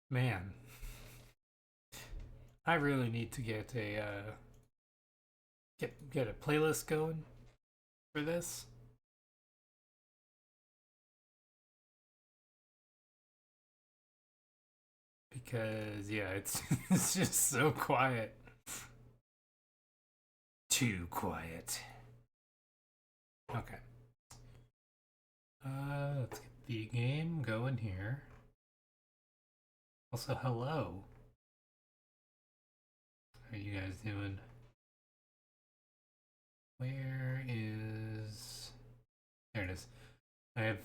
Man, I really need to get a get a playlist going for this because yeah, it's it's just so quiet. Too quiet. Okay. Let's get the game going here. Also, hello. How are you guys doing? Where is? There it is. I have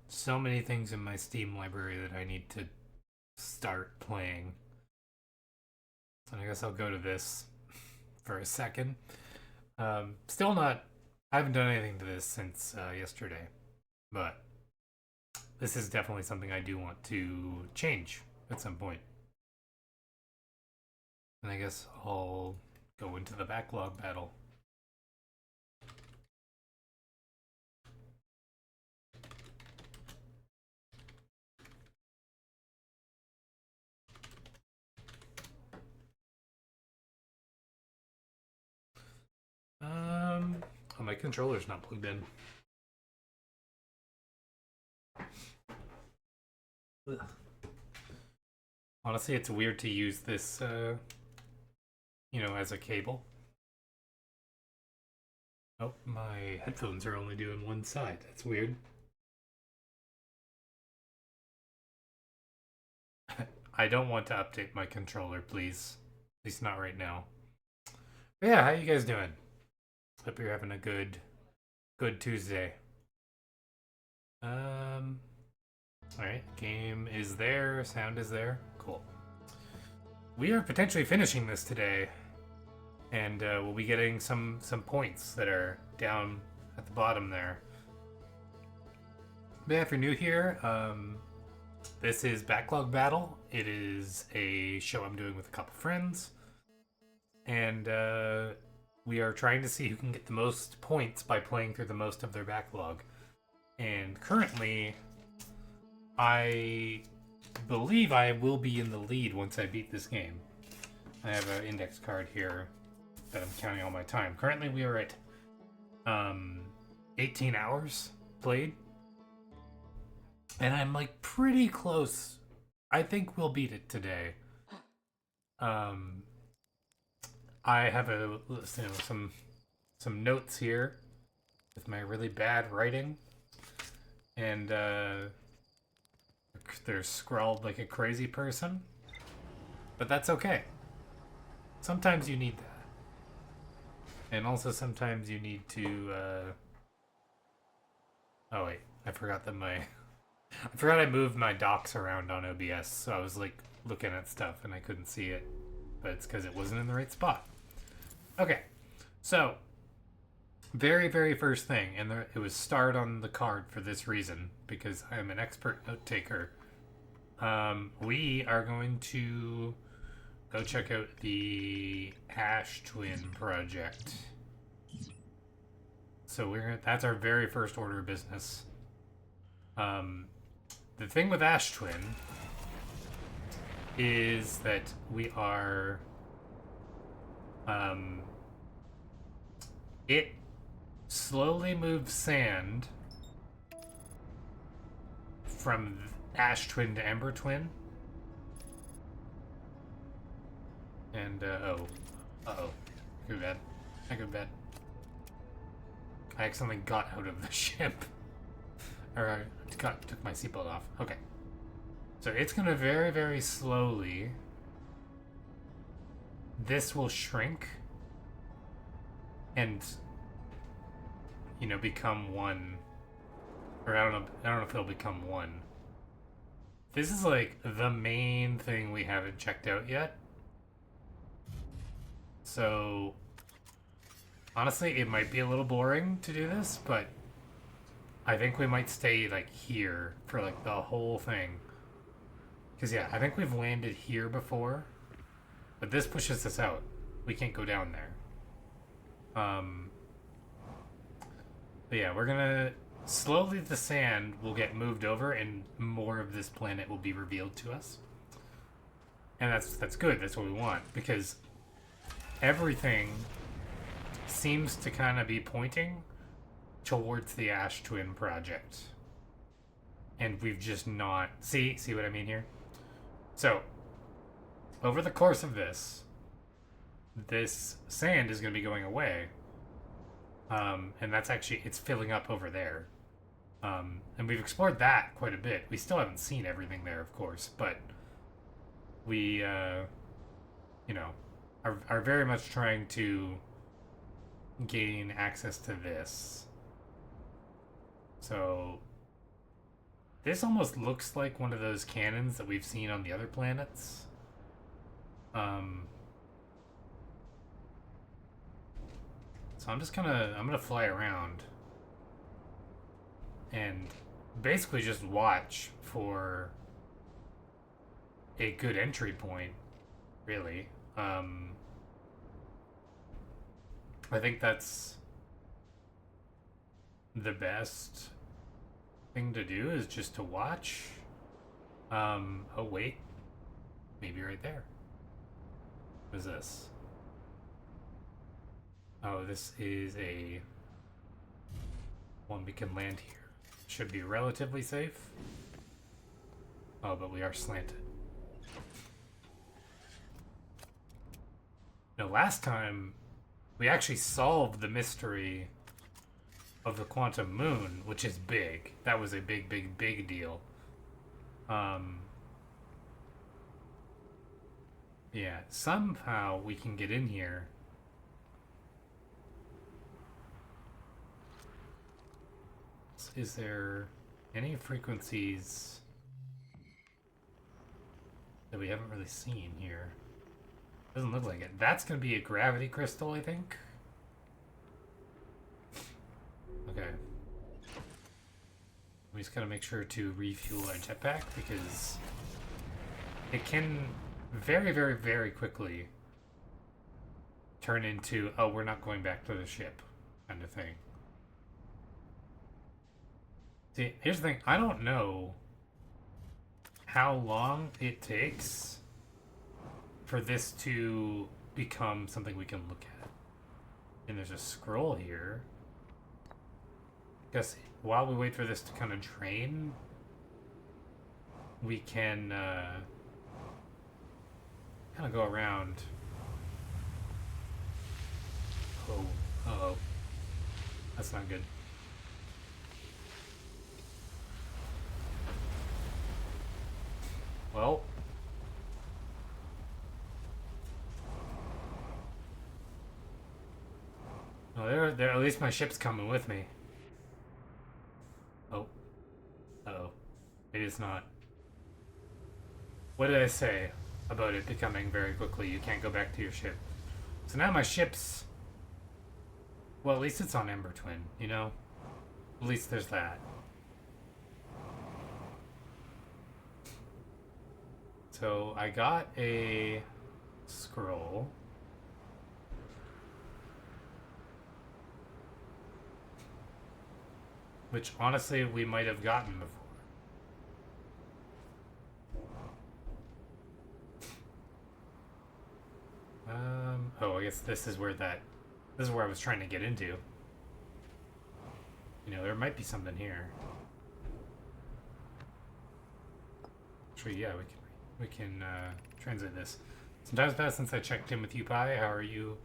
so many things in my Steam library that I need to start playing. So I guess I'll go to this for a second. Still not. I haven't done anything to this since yesterday, but this is definitely something I do want to change at some point. And I guess I'll go into the backlog battle. Oh, my controller's not plugged in. Ugh. Honestly, it's weird to use this, as a cable. Oh, my headphones are only doing one side. That's weird. I don't want to update my controller, please. At least not right now. But yeah, how you guys doing? Hope you're having a good Tuesday. Um, all right, game is there, sound is there. Cool. We are potentially finishing this today, and we'll be getting some points that are down at the bottom there. But yeah, if you're new here, this is Backlog Battle. It is a show I'm doing with a couple friends, and we are trying to see who can get the most points by playing through the most of their backlog. And currently, I believe I will be in the lead once I beat this game. I have an index card here that I'm counting all my time. Currently, we are at 18 hours played, and I'm like pretty close. I think we'll beat it today. Um, I have some notes here with my really bad writing, and they're scrawled like a crazy person, but that's okay. Sometimes you need that, and also sometimes you need to. Oh wait, I forgot that my I forgot I moved my docs around on OBS, so I was like looking at stuff and I couldn't see it, but it's because it wasn't in the right spot. Okay, so very first thing, and it was starred on the card for this reason because I'm an expert note taker. We are going to go check out the Ash Twin project. So that's our very first order of business. The thing with Ash Twin is that we are it slowly moves sand from Ash Twin to Ember Twin. And I go to bed. I go to bed. I accidentally got out of the ship. Or I took my seatbelt off. Okay. So it's gonna very slowly. This will shrink and become one. Or I don't know if it'll become one. This is like the main thing we haven't checked out yet. So honestly, it might be a little boring to do this, but I think we might stay like here for like the whole thing. Cause yeah, I think we've landed here before, but this pushes us out. We can't go down there. But yeah, we're gonna slowly the sand will get moved over and more of this planet will be revealed to us. And that's good. That's what we want, because everything seems to kind of be pointing towards the Ash Twin project. And we've just not... See what I mean here? So, over the course of this sand is going to be going away. And that's actually... It's filling up over there. And we've explored that quite a bit. We still haven't seen everything there, of course, but we, you know, are very much trying to gain access to this. So this almost looks like one of those cannons that we've seen on the other planets. So I'm gonna fly around and basically just watch for a good entry point, really. I think that's the best thing to do, is just to watch. Oh wait, maybe right there. What is this? Oh, this is a one we can land here. Should be relatively safe. Oh, but we are slanted. No, last time we actually solved the mystery of the quantum moon, which is big. That was a big, big, big deal. Yeah, somehow we can get in here. Is there any frequencies that we haven't really seen here? Doesn't look like it. That's gonna be a gravity crystal, I think. Okay. We just gotta make sure to refuel our jetpack, because it can very, very, very quickly turn into, oh, we're not going back to the ship kind of thing. See, here's the thing. I don't know how long it takes for this to become something we can look at. And there's a scroll here. Guess while we wait for this to kind of drain, we can kind of go around. Oh, uh-oh. That's not good. Well, no, there. At least my ship's coming with me. Oh, uh-oh. Maybe it's not. What did I say about it becoming very quickly? You can't go back to your ship. So now my ship's... Well, at least it's on Ember Twin, you know? At least there's that. So I got a scroll. Which honestly we might have gotten before. Oh, I guess this is where I was trying to get into. You know, there might be something here. Actually, yeah, we can translate this. Some time's passed since I checked in with you, Pi. How are you?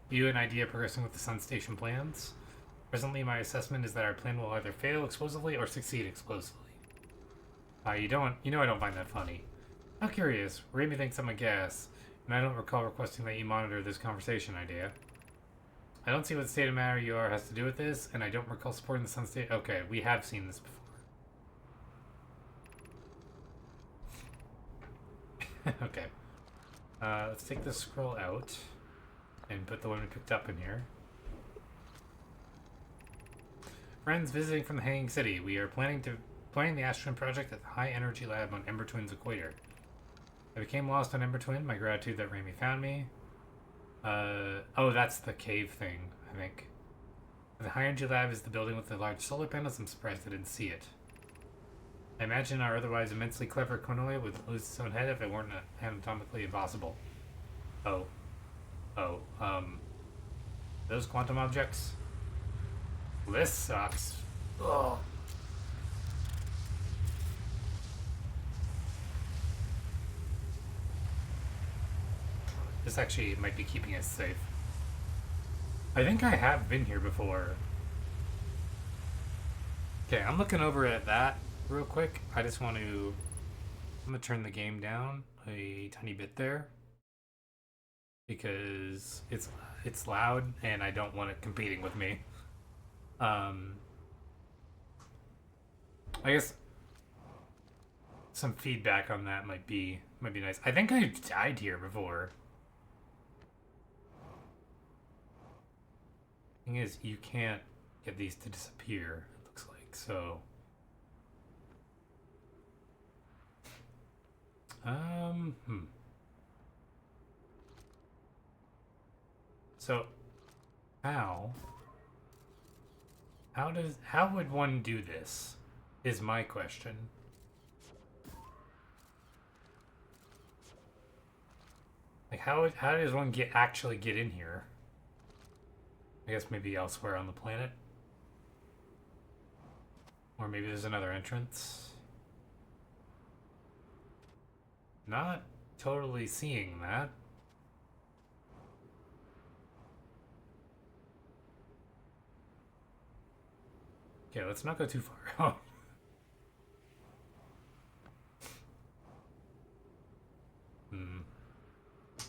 You and Idea progressing with the Sun Station plans? Presently, my assessment is that our plan will either fail explosively or succeed explosively. You know I don't find that funny. How curious. Raimi thinks I'm a gas, and I don't recall requesting that you monitor this conversation, Idea. I don't see what state of matter you are has to do with this, and I don't recall supporting the Sun State. Okay, we have seen this before. Okay. Let's take this scroll out and put the one we picked up in here. Friends visiting from the Hanging City. We are planning the Ash Twin project at the High Energy Lab on Ember Twin's equator. I became lost on Ember Twin. My gratitude that Raimi found me. Oh, that's the cave thing, I think. The High Energy Lab is the building with the large solar panels. I'm surprised I didn't see it. I imagine our otherwise immensely clever Cornelia would lose its own head if it weren't anatomically impossible. Oh. Oh, those quantum objects? This sucks. Ugh. This actually might be keeping us safe. I think I have been here before. Okay, I'm looking over at that real quick. I just want to... I'm going to turn the game down a tiny bit there. Because it's loud and I don't want it competing with me. I guess some feedback on that might be nice. I think I've died here before. Thing is, you can't get these to disappear, it looks like, so. So, how would one do this? Is my question. Like, how does one actually get in here? I guess maybe elsewhere on the planet. Or maybe there's another entrance. Not totally seeing that. Okay, let's not go too far out.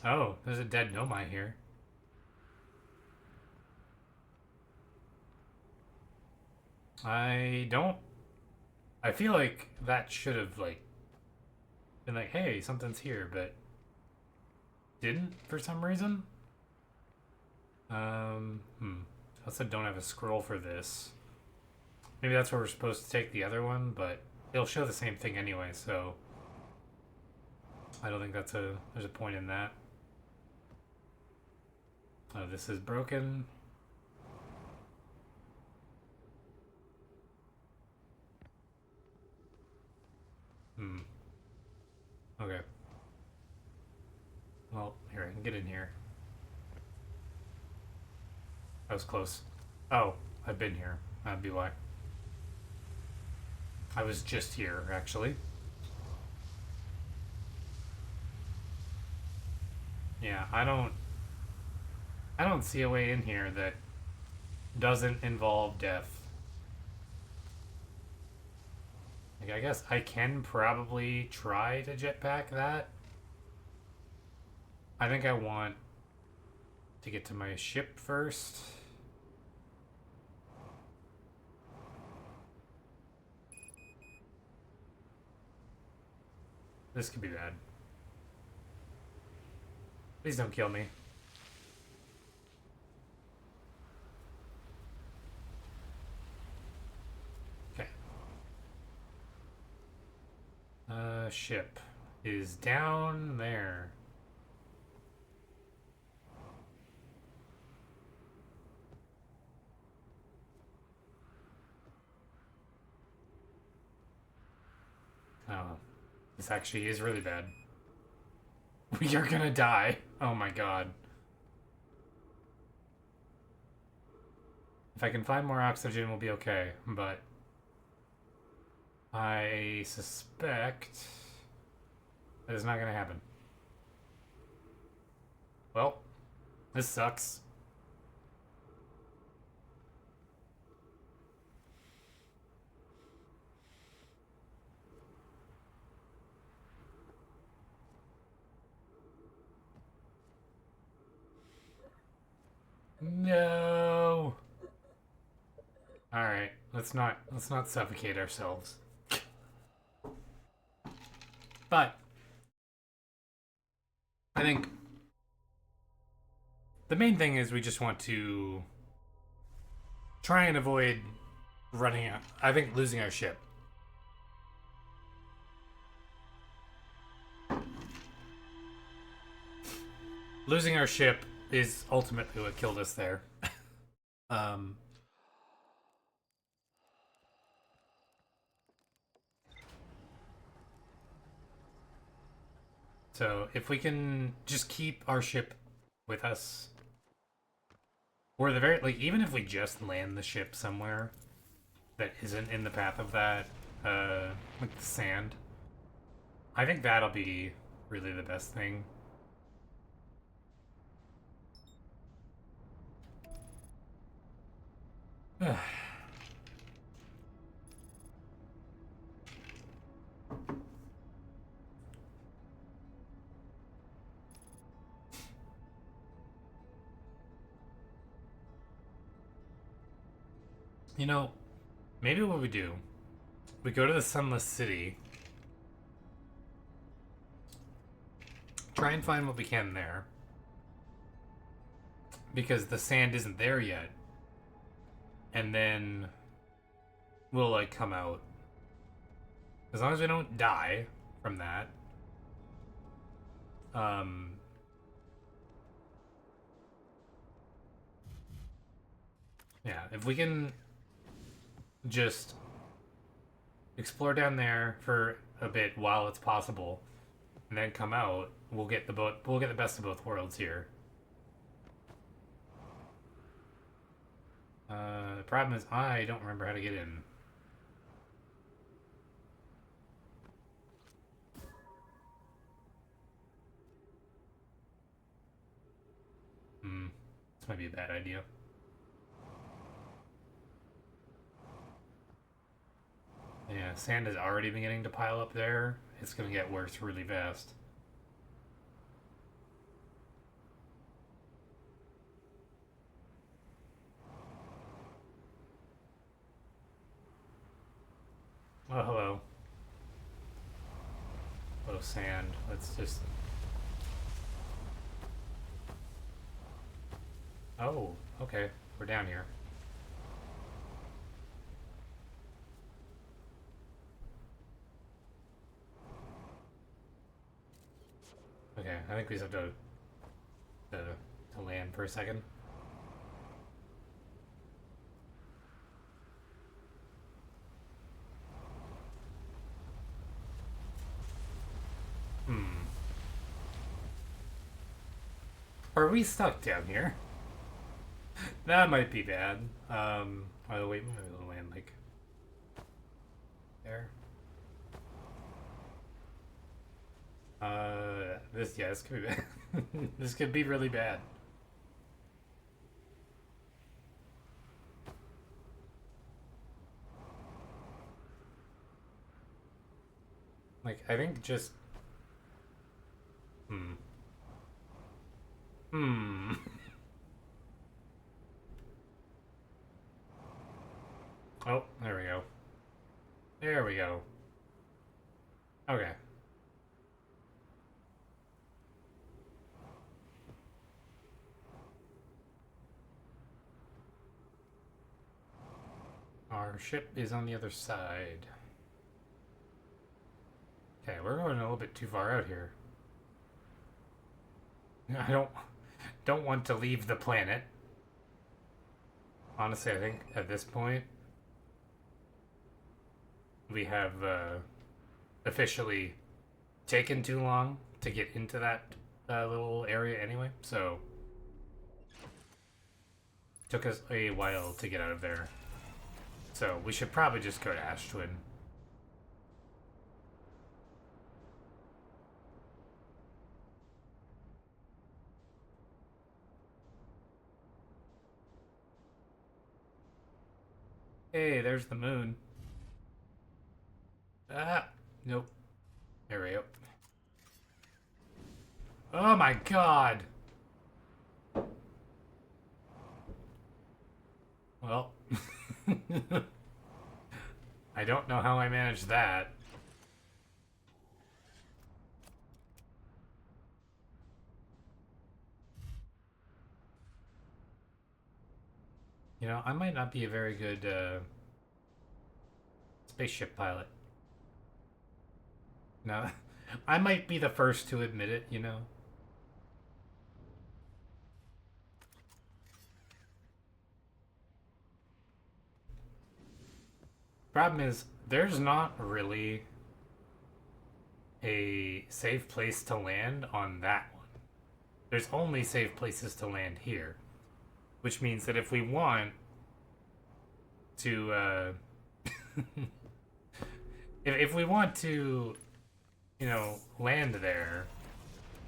Oh, there's a dead Nomai here. I feel like that should have, like, been like, hey, something's here, but didn't for some reason. I also don't have a scroll for this. Maybe that's where we're supposed to take the other one, but it'll show the same thing anyway, so I don't think there's a point in that. Oh, this is broken. Okay. Well, here, I can get in here. That was close. Oh, I've been here. That'd be why. I was just here, actually. Yeah, I don't see a way in here that doesn't involve death. Like, I guess I can probably try to jetpack that. I think I want to get to my ship first. This could be bad. Please don't kill me. Okay. Ship is down there. Oh, this actually is really bad. We are gonna die. Oh my god. If I can find more oxygen, we'll be okay, but I suspect that is not gonna happen. Well, this sucks. No. All right, let's not suffocate ourselves. But I think the main thing is we just want to try and avoid running out. I think losing our ship. Losing our ship is ultimately what killed us there. So if we can just keep our ship with us, or the very like, even if we just land the ship somewhere that isn't in the path of that, like the sand, I think that'll be really the best thing. You know, maybe what we do, we go to the Sunless City, try and find what we can there, because the sand isn't there yet, and then we'll like come out. As long as we don't die from that. Um, yeah, if we can just explore down there for a bit while it's possible, and then come out, we'll get the best of both worlds here. The problem is I don't remember how to get in. This might be a bad idea. Yeah, sand is already beginning to pile up there. It's gonna get worse really fast. Oh, hello. Hello, sand. Let's just... Oh, okay. We're down here. Okay, I think we just have to land for a second. Are we stuck down here? That might be bad. Oh wait, maybe we'll land like there. This could be bad. This could be really bad. Like, I think just... Hmm. Hmm. Oh, there we go. There we go. Okay. Our ship is on the other side. Okay, we're going a little bit too far out here. I don't want to leave the planet. Honestly, I think at this point we have officially taken too long to get into that little area anyway, so took us a while to get out of there. So we should probably just go to Ash Twin. Hey, there's the moon. Ah, nope. There we go. Oh my god! Well, I don't know how I managed that. You know, I might not be a very good spaceship pilot. No, I might be the first to admit it, you know? Problem is, there's not really a safe place to land on that one. There's only safe places to land here, which means that if we want to, if we want to, land there,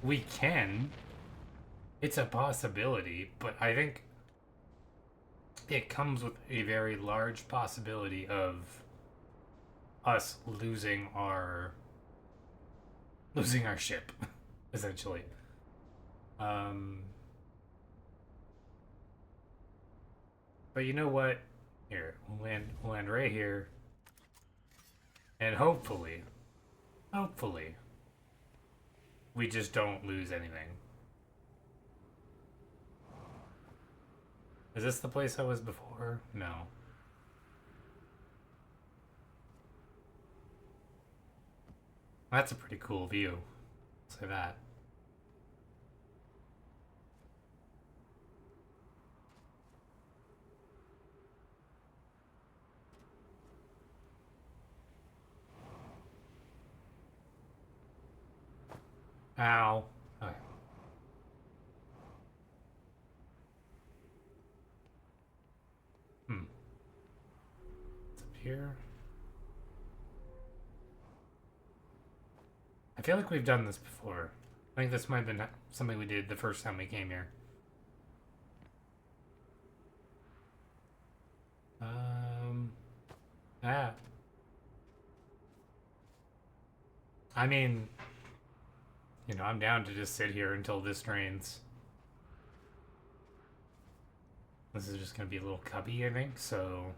we can. It's a possibility, but I think it comes with a very large possibility of us losing our ship, essentially. But you know what? Here, we'll land right here, and hopefully, we just don't lose anything. Is this the place I was before? No. That's a pretty cool view. I'll say that. Ow. Okay. It's up here. I feel like we've done this before. I think this might have been something we did the first time we came here. Ah. I mean, I'm down to just sit here until this drains. This is just gonna be a little cubby, I think, so...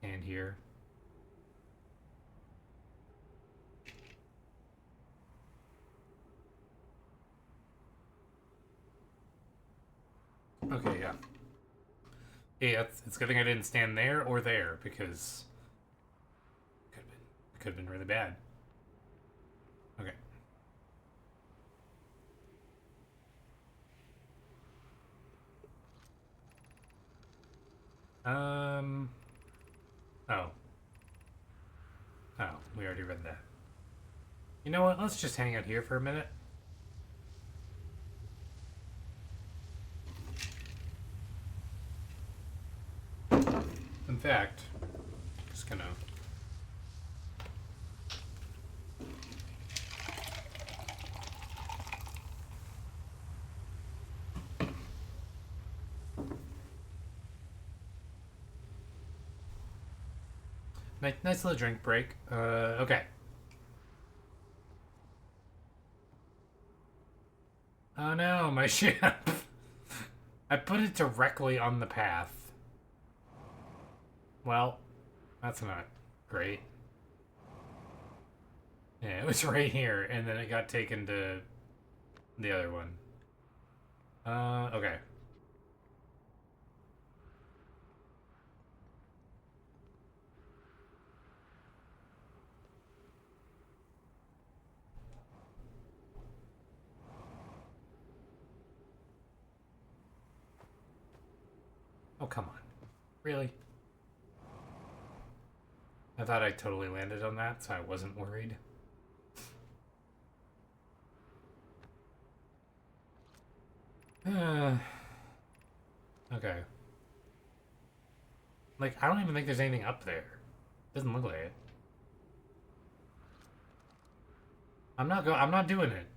And here. Okay, yeah. Yeah, it's a good thing I didn't stand there or there, because it could have been really bad. Okay. Oh. Oh, we already read that. You know what? Let's just hang out here for a minute. In fact, just gonna... Nice little drink break. Okay. Oh no, my ship. I put it directly on the path. Well, that's not great. Yeah, it was right here, and then it got taken to the other one. Okay. Oh, come on. Really? I thought I totally landed on that, so I wasn't worried. Okay. Like, I don't even think there's anything up there. Doesn't look like it. I'm not doing it.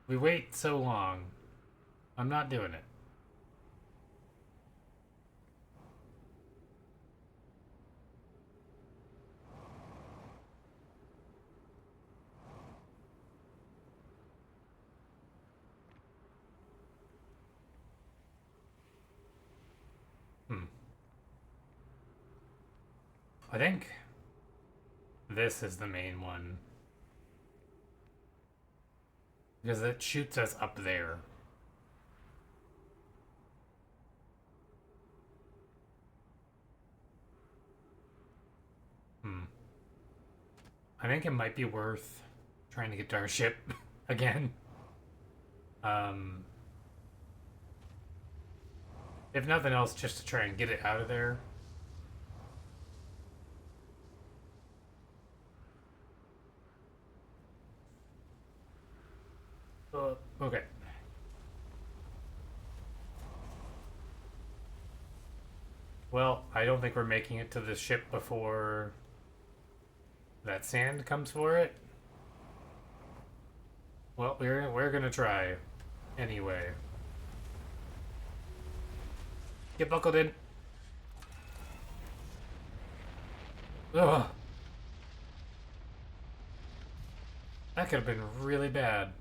We wait so long. I'm not doing it. I think this is the main one. Because it shoots us up there. I think it might be worth trying to get to our ship again. If nothing else, just to try and get it out of there. Okay. Well, I don't think we're making it to the ship before that sand comes for it. Well, we're gonna try anyway. Get buckled in. Ugh, that could have been really bad.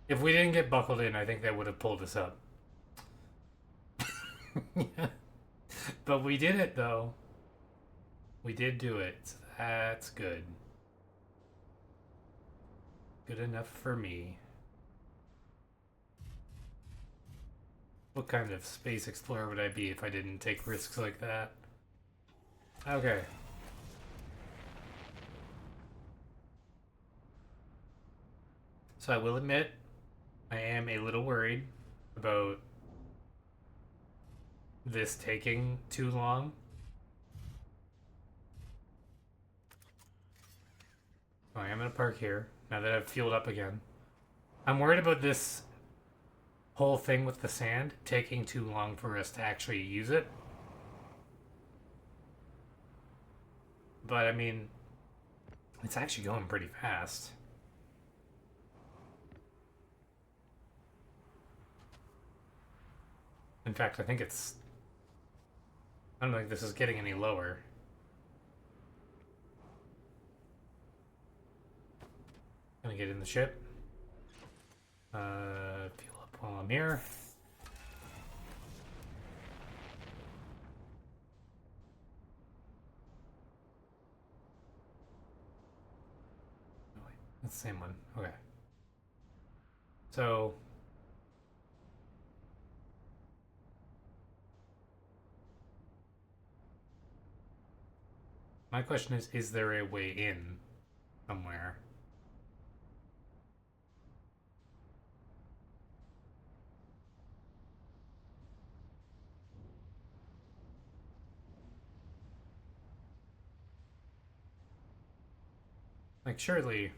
If we didn't get buckled in, I think that would have pulled us up. But we did it though. We did do it. So that's good. Good enough for me. What kind of space explorer would I be if I didn't take risks like that? Okay. So I will admit, I am a little worried about this taking too long. I am gonna park here, now that I've fueled up again. I'm worried about this whole thing with the sand taking too long for us to actually use it. But I mean, it's actually going pretty fast. In fact, I think it's... I don't think this is getting any lower. Gonna get in the ship. Fuel up while I'm here. Oh, wait, that's the same one. Okay. So... my question is there a way in somewhere? Like, surely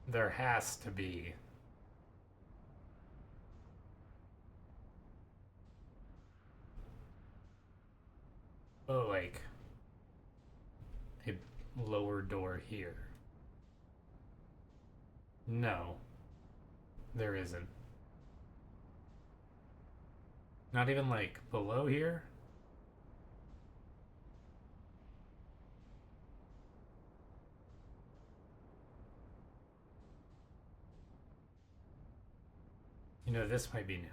there has to be. Oh, like a lower door here. No, there isn't. Not even like below here? You know, this might be new.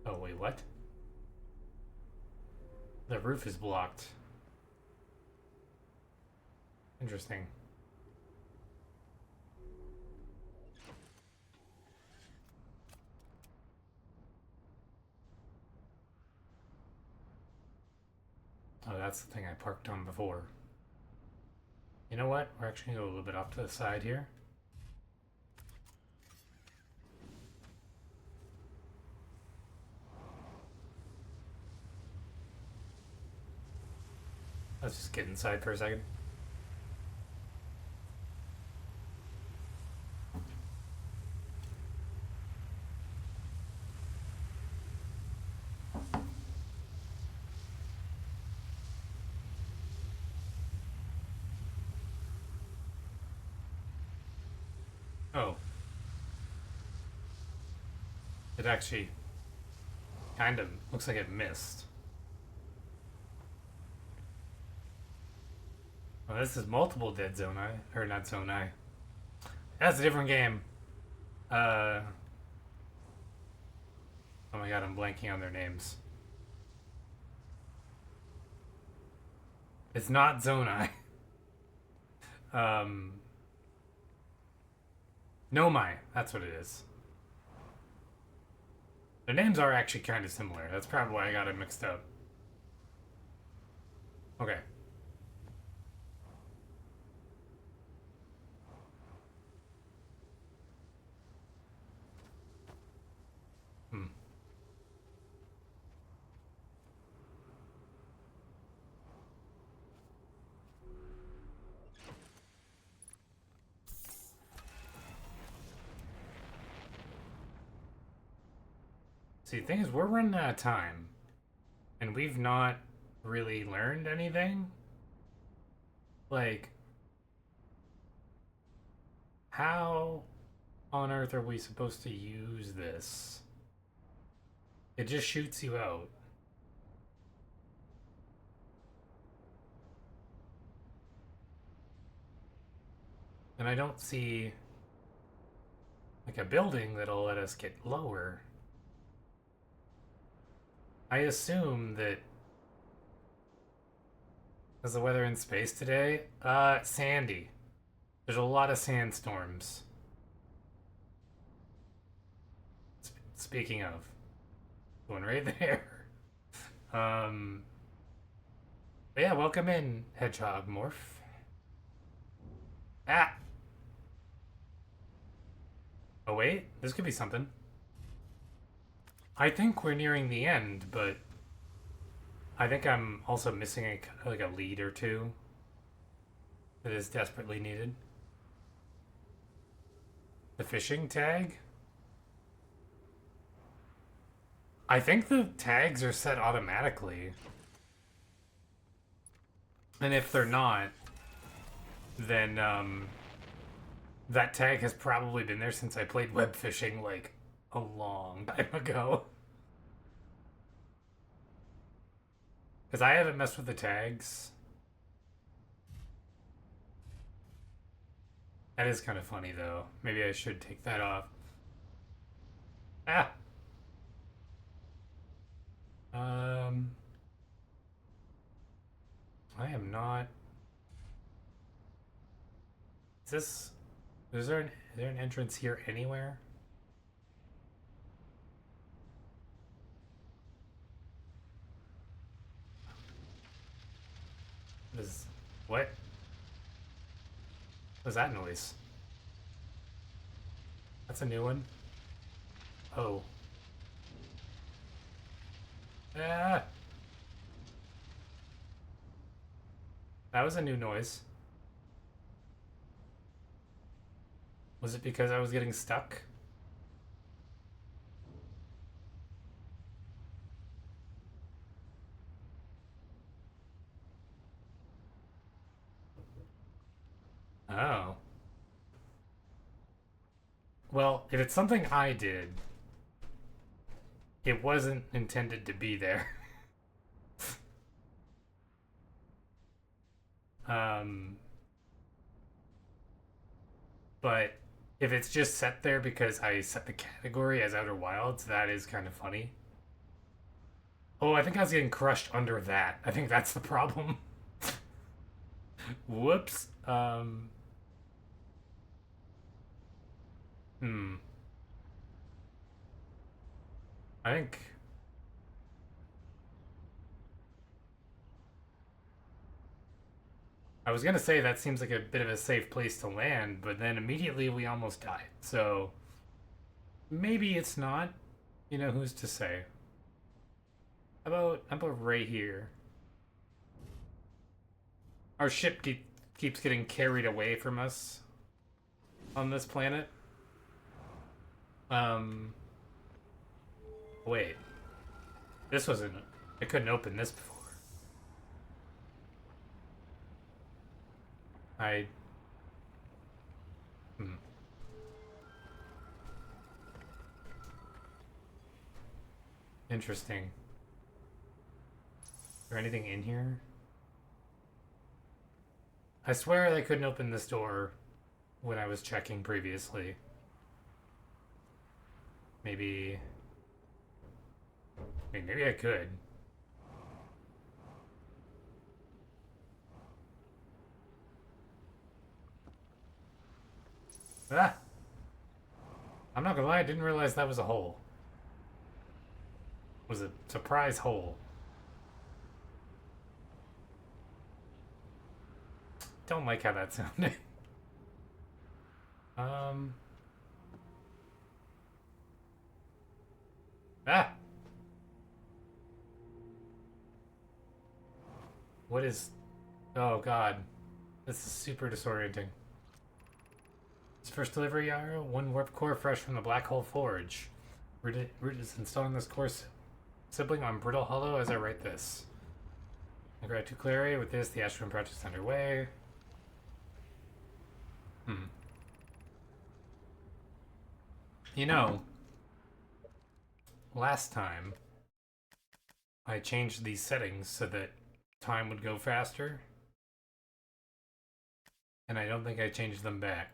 Oh, wait, what? The roof is blocked. Interesting. Oh, that's the thing I parked on before. You know what? We're actually gonna go a little bit off to the side here. Let's just get inside for a second. Oh. It actually kind of looks like it missed. Well, this is multiple Dead Zonai. Or not Zonai. That's a different game. Uh... Oh my god, I'm blanking on their names. It's not Zonai. Nomai. That's what it is. Their names are actually kind of similar. That's probably why I got it mixed up. Okay. See, the thing is, we're running out of time, and we've not really learned anything. Like, how on earth are we supposed to use this? It just shoots you out. And I don't see like a building that'll let us get lower. I assume that is the weather in space today? Sandy. There's a lot of sandstorms. Speaking of, one right there. But yeah, welcome in, Hedgehog Morph. Ah! Oh wait, this could be something. I think we're nearing the end, but I think I'm also missing like a lead or two that is desperately needed. The fishing tag? I think the tags are set automatically. And if they're not, then that tag has probably been there since I played web fishing like a long time ago. Because I haven't messed with the tags. That is kind of funny though. Maybe I should take that off. Ah! I am not. Is there an entrance here anywhere? What? What's that noise? That's a new one. Oh. Ah! That was a new noise. Was it because I was getting stuck? Oh. Well, if it's something I did, it wasn't intended to be there. um, but if it's just set there because I set the category as Outer Wilds, that is kind of funny. Oh, I think I was getting crushed under that. I think that's the problem. Whoops. Hmm. I think I was gonna say that seems like a bit of a safe place to land, but then immediately we almost died. So maybe it's not. You know, who's to say? How about right here? Our ship keeps getting carried away from us on this planet. Wait. This wasn't. I couldn't open this before. I. Hmm. Interesting. Is there anything in here? I swear I couldn't open this door when I was checking previously. Maybe. I mean, maybe I could. Ah! I'm not gonna lie, I didn't realize that was a hole. It was a surprise hole. Don't like how that sounded. um. Ah! What is... Oh god. This is super disorienting. This first delivery arrow, one warp core fresh from the Black Hole Forge. Root is installing this course sibling on Brittle Hollow as I write this. Congratulatory with this, the Ashwin project is underway. You know, last time I changed these settings so that time would go faster, and I don't think I changed them back.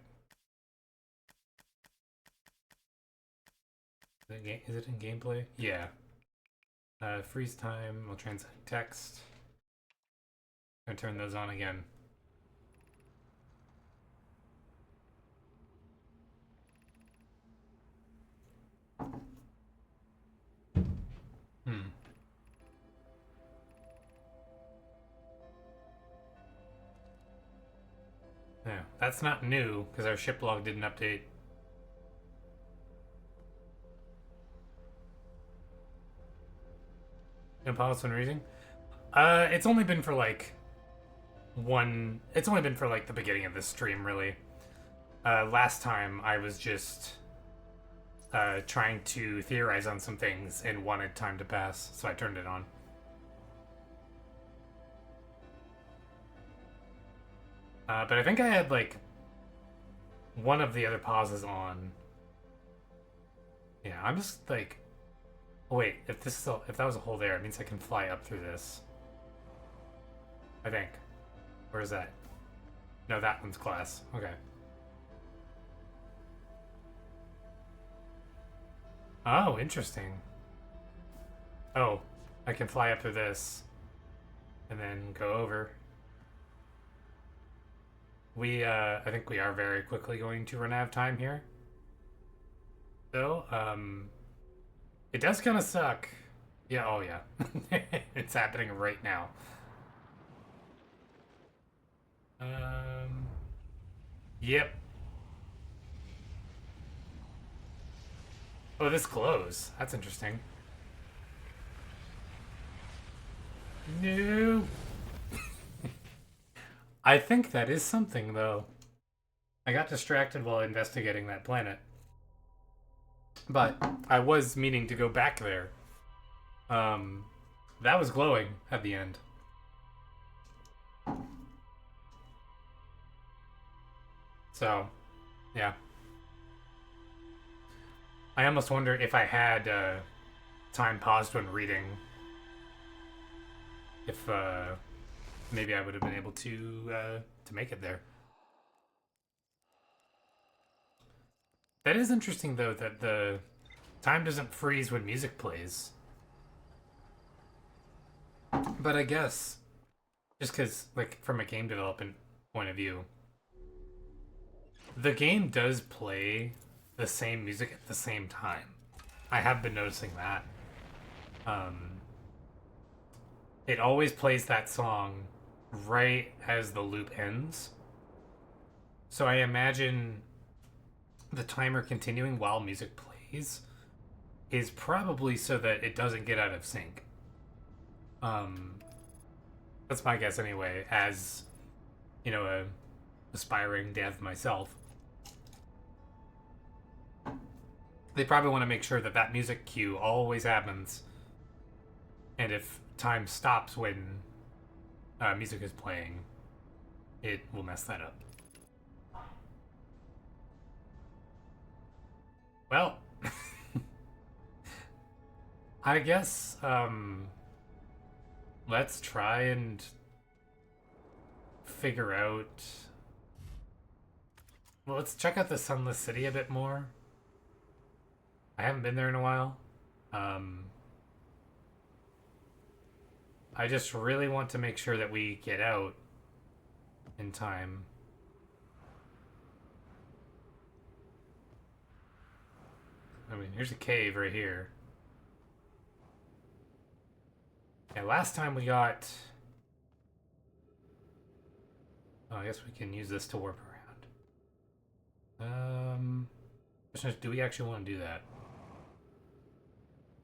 Is it in gameplay? Yeah. Freeze time, we'll translate text. I'm gonna turn those on again. Yeah, that's not new, because our ship log didn't update. No pause when reading? It's only been for like it's only been for like the beginning of this stream, really. Last time I was just trying to theorize on some things and wanted time to pass, so I turned it on. But I think I had like one of the other pauses on. Yeah, I'm just like, oh, wait, if that was a hole there, it means I can fly up through this. I think. Where is that? No, that one's class. Okay. Oh, interesting. Oh, I can fly up through this and then go over. I think we are very quickly going to run out of time here. So, it does kind of suck. Yeah, oh yeah. It's happening right now. Yep. Oh, this glows. That's interesting. No. I think that is something, though. I got distracted while investigating that planet. But I was meaning to go back there. That was glowing at the end. So, yeah. I almost wonder if I had time paused when reading, if maybe I would have been able to make it there. That is interesting, though, that the time doesn't freeze when music plays. But I guess, just because, like, from a game development point of view, the game does play the same music at the same time. I have been noticing that. It always plays that song right as the loop ends. So I imagine the timer continuing while music plays is probably so that it doesn't get out of sync. That's my guess anyway, as, you know, a aspiring dev myself. They probably want to make sure that that music cue always happens. And if time stops when music is playing, it will mess that up. Well, I guess let's try and figure out. Well, let's check out the Sunless City a bit more. I haven't been there in a while. I just really want to make sure that we get out in time. I mean, here's a cave right here. Yeah, last time we got... Oh, I guess we can use this to warp around. Do we actually want to do that?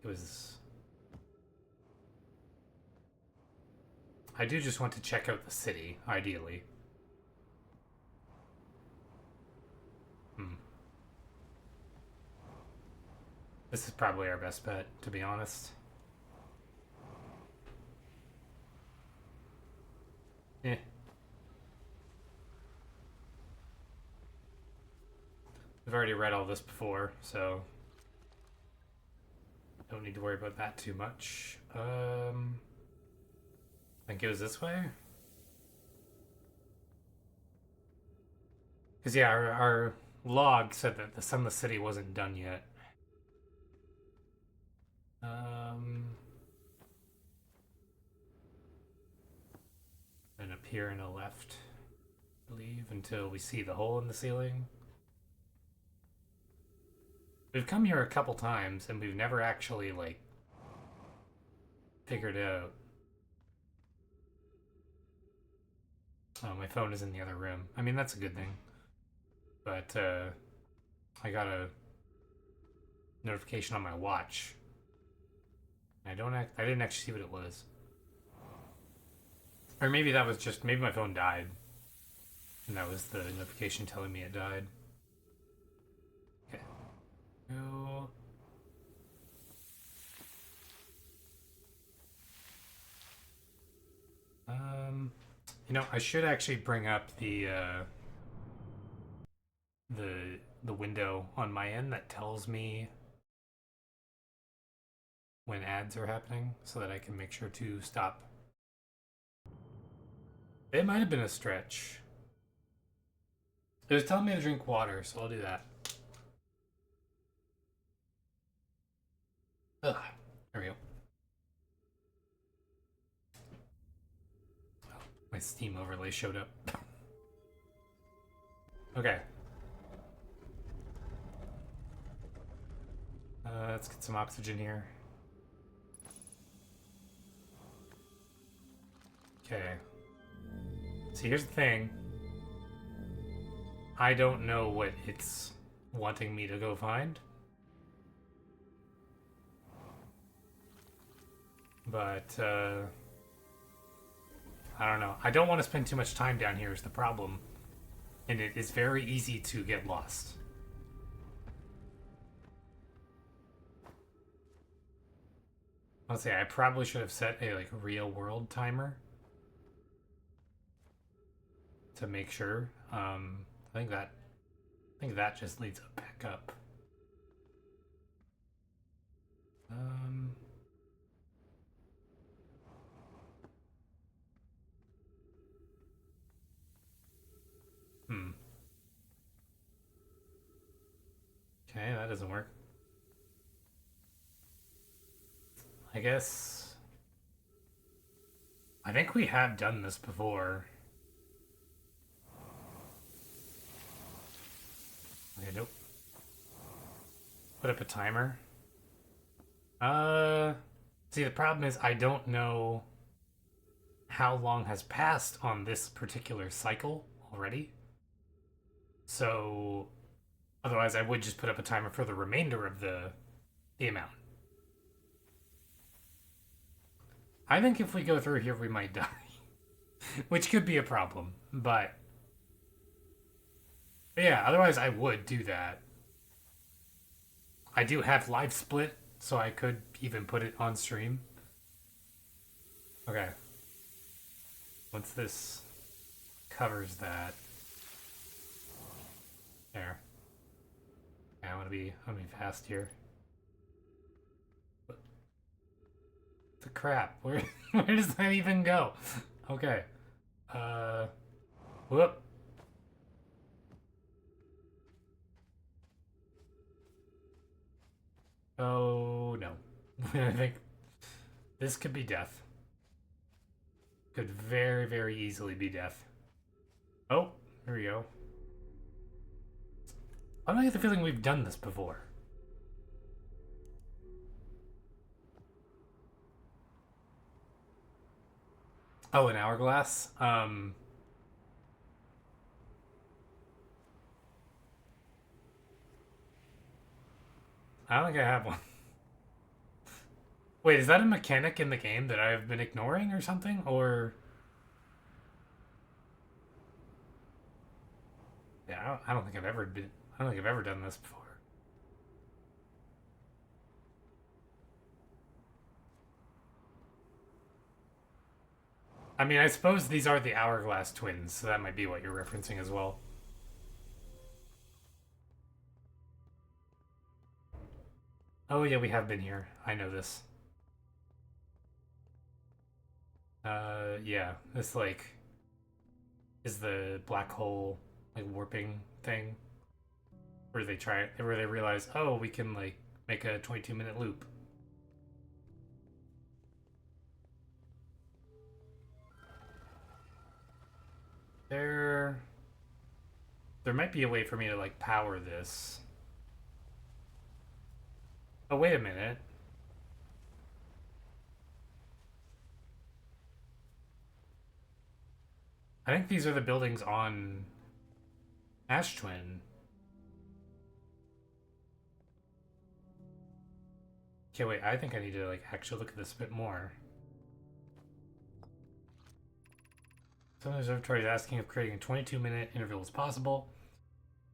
It was... I do just want to check out the city, ideally. This is probably our best bet, to be honest. Eh. We've already read all this before, so don't need to worry about that too much. I think it was this way? Because, yeah, our log said that the Sunless City wasn't done yet. And up here in the left, I believe, until we see the hole in the ceiling. We've come here a couple times, and we've never actually, like, figured it out. Oh, my phone is in the other room. I mean, that's a good thing. But, I got a notification on my watch. I didn't actually see what it was. Or maybe that was just, maybe my phone died. And that was the notification telling me it died. Okay. Go. You know, I should actually bring up the window on my end that tells me when ads are happening so that I can make sure to stop. It might have been a stretch. It was telling me to drink water, so I'll do that. Ugh. There we go. Oh, my Steam overlay showed up. Okay. Let's get some oxygen here. Okay. See, here's the thing. I don't know what it's wanting me to go find. But, I don't know. I don't want to spend too much time down here is the problem. And it is very easy to get lost. I'll say I probably should have set a like real world timer to make sure. I think that just leads up back up. Okay, that doesn't work. I guess. I think we have done this before. Okay, nope. Put up a timer. See, the problem is I don't know how long has passed on this particular cycle already. So, otherwise I would just put up a timer for the remainder of the amount. I think if we go through here, we might die. Which could be a problem, but yeah, otherwise I would do that. I do have live split, so I could even put it on stream. Okay. Once this covers that. There. Okay, I wanna be fast here. What the crap? Where does that even go? Okay. Whoop. Oh no. I think this could be death. Could very, very easily be death. Oh, here we go. Why do I get the feeling we've done this before? Oh, an hourglass? I don't think I have one. Wait, is that a mechanic in the game that I've been ignoring or something? Or... Yeah, I don't think I've ever done this before. I mean, I suppose these are the Hourglass twins, so that might be what you're referencing as well. Oh yeah, we have been here. I know this. Yeah, this like is the black hole like warping thing where they realize, oh, we can like make a 22-minute loop. There, there might be a way for me to like power this. Oh, wait a minute. I think these are the buildings on Ash Twin. Okay, wait, I think I need to like actually look at this a bit more. Some observatory is asking if creating a 22-minute interval is possible.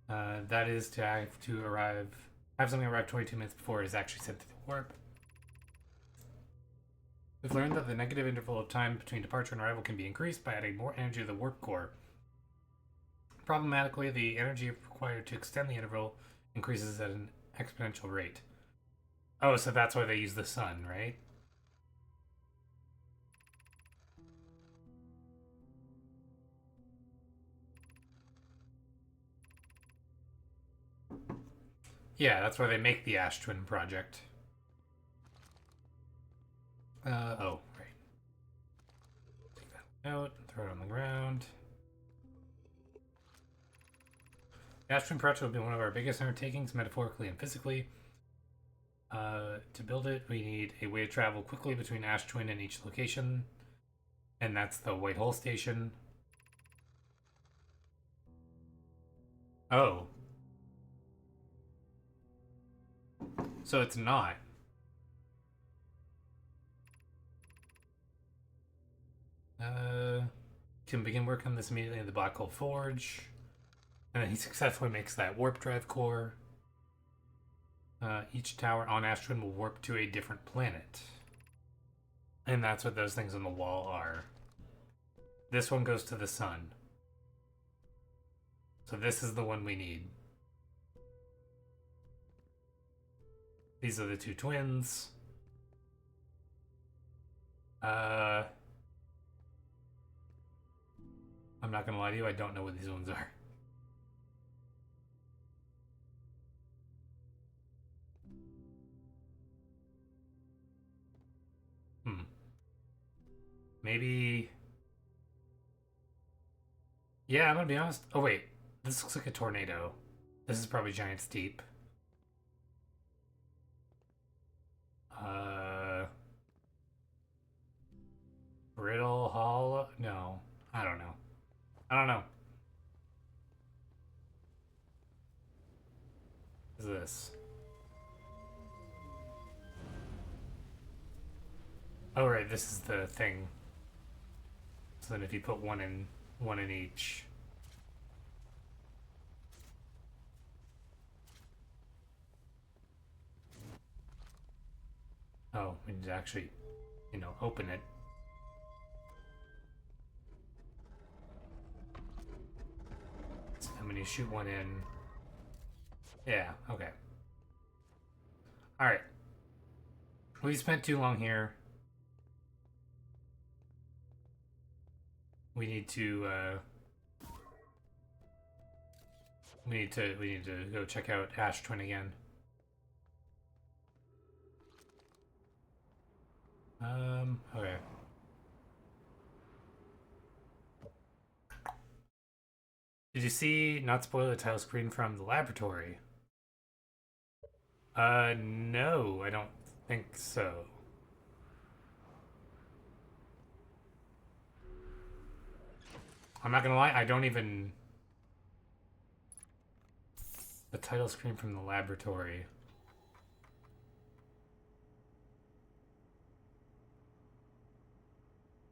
That is to have something arrive 22 minutes before it is actually sent to the warp. We've learned that the negative interval of time between departure and arrival can be increased by adding more energy to the warp core. Problematically, the energy required to extend the interval increases at an exponential rate. Oh, so that's why they use the sun, right? Yeah, that's why they make the Ash Twin project. Oh, right. Take that out, throw it on the ground. The Ash Twin project will be one of our biggest undertakings, metaphorically and physically. To build it, we need a way to travel quickly between Ash Twin and each location, and that's the White Hole Station. Oh. So it's not. Can begin work on this immediately in the Black Hole Forge. And then he successfully makes that warp drive core. Each tower on Ash Twin will warp to a different planet. And that's what those things on the wall are. This one goes to the sun. So this is the one we need. These are the two twins. I'm not gonna lie to you, I don't know what these ones are. Maybe... Yeah, I'm gonna be honest. Oh wait, this looks like a tornado. This is probably Giant Steep. Uh... Brittle Hollow? No, I don't know. I don't know. What is this? Oh right, this is the thing. So then if you put one in each. Oh, we need to actually, open it. So then when you shoot one in. Yeah, okay. Alright. We spent too long here. We need to we need to go check out Ash Twin again. Okay. Did you see, not spoil the title screen from the laboratory? No, I don't think so. I'm not gonna lie, I don't even... The title screen from the laboratory.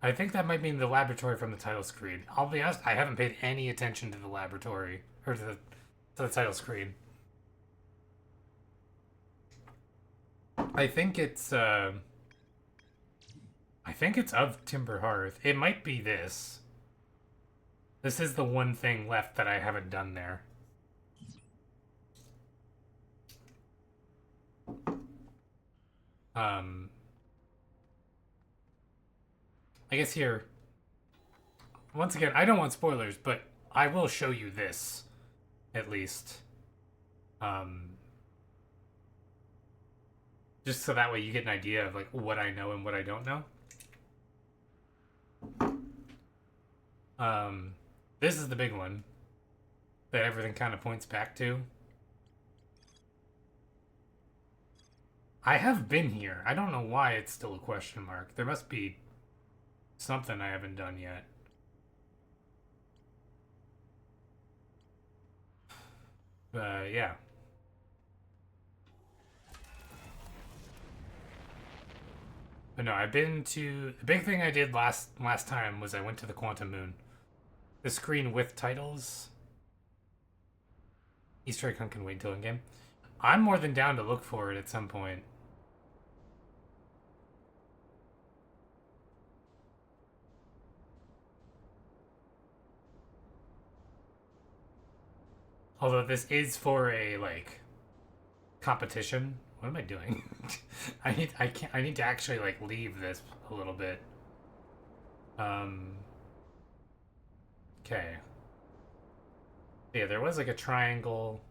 I think that might mean the laboratory from the title screen. I'll be honest, I haven't paid any attention to the laboratory, or to the title screen. I think it's, I I think it's of Timber Hearth. It might be this. This is the one thing left that I haven't done there. Um, I guess here, once again, I don't want spoilers, but I will show you this, at least. Um, just so that way you get an idea of like what I know and what I don't know. This is the big one that everything kind of points back to. I have been here. I don't know why it's still a question mark. There must be something I haven't done yet. Yeah. But no, I've been to the big thing I did last time was I went to the Quantum Moon. The screen with titles. Easter egg hunt can wait until in game. I'm more than down to look for it at some point. Although this is for a like competition. What am I doing? I need to actually like leave this a little bit. Okay. Yeah, there was like a triangle.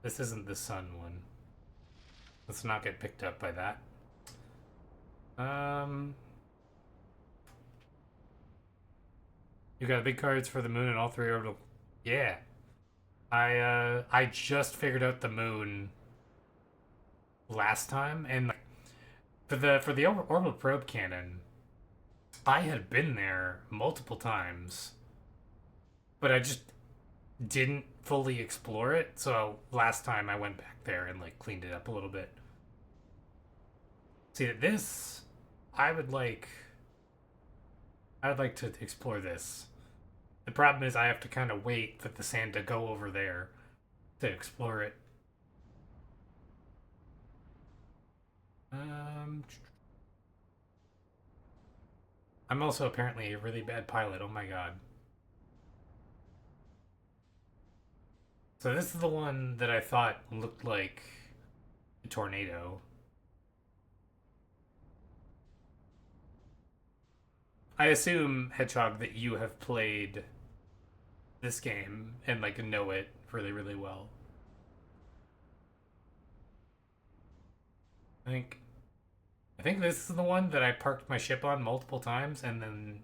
This isn't the sun one. Let's not get picked up by that. You got big cards for the moon and all three orbital. Yeah. I just figured out the moon last time, and like, for the orbital probe cannon, I had been there multiple times, but I just didn't fully explore it. So last time I went back there and like cleaned it up a little bit. See, this I would like. I would like to explore this. The problem is I have to kind of wait for the sand to go over there to explore it. I'm also apparently a really bad pilot. Oh my god. So this is the one that I thought looked like a tornado. I assume, Hedgehog, that you have played this game and like know it really, really well. I think I think this is the one that I parked my ship on multiple times and then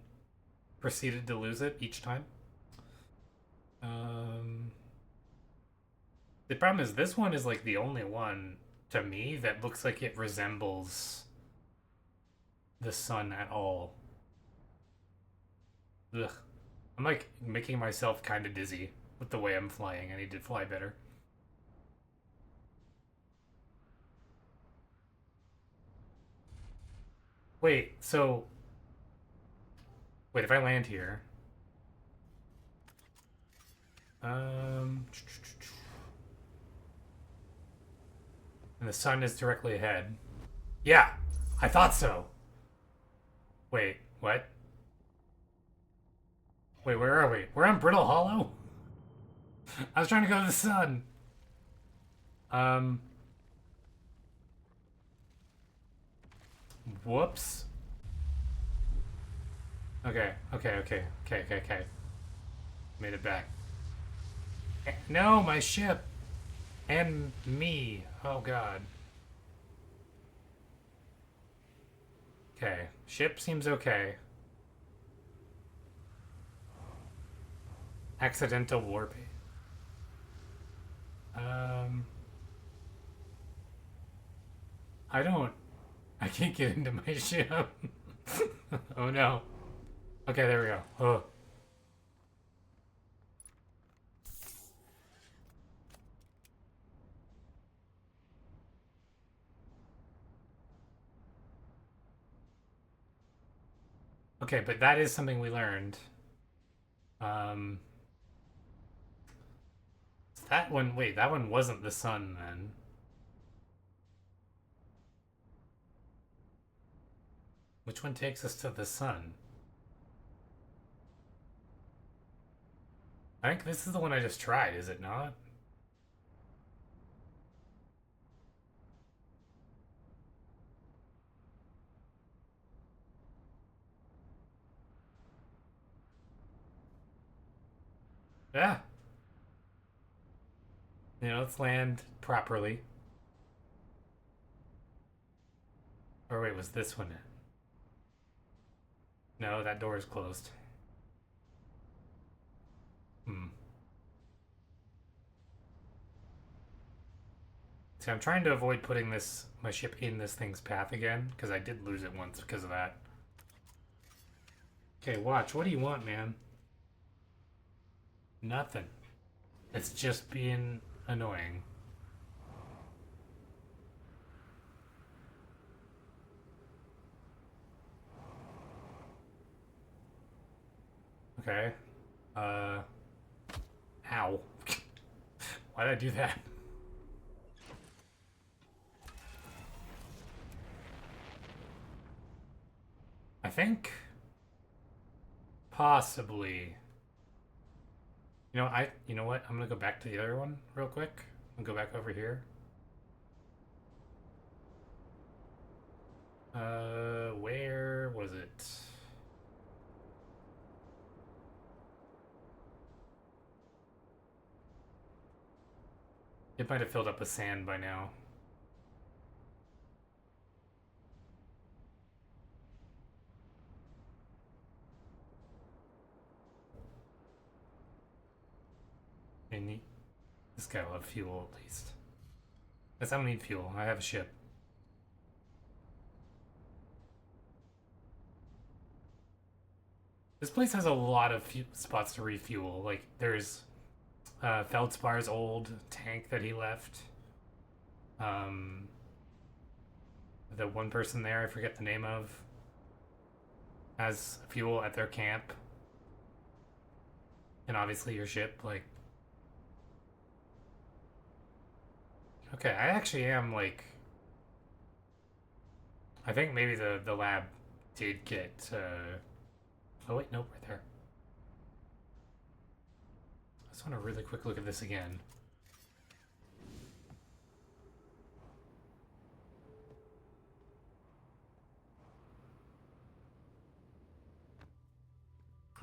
proceeded to lose it each time. Um, the problem is this one is like the only one to me that looks like it resembles the sun at all. Ugh. I'm like making myself kind of dizzy with the way I'm flying. I need to fly better. Wait, so wait, if I land here, um, and the sun is directly ahead. Yeah, I thought so. Wait, what? Wait, where are we? We're on Brittle Hollow? I was trying to go to the sun. Um, whoops. Okay. Made it back. No, my ship. And me. Oh, God. Okay. Ship seems okay. Accidental warp. Um, I don't. I can't get into my ship. Oh no. Okay, there we go. Oh. Okay, but that is something we learned. Um, that one. Wait, that one wasn't the sun then. Which one takes us to the sun? I think this is the one I just tried, is it not? Yeah. Let's land properly. Or wait, was this one it? No, that door is closed. Hmm. See, I'm trying to avoid putting my ship in this thing's path again, because I did lose it once because of that. Okay, watch. What do you want, man? Nothing. It's just being annoying. Okay. Ow. Why did I do that? I think possibly. You know what? I'm gonna go back to the other one real quick and go back over here. Where was it? It might have filled up with sand by now. And this guy will have fuel at least. Guess I don't need fuel. I have a ship. This place has a lot of spots to refuel. Like, there's Feldspar's old tank that he left. The one person there, I forget the name of, has fuel at their camp. And obviously your ship, like... Okay, I actually am, like... I think maybe the lab did get, Oh wait, nope, right there. I just want a really quick look at this again.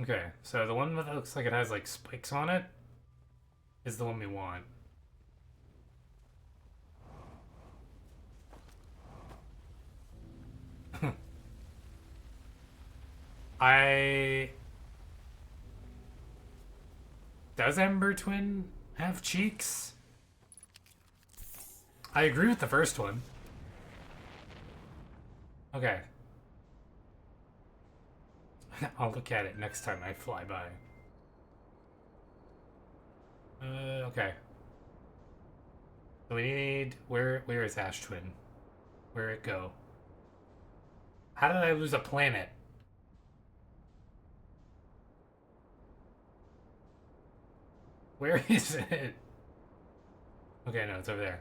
Okay, so the one that looks like it has like spikes on it is the one we want. I... Does Ember Twin have cheeks? I agree with the first one. Okay. I'll look at it next time I fly by. Okay. So we need... Where is Ash Twin? Where'd it go? How did I lose a planet? Where is it? Okay, no, it's over there.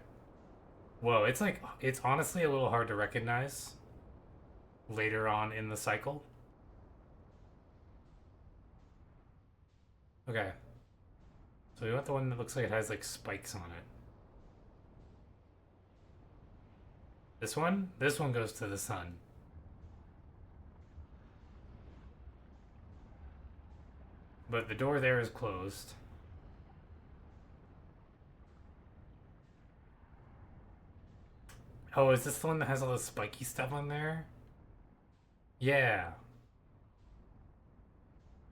Whoa, it's like... It's honestly a little hard to recognize later on in the cycle. Okay. So we want the one that looks like it has like spikes on it. This one? This one goes to the sun. But the door there is closed. Oh, is this the one that has all the spiky stuff on there? Yeah.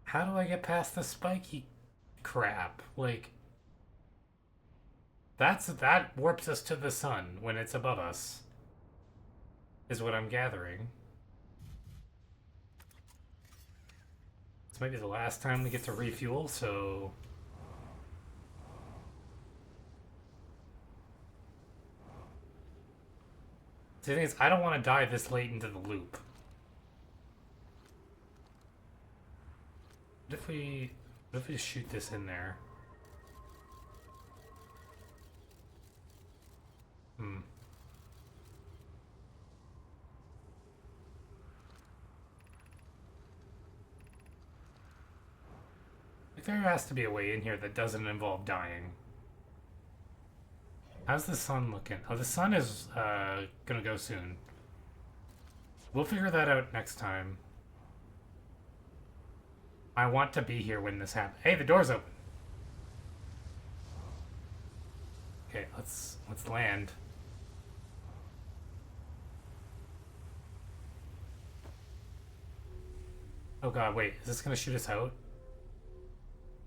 How do I get past the spiky crap? Like, that warps us to the sun when it's above us. Is what I'm gathering. This might be the last time we get to refuel, so... See, the thing is, I don't want to die this late into the loop. What if we just shoot this in there? there has to be a way in here that doesn't involve dying. How's the sun looking? Oh, the sun is gonna go soon. We'll figure that out next time. I want to be here when this happens. Hey, the door's open. Okay, let's land. Oh god, wait, is this gonna shoot us out?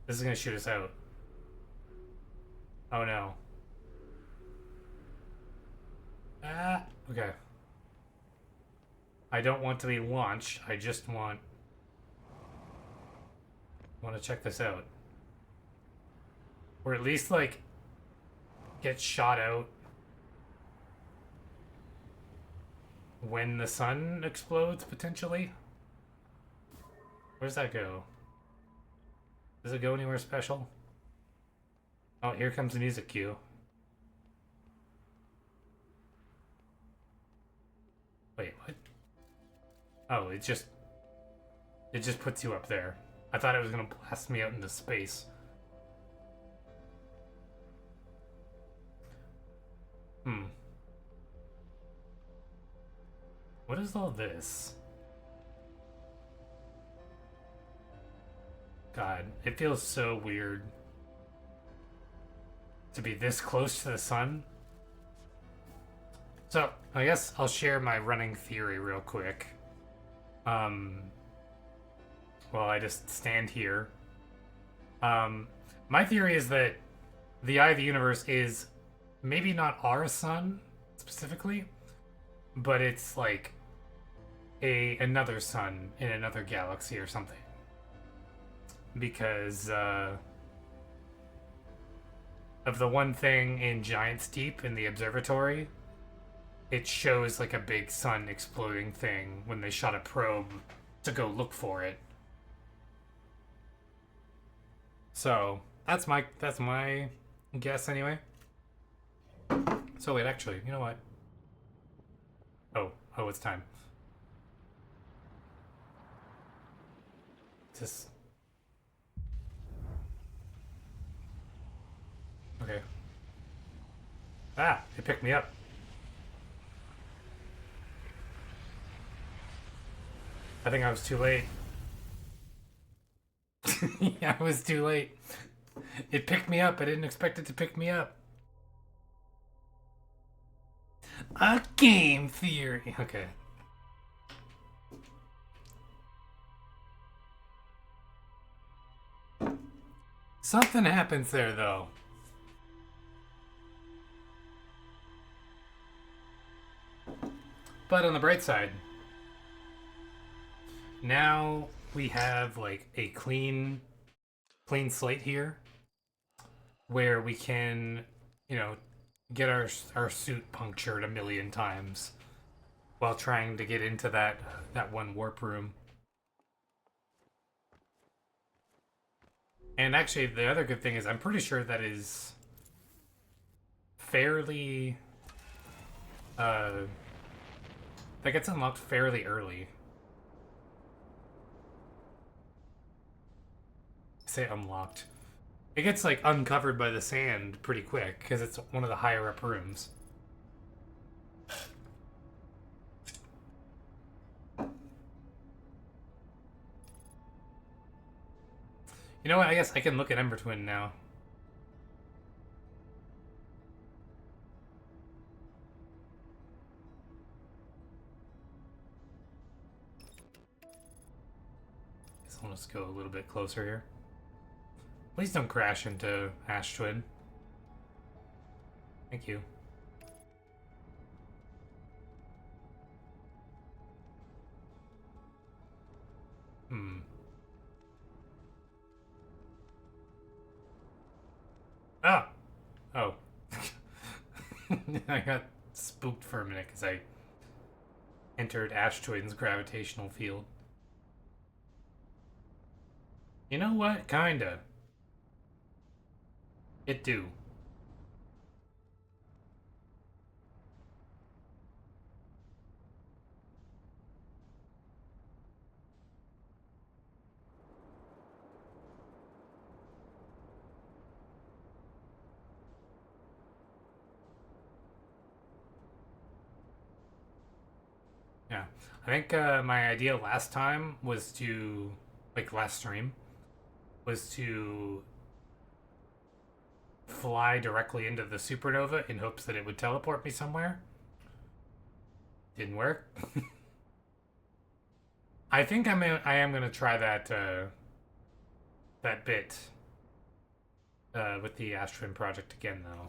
This is gonna shoot us out. Oh no. Ah, okay. I don't want to be launched, I just want to check this out. Or at least, like, get shot out when the sun explodes, potentially. Where's that go? Does it go anywhere special? Oh, here comes the music cue. Wait, what? Oh, it just puts you up there. I thought it was gonna blast me out into space. What is all this? God, it feels so weird to be this close to the sun. So, I guess I'll share my running theory real quick. Well, I just stand here. My theory is that the Eye of the Universe is maybe not our sun, specifically, but it's like another sun in another galaxy or something. Because of the one thing in Giant's Deep in the observatory, it shows like a big sun exploding thing when they shot a probe to go look for it. So that's my guess anyway. So wait, actually, you know what? Oh, it's time. Just okay. Ah, it picked me up. I think I was too late. Yeah, I was too late. It picked me up. I didn't expect it to pick me up. A game theory. Okay. Something happens there, though. But on the bright side, now we have like a clean slate here where we can, get our suit punctured a million times while trying to get into that one warp room. And actually, the other good thing is I'm pretty sure that is fairly that gets unlocked fairly early. Say unlocked. It gets like uncovered by the sand pretty quick because it's one of the higher up rooms. You know what? I guess I can look at Ember Twin now. Guess I'll just go a little bit closer here. Please don't crash into Ash Twin. Thank you. Ah! Oh. I got spooked for a minute because I entered Ash Twin's gravitational field. You know what? Kinda. It do. Yeah. I think my idea last time was to, like last stream, was to fly directly into the supernova in hopes that it would teleport me somewhere. Didn't work. I think I am gonna try that bit with the Astron project again though,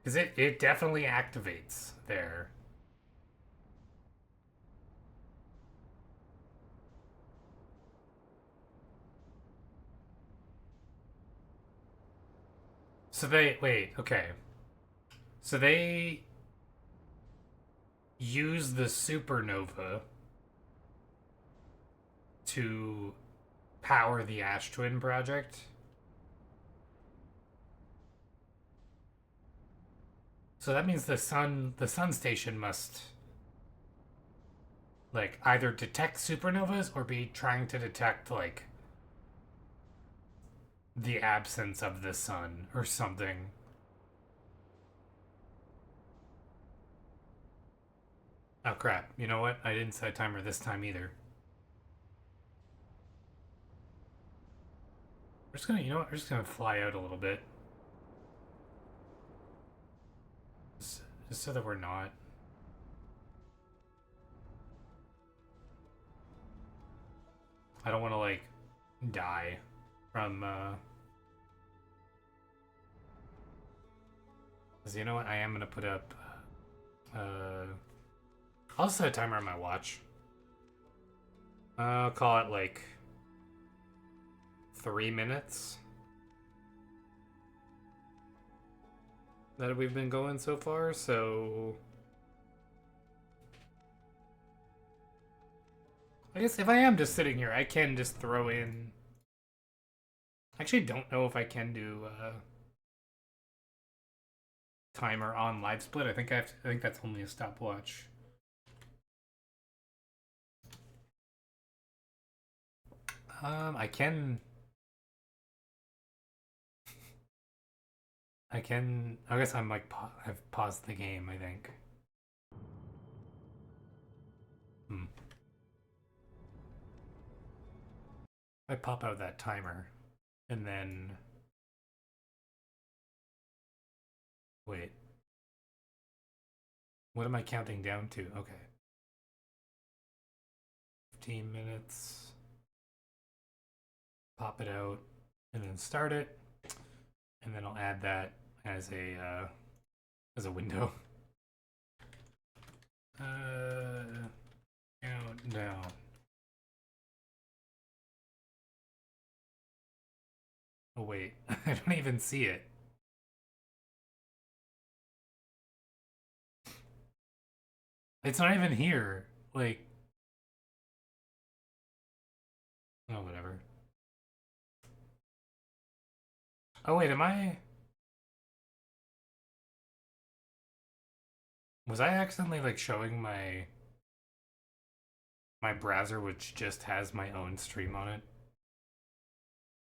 because it definitely activates there. So they wait, okay. So they use the supernova to power the Ash Twin project. So that means the sun station must like either detect supernovas or be trying to detect like the absence of the sun or something. Oh crap. You know what? I didn't set a timer this time either. We're just gonna, you know what? We're just gonna fly out a little bit. Just so that we're not. I don't want to, like, die from, Cause you know what? I am gonna put up, I'll set a timer on my watch. I'll call it, like, 3 minutes that we've been going so far, so I guess if I am just sitting here, I can just throw in. I actually don't know if I can do timer on live split. I think I think that's only a stopwatch. I can. I can. I guess I'm like I've paused the game. I think. Hmm. I pop out that timer, and then wait. What am I counting down to? Okay. 15 minutes. Pop it out, and then start it, and then I'll add that as a window. Countdown. Oh wait, I don't even see it. It's not even here. Like, oh whatever. Oh wait, am I? Was I accidentally like showing my browser, which just has my own stream on it?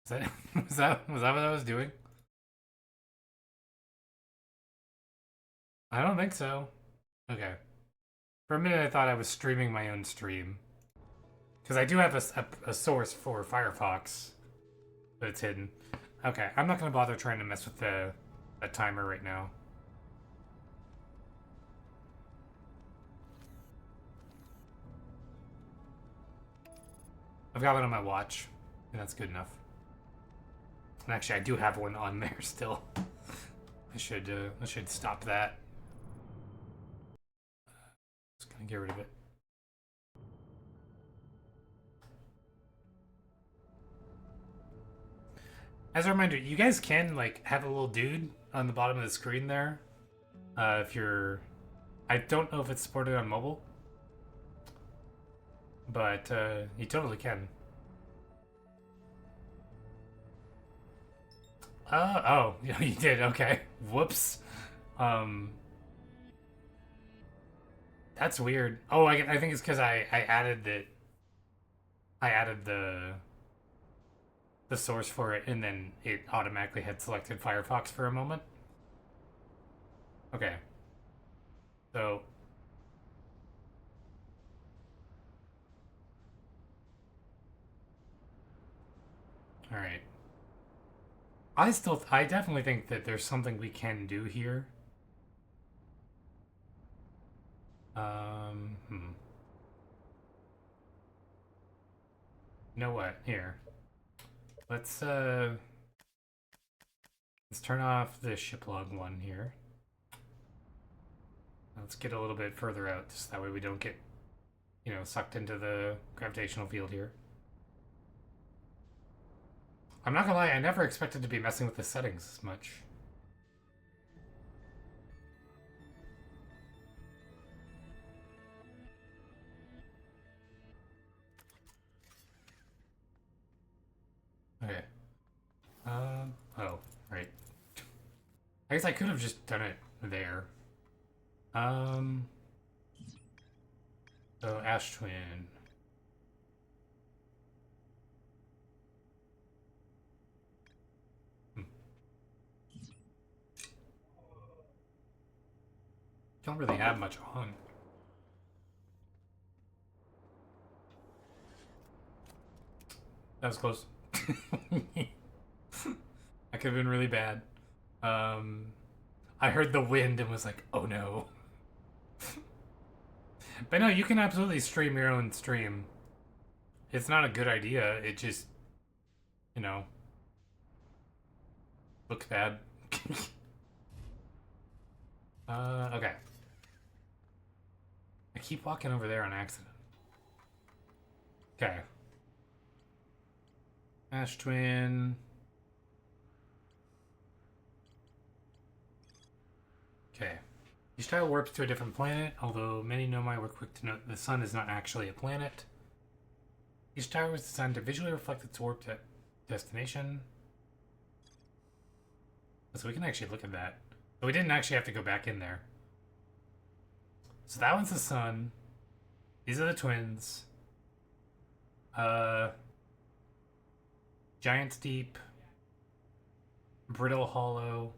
Is that was that what I was doing? I don't think so. Okay. For a minute, I thought I was streaming my own stream because I do have a source for Firefox, but it's hidden. Okay, I'm not gonna bother trying to mess with the timer right now. I've got one on my watch, and that's good enough. And actually, I do have one on there still. I should stop that. Just gonna get rid of it. As a reminder, you guys can like have a little dude on the bottom of the screen there. If you're, I don't know if it's supported on mobile, but you totally can. Oh, you did. Okay. Whoops. Um, that's weird. Oh, I think it's because I added that. I added the source for it, and then it automatically had selected Firefox for a moment. Okay. So All right. I definitely think that there's something we can do here. Hmm. You know what? Here. Let's let's turn off the ship log one here. Let's get a little bit further out, just that way we don't get, sucked into the gravitational field here. I'm not gonna lie, I never expected to be messing with the settings as much. Okay. Oh, right. I guess I could have just done it there. Um, so Ash Twin. Don't really have much on. That was close. That could have been really bad. I heard the wind and was like, oh no. But no, you can absolutely stream your own stream. It's not a good idea. It just, you know, looks bad. Okay. I keep walking over there on accident. Okay. Ash Twin. Okay. Each tile warps to a different planet, although many Nomai were quick to note the sun is not actually a planet. Each tower was designed to visually reflect its warp destination. So we can actually look at that. But we didn't actually have to go back in there. So that one's the sun. These are the twins. Giant's Deep. Brittle Hollow.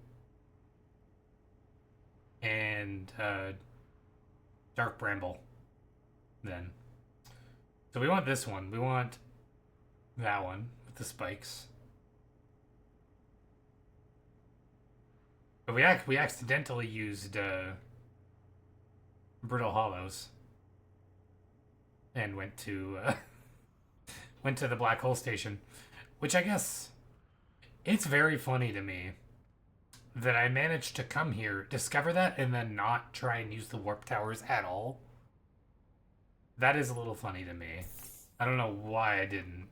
And Dark Bramble. Then. So we want this one. We want that one with the spikes. But we accidentally used Brittle Hollows and went to went to the black hole station, which I guess it's very funny to me that I managed to come here, discover that, and then not try and use the warp towers at all. That is a little funny to me. I don't know why I didn't.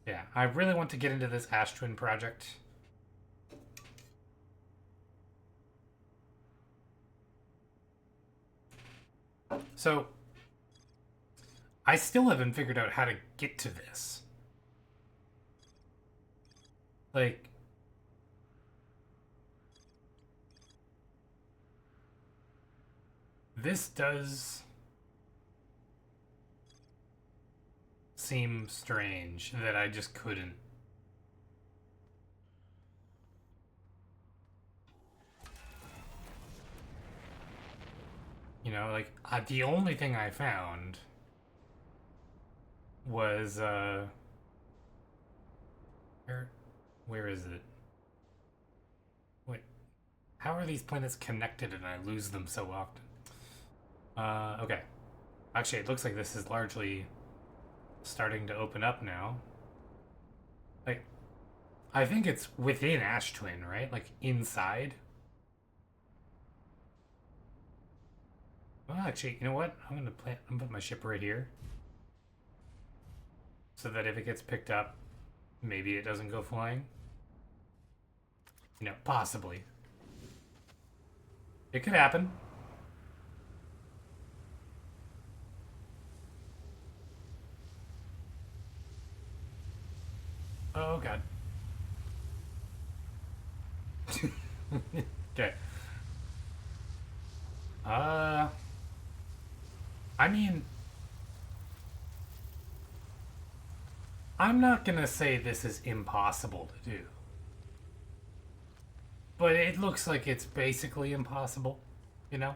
Yeah, I really want to get into this Ash Twin project. So, I still haven't figured out how to get to this. Like, this does seem strange that I just couldn't. You know, like, the only thing I found was, where is it? Wait, how are these planets connected and I lose them so often? Okay. Actually, it looks like this is largely starting to open up now. Like, I think it's within Ash Twin, right? Like, inside. Well, actually, you know what? I'm gonna put my ship right here. So that if it gets picked up, maybe it doesn't go flying. You know, possibly. It could happen. Oh, God. Okay. I mean, I'm not gonna say this is impossible to do. But it looks like it's basically impossible, you know?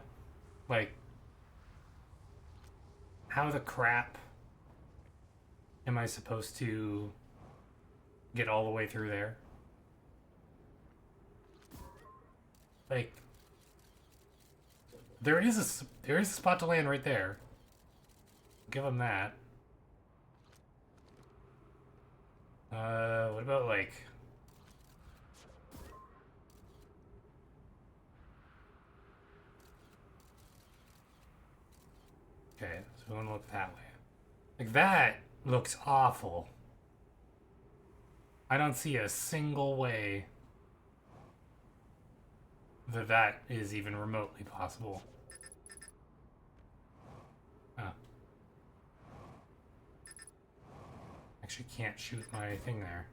Like, how the crap Am I supposed to get all the way through there? Like, there is a spot to land right there. Give them that. What about like? Okay, so we want to look that way. Like that looks awful. I don't see a single way that that is even remotely possible. Huh. Actually can't shoot my thing there.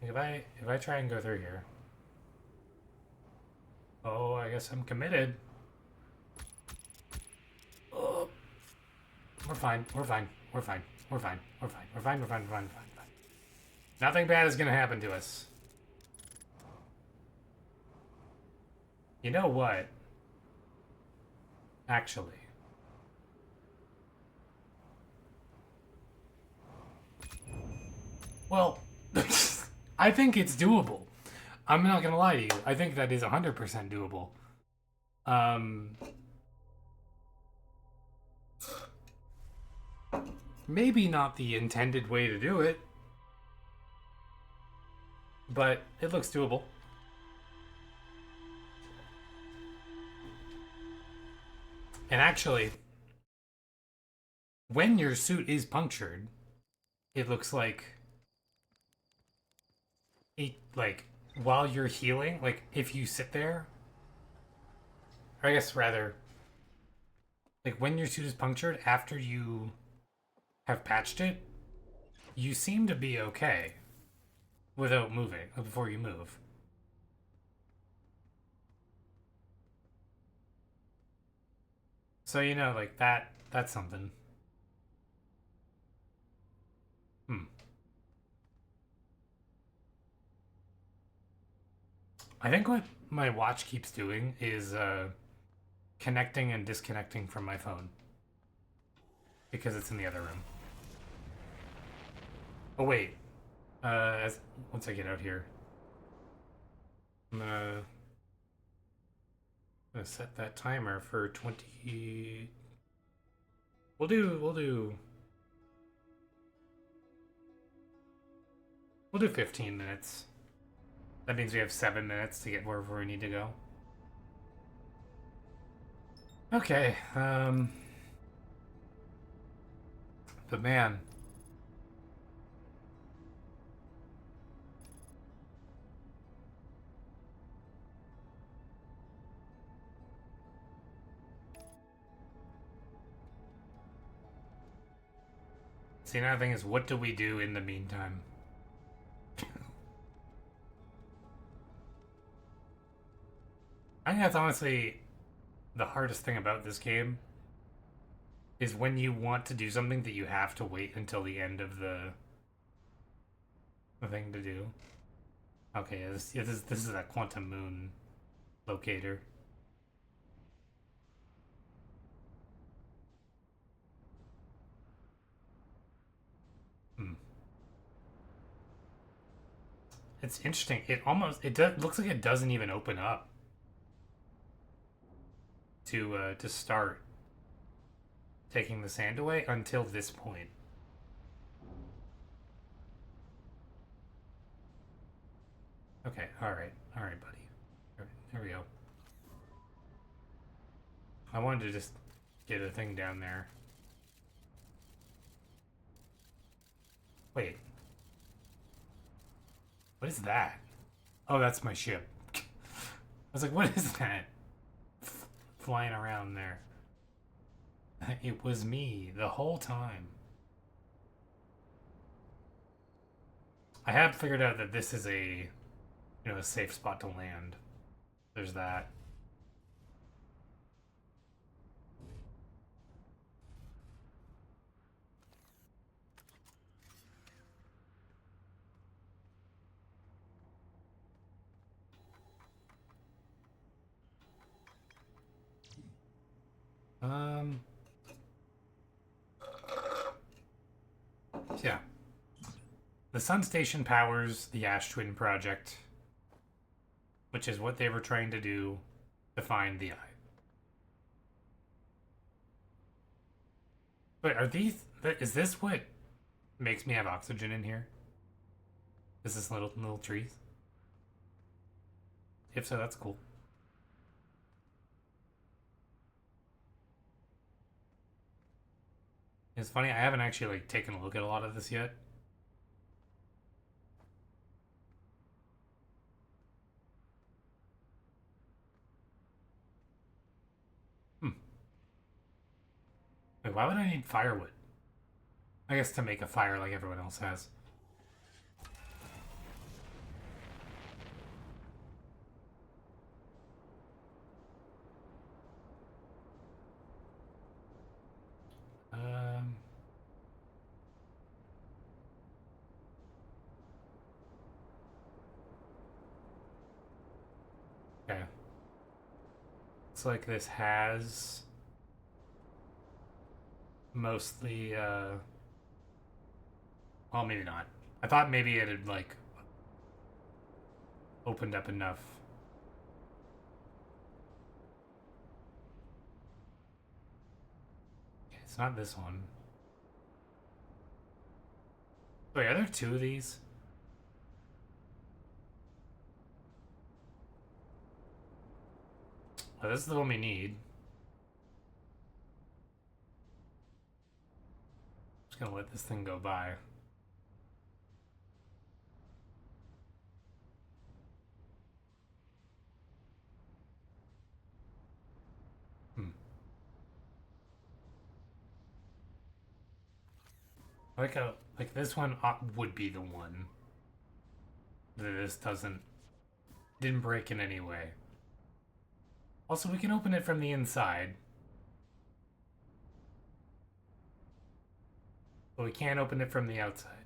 Like if I try and go through here. Oh, I guess I'm committed. Oh, we're fine. We're fine. We're fine. We're fine. We're fine. We're fine. We're fine. We're fine. We're fine. We're fine. Nothing bad is gonna happen to us. You know what? Actually. Well, I think it's doable. I'm not gonna lie to you. I think that is 100% doable. Um, maybe not the intended way to do it, but it looks doable. And actually, when your suit is punctured, it looks like while you're healing, like if you sit there, or I guess rather, like when your suit is punctured after you have patched it, you seem to be okay without moving before you move. So you know, like that's something. Hmm. I think what my watch keeps doing is connecting and disconnecting from my phone because it's in the other room. Oh wait, once I get out here, I'm gonna set that timer for 20. We'll do 15 minutes. That means we have 7 minutes to get wherever we need to go. Okay, but man, see, another thing is, what do we do in the meantime? I think that's honestly the hardest thing about this game is when you want to do something that you have to wait until the end of the thing to do. Okay, this is a quantum moon locator. Hmm. It's interesting. Looks like it doesn't even open up to start taking the sand away until this point. Okay, all right, buddy. There we go. I wanted to just get a thing down there. Wait, what is that? Oh, that's my ship. I was like, what is that? Flying around there. It was me the whole time. I have figured out that this is a safe spot to land. There's that. Um, Yeah. The Sun Station powers the Ash Twin project, which is what they were trying to do to find the eye. Wait, are these... Is this what makes me have oxygen in here? Is this little trees? If so, that's cool. It's funny, I haven't actually like taken a look at a lot of this yet. Hmm. Wait, why would I need firewood? I guess to make a fire like everyone else has. Um... Okay. Looks like this has mostly, well, maybe not. I thought maybe it had, like, opened up enough. Okay, it's not this one. Wait, are there two of these? Oh, this is the one we need. Just gonna let this thing go by. Hmm. Like this one would be the one that this didn't break in any way. Also, we can open it from the inside. But we can't open it from the outside.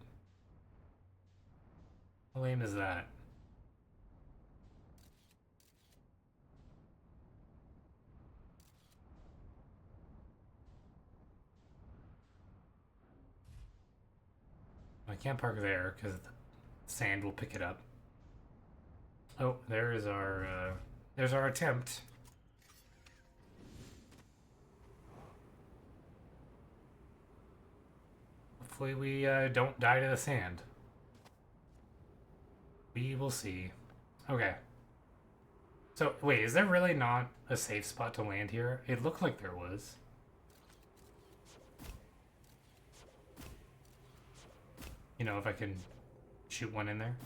How lame is that? I can't park there because the sand will pick it up. Oh, there's our attempt. Hopefully we don't die to the sand. We will see. Okay. So, wait, is there really not a safe spot to land here? It looked like there was. You know, if I can shoot one in there.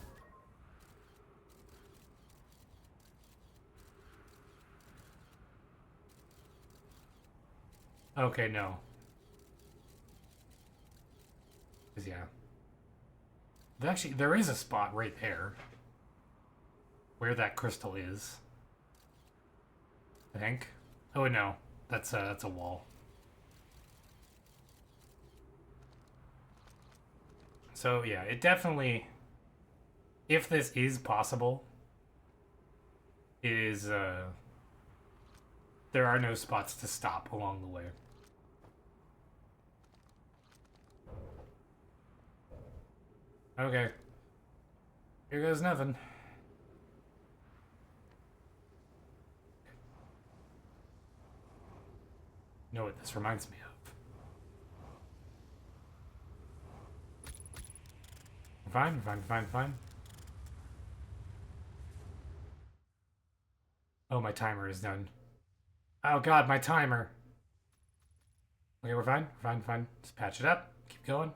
Okay, no. 'Cause, yeah. Actually, there is a spot right there. Where that crystal is. I think. Oh, no. That's a wall. So, yeah, it definitely... If this is possible, it is, there are no spots to stop along the way. Okay. Here goes nothing. You know what this reminds me of? Fine, fine, fine, fine. Oh, my timer is done. Oh god, my timer. Okay, we're fine. We're fine, fine. Just patch it up. Keep going.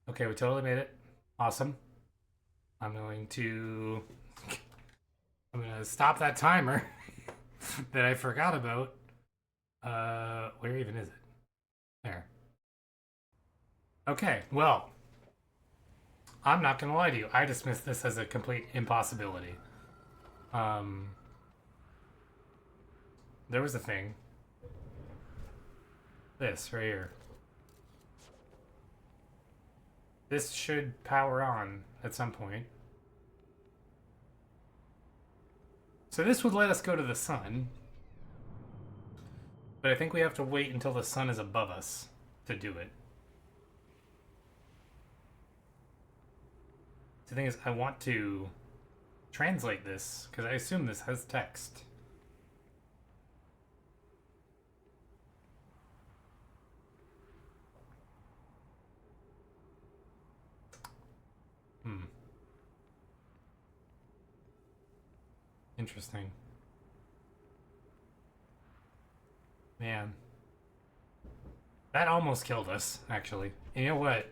Okay, we totally made it. Awesome. I'm going to stop that timer that I forgot about. Where even is it? There. Okay, well, I'm not gonna lie to you. I dismiss this as a complete impossibility. There was a thing. This right here. This should power on at some point. So this would let us go to the sun. But I think we have to wait until the sun is above us to do it. The thing is, I want to translate this, because I assume this has text. Interesting. Man. That almost killed us, actually. And you know what?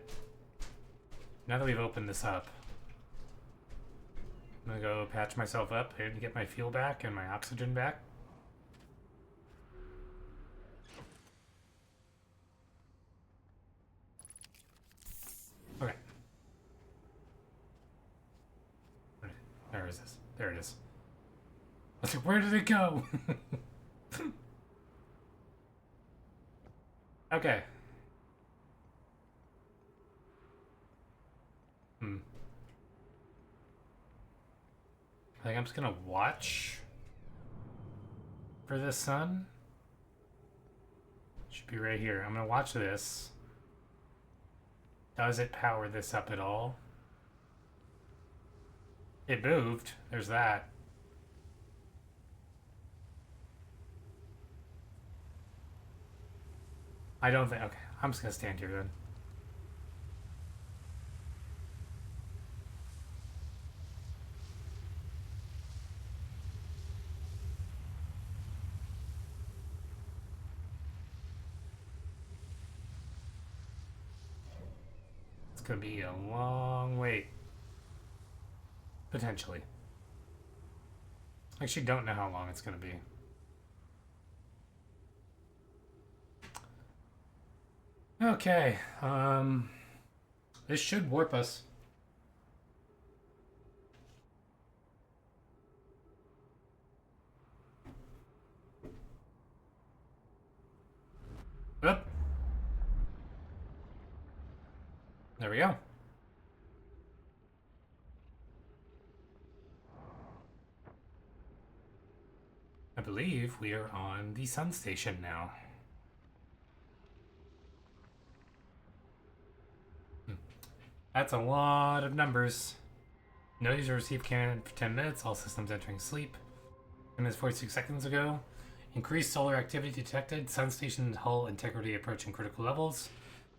Now that we've opened this up, I'm gonna go patch myself up and get my fuel back and my oxygen back. Okay. Where is this? There it is. I was like, where did it go? Okay. I think I'm just gonna watch for the sun. Should be right here. I'm gonna watch this. Does it power this up at all? It moved. There's that. I don't think... Okay, I'm just gonna stand here then. It's gonna be a long wait. Potentially. I actually don't know how long it's gonna be. Okay, this should warp us. Oop. There we go. I believe we are on the sun station now. That's a lot of numbers. No user received cannon for 10 minutes. All systems entering sleep. 10 minutes 46 seconds ago. Increased solar activity detected. Sun station hull integrity approaching critical levels.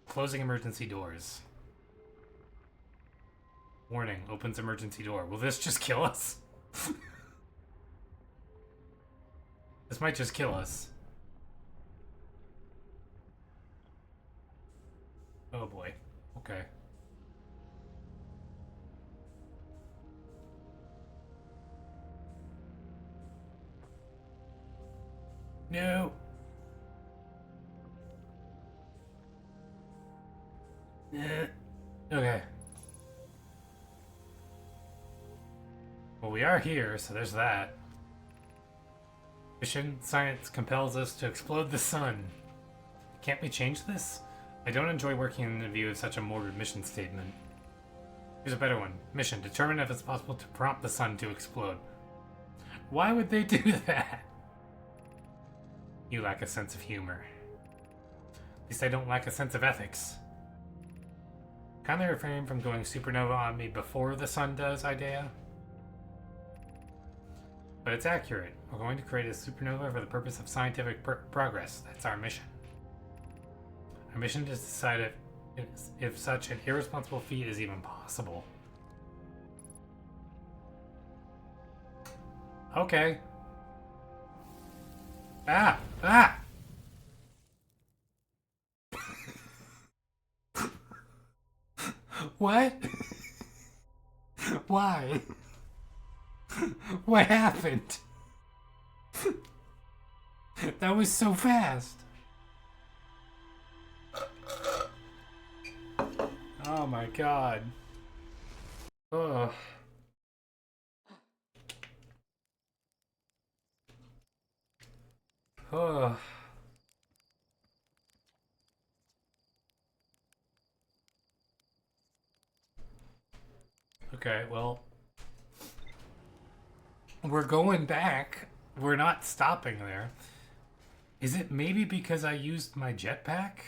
Closing emergency doors. Warning, opens emergency door. Will this just kill us? This might just kill us. Oh boy. Okay. No. Okay. Well, we are here, so there's that. Mission science compels us to explode the sun. Can't we change this? I don't enjoy working in the view of such a morbid mission statement. Here's a better one. Mission. Determine if it's possible to prompt the sun to explode. Why would they do that? You lack a sense of humor. At least I don't lack a sense of ethics. Kindly refrain from going supernova on me before the sun does, Idea. But it's accurate. We're going to create a supernova for the purpose of scientific progress. That's our mission. Our mission is to decide if such an irresponsible feat is even possible. Okay. Ah! Ah! What? Why? What happened? That was so fast. Oh my god. Ugh. Ugh. Okay, well, we're going back. We're not stopping there. Is it maybe because I used my jetpack?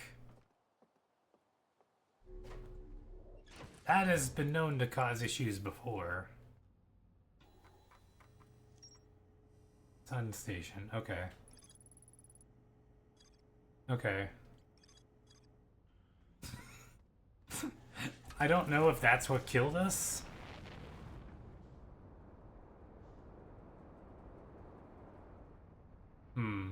That has been known to cause issues before. Sun station. Okay. Okay. I don't know if that's what killed us. Hmm.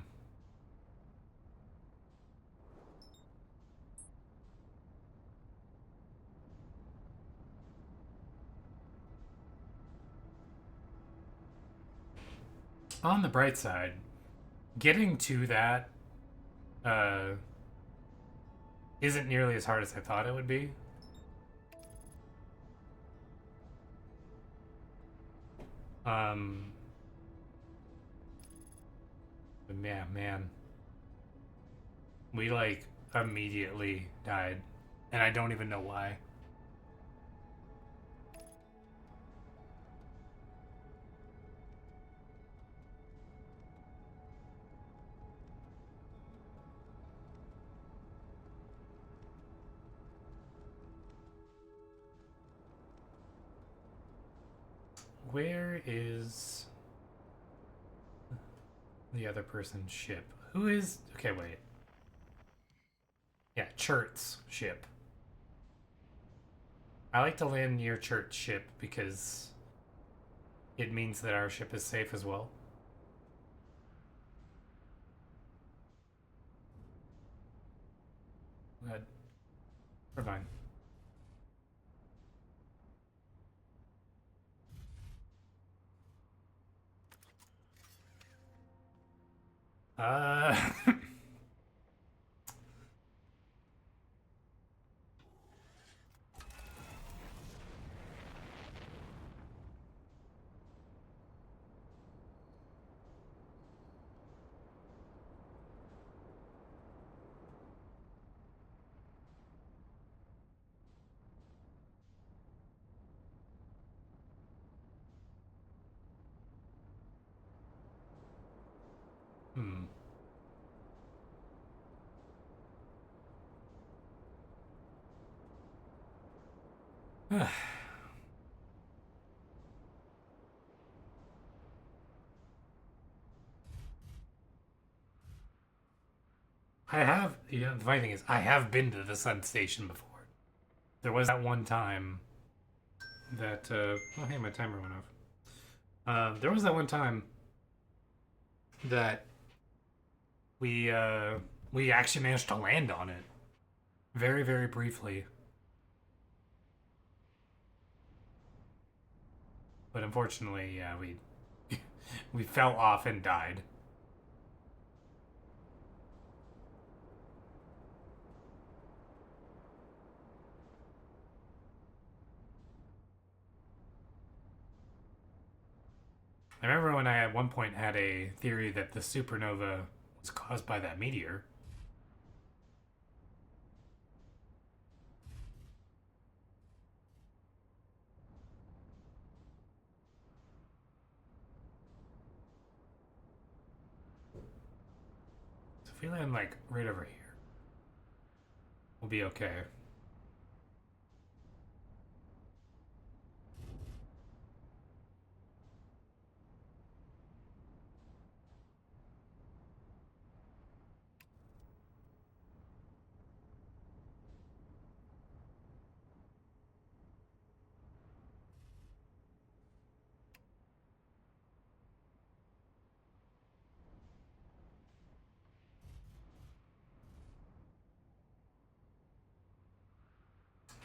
On the bright side, getting to that uh, isn't nearly as hard as I thought it would be. Um, yeah, man. We like immediately died, and I don't even know why. Where is the other person's ship? Who is. Okay, wait. Yeah, Chert's ship. I like to land near Chert's ship because it means that our ship is safe as well. Good. We're fine. Uh. Hmm. I have. The funny thing is, I have been to the Sun Station before. There was that one time that. Oh, hey, my timer went off. There was that one time that we actually managed to land on it, very very briefly, but unfortunately, yeah, we we fell off and died. I remember when I at one point had a theory that the supernova was caused by that meteor. So if we land like right over here, we'll be okay.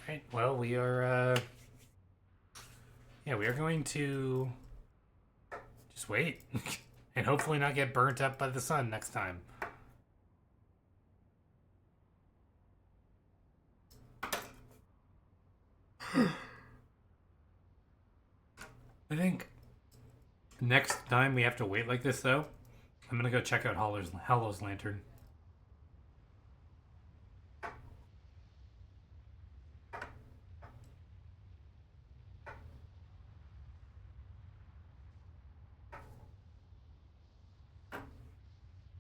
Right. Well, we are. Yeah, we are going to just wait and hopefully not get burnt up by the sun next time. I think next time we have to wait like this, though, I'm gonna go check out Hollow's lantern.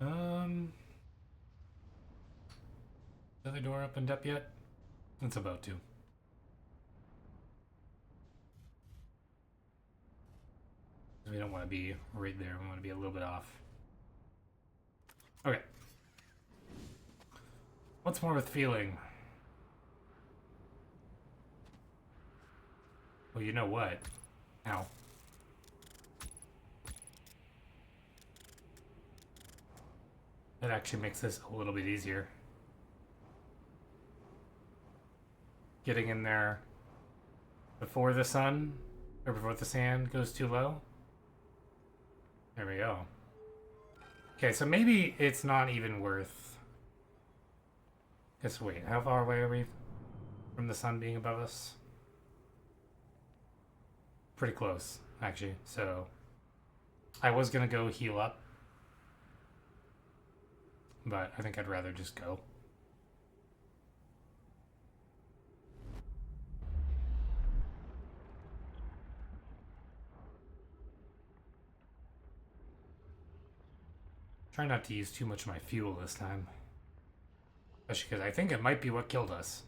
Um, The other door opened up yet? It's about to. We don't want to be right there. We want to be a little bit off. Okay. What's more with feeling? Well, you know what? Ow. That actually makes this a little bit easier. Getting in there before the sun, or before the sand goes too low. There we go. Okay, so maybe it's not even worth... Just wait, how far away are we from the sun being above us? Pretty close, actually. So I was gonna go heal up, but I think I'd rather just go. Try not to use too much of my fuel this time. Especially because I think it might be what killed us.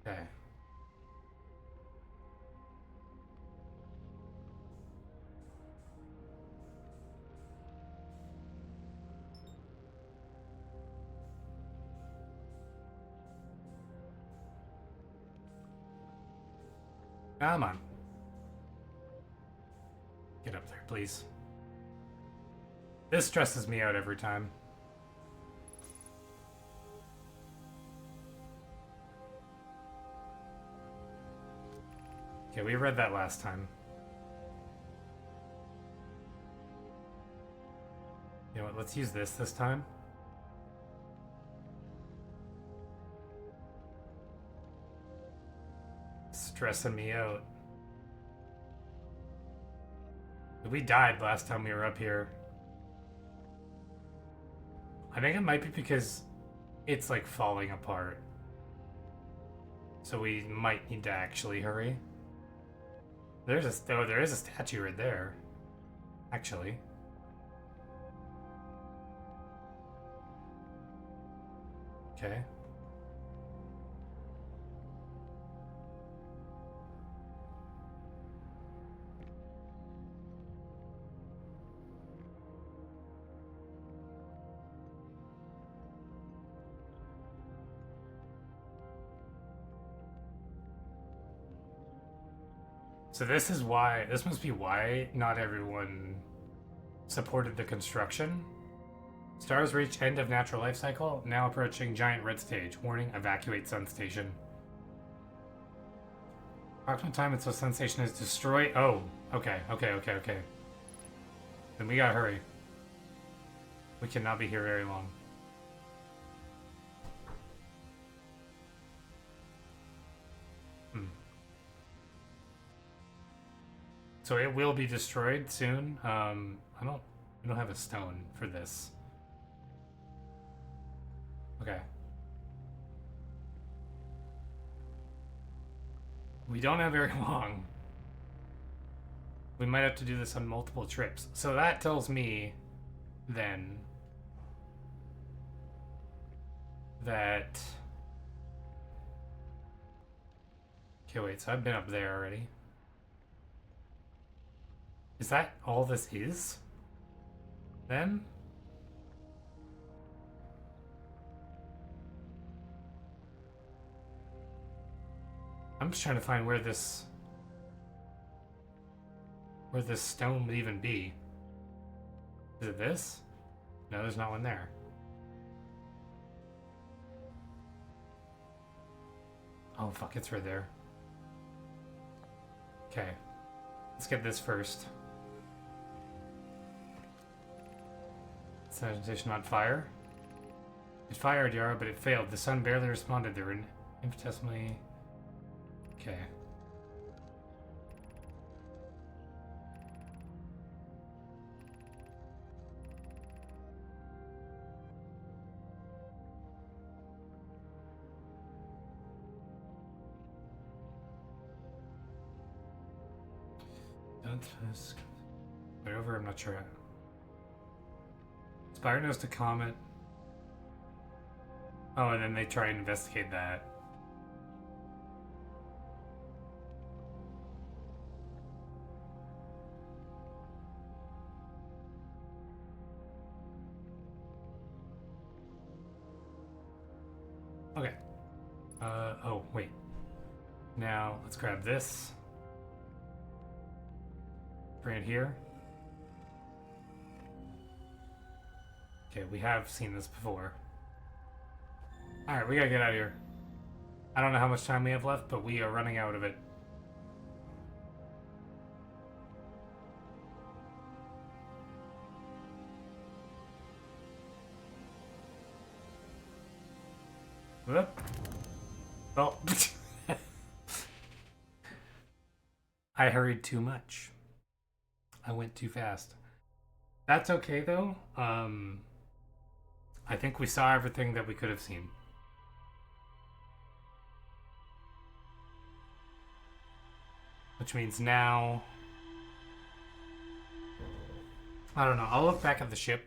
Okay. Come on. Get up there, please. This stresses me out every time. Okay, we read that last time. You know what, let's use this time. Stressing me out. We died last time we were up here. I think it might be because it's like falling apart. So we might need to actually hurry. There is a statue right there. Actually. Okay. So this must be why not everyone supported the construction. Stars reach end of natural life cycle, now approaching giant red stage. Warning, evacuate sun station. Approximate time until sun station is destroyed. Oh, okay. Then we gotta hurry. We cannot be here very long. So it will be destroyed soon. I don't have a stone for this. Okay. We don't have very long. We might have to do this on multiple trips. So that tells me then that... Okay, wait, so I've been up there already. Is that all this is? Then? I'm just trying to find where this stone would even be. Is it this? No, there's not one there. Oh fuck, it's right there. Okay. Let's get this first. Sanitation on fire. It fired, Yara, but it failed. The sun barely responded. They were infinitesimally... Okay. Don't ask. Right over, I'm not sure. Spire knows to Comet. Oh, and then they try and investigate that. Okay. Oh, wait. Now, let's grab this. Bring it here. Okay, we have seen this before. Alright, we gotta get out of here. I don't know how much time we have left, but we are running out of it. Whoop. Oh. I hurried too much. I went too fast. That's okay, though. I think we saw everything that we could have seen. Which means now... I don't know. I'll look back at the ship.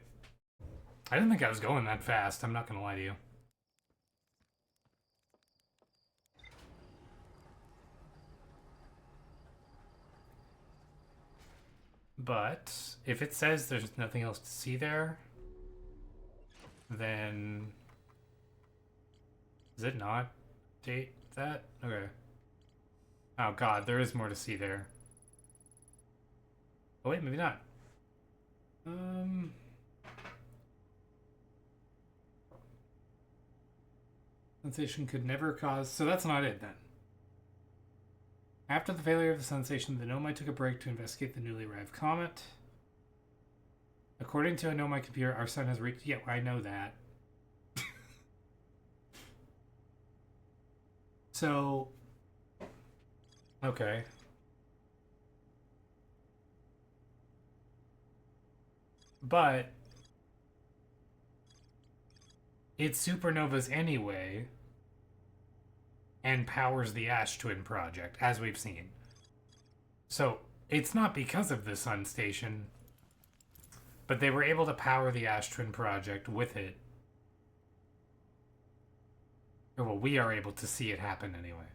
I didn't think I was going that fast. I'm not going to lie to you. But if it says there's nothing else to see there, then... Does it not date that? Okay. Oh god, there is more to see there. Oh wait, maybe not. Sensation could never cause... So that's not it then. After the failure of the sensation, the Nomai took a break to investigate the newly arrived comet. According to a Nomai computer, our sun has reached... Yeah, I know that. So... Okay. But... It's supernovas anyway... and powers the Ash Twin project, as we've seen. So, it's not because of the Sun Station, but they were able to power the Ash Twin project with it. Or, well, we are able to see it happen anyway.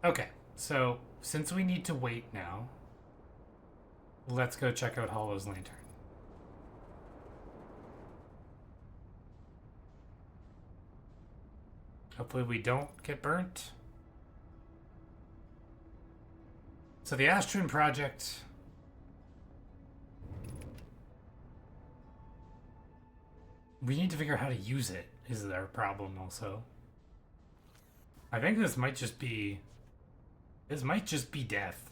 Okay, so, since we need to wait now, let's go check out Hollow's Lantern. Hopefully we don't get burnt. So the Ash Twin project... We need to figure out how to use it, is our problem also. I think this might just be... This might just be death.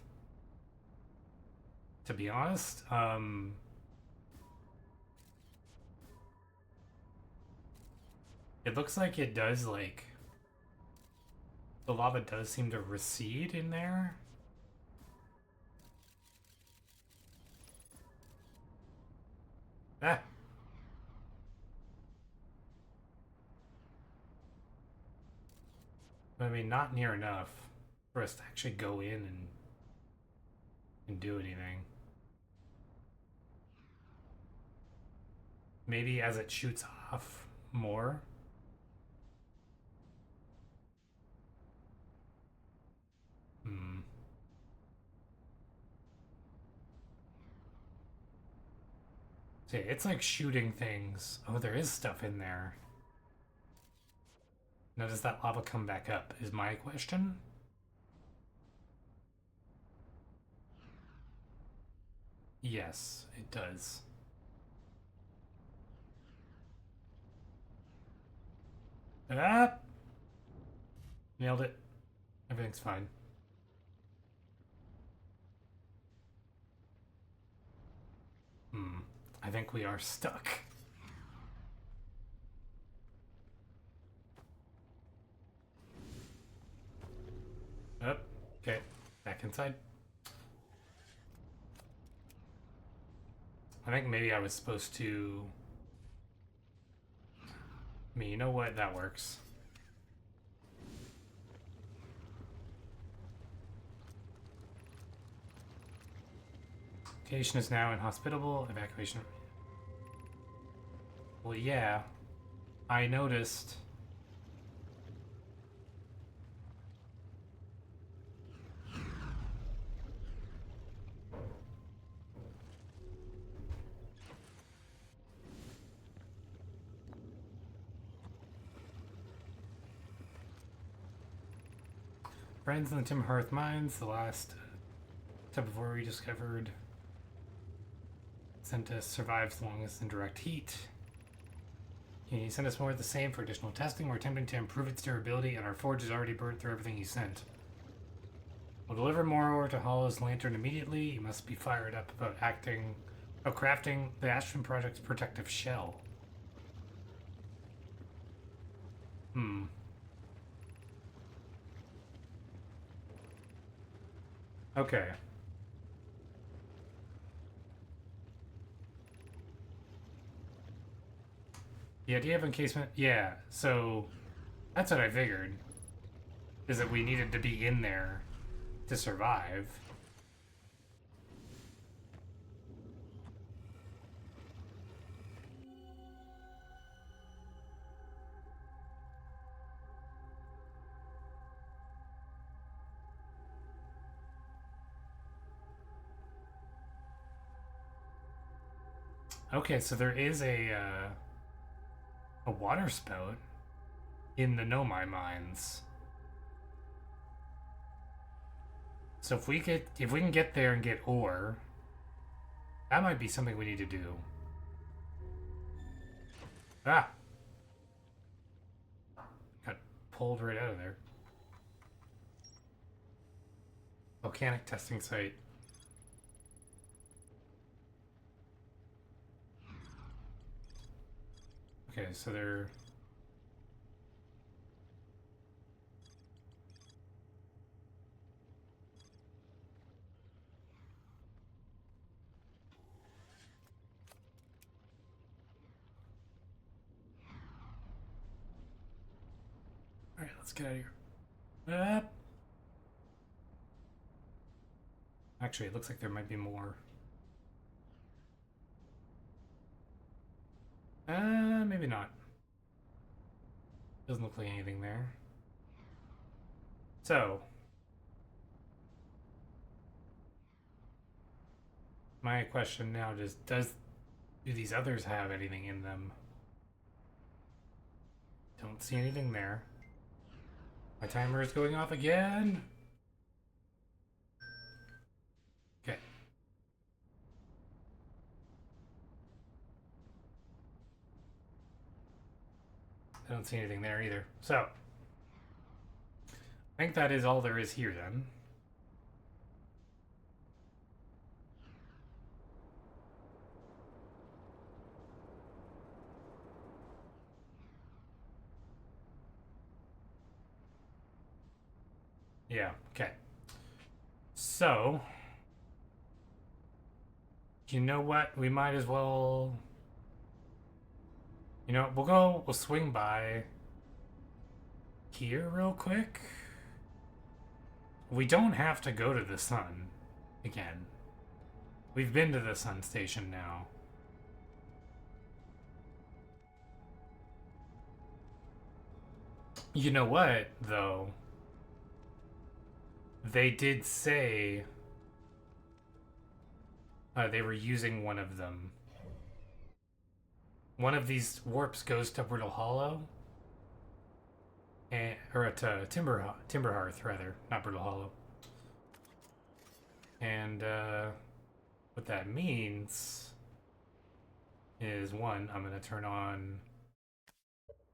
To be honest. It looks like it does, like... The lava does seem to recede in there. Ah. But, I mean, not near enough for us to actually go in and do anything. Maybe as it shoots off more. See, it's like shooting things. Oh, there is stuff in there. Now, does that lava come back up, is my question? Yes, it does. Ah! Nailed it. Everything's fine. I think we are stuck. Oh, okay. Back inside. I think maybe I was supposed to... I mean, you know what? That works. Location is now inhospitable. Evacuation. Well, yeah. I noticed. Friends in the Tim Hearth Mines, the last step before we discovered. Sentis survives the longest in direct heat. Can you send us more of the same for additional testing? We're attempting to improve its durability, and our forge has already burnt through everything you sent. We'll deliver more ore to Hollow's Lantern immediately. You must be fired up about crafting the Ashton Project's protective shell. Okay. The idea of encasement, yeah, so that's what I figured. Is that we needed to be in there to survive. Okay, so there is a water spout in the Nomai mines. So if we can get there and get ore, that might be something we need to do. Ah! Got pulled right out of there. Volcanic testing site. Okay, so they're... Alright, let's get out of here. Actually, it looks like there might be more. Maybe not. Doesn't look like anything there. So, my question now is, do these others have anything in them? Don't see anything there. My timer is going off again. Okay. I don't see anything there either. So, I think that is all there is here then. Yeah, okay. So, you know what? We might as well... You know, we'll swing by here real quick. We don't have to go to the sun again. We've been to the sun station now. You know what, though? They did say they were using one of them. One of these warps goes to Brittle Hollow. Or to Timberhearth, rather. Not Brittle Hollow. And what that means is, one, I'm going to turn on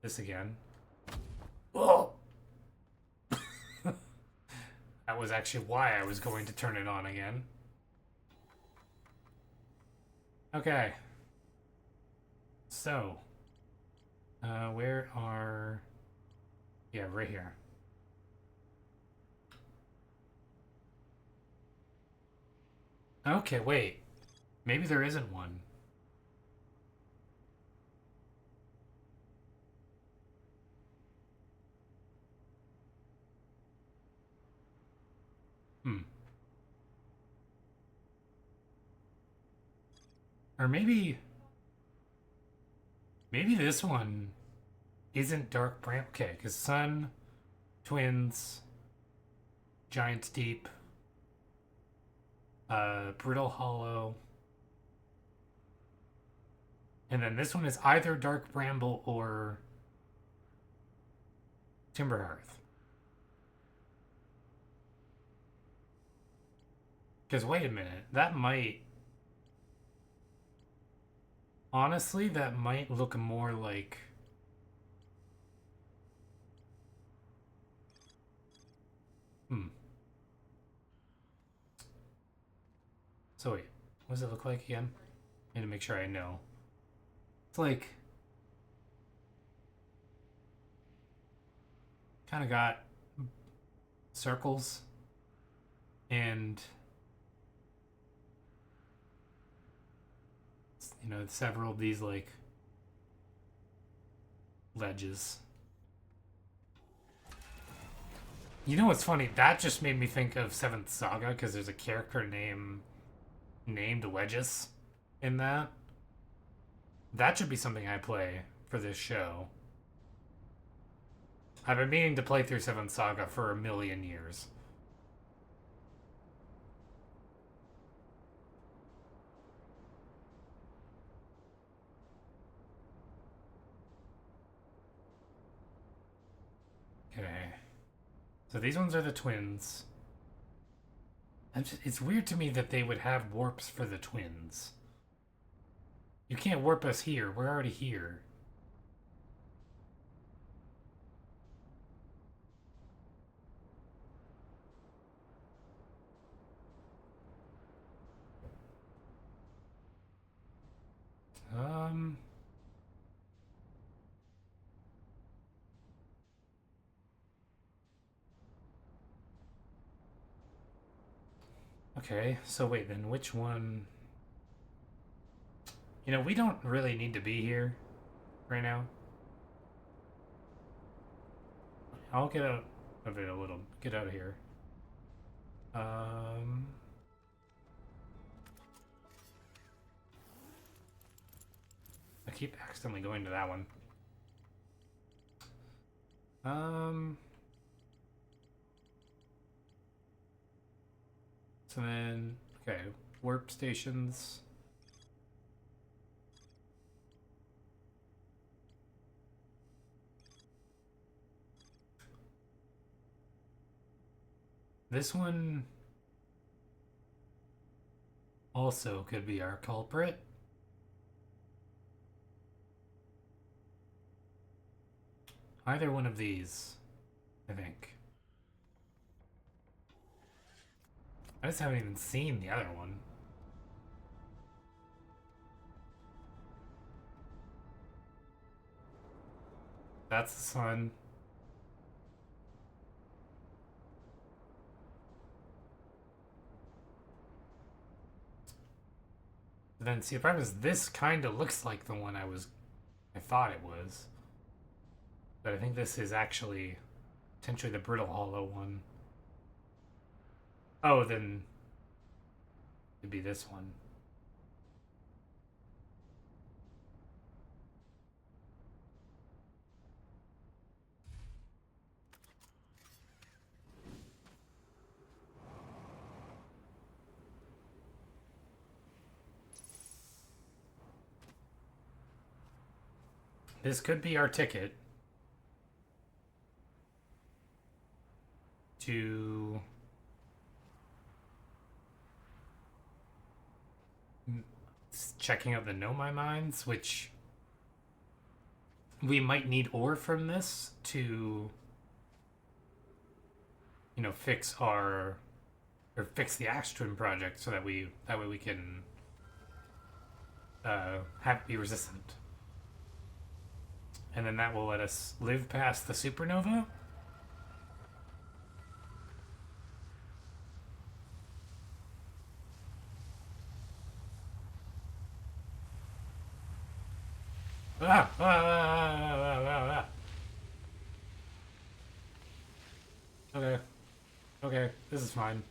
this again. Whoa! That was actually why I was going to turn it on again. Okay. So, where are... Yeah, right here. Okay, wait. Maybe there isn't one. Hmm. Or maybe this one isn't Dark Bramble. Okay, because Sun, Twins, Giant's Deep, Brittle Hollow, and then this one is either Dark Bramble or Timberhearth. Because wait a minute, that might honestly that might look more like. Hmm. So wait, what does it look like again? I need to make sure I know. It's like kind of got circles and several of these like ledges. You know what's funny? That just made me think of Seventh Saga because there's a character named Wedges in that. That should be something I play for this show. I've been meaning to play through Seventh Saga for a million years. Okay. So these ones are the twins. It's weird to me that they would have warps for the twins. You can't warp us here. We're already here. Um. Okay, so wait, then which one? We don't really need to be here right now. I'll get out of it a little. Get out of here. Um. I keep accidentally going to that one. So then, okay, warp stations. This one also could be our culprit. Either one of these, I think. I just haven't even seen the other one. That's the sun. But then, see, the problem is this kind of looks like the one I thought it was. But I think this is actually potentially the Brittle Hollow one. Oh, then it'd be this one. This could be our ticket to checking out the Know My Mines, which we might need ore from this to fix fix the Axe Twin project so that way we can be resistant. And then that will let us live past the supernova. Okay. Okay, this is fine.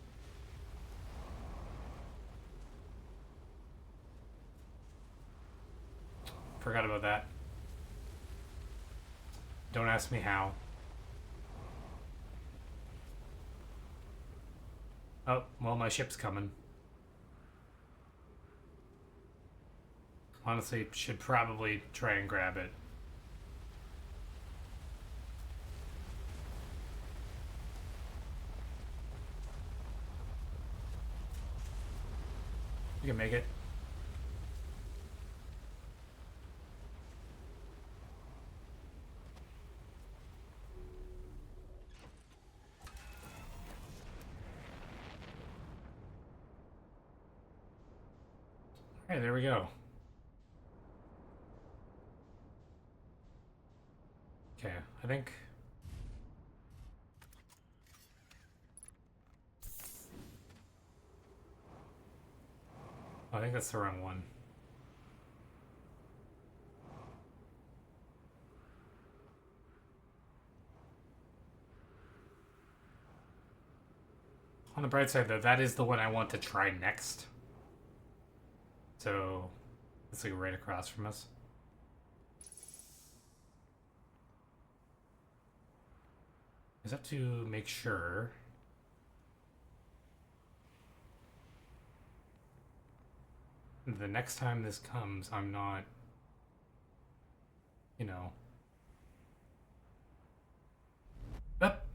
forgot about that. Don't ask me how. Oh, well, my ship's coming. Honestly, should probably try and grab it. You can make it. Alright, there we go. Okay, I think... I think that's the wrong one. On the bright side, though, that is the one I want to try next. So, it's like right across from us. I just have to make sure. The next time this comes, I'm not, you know. Up.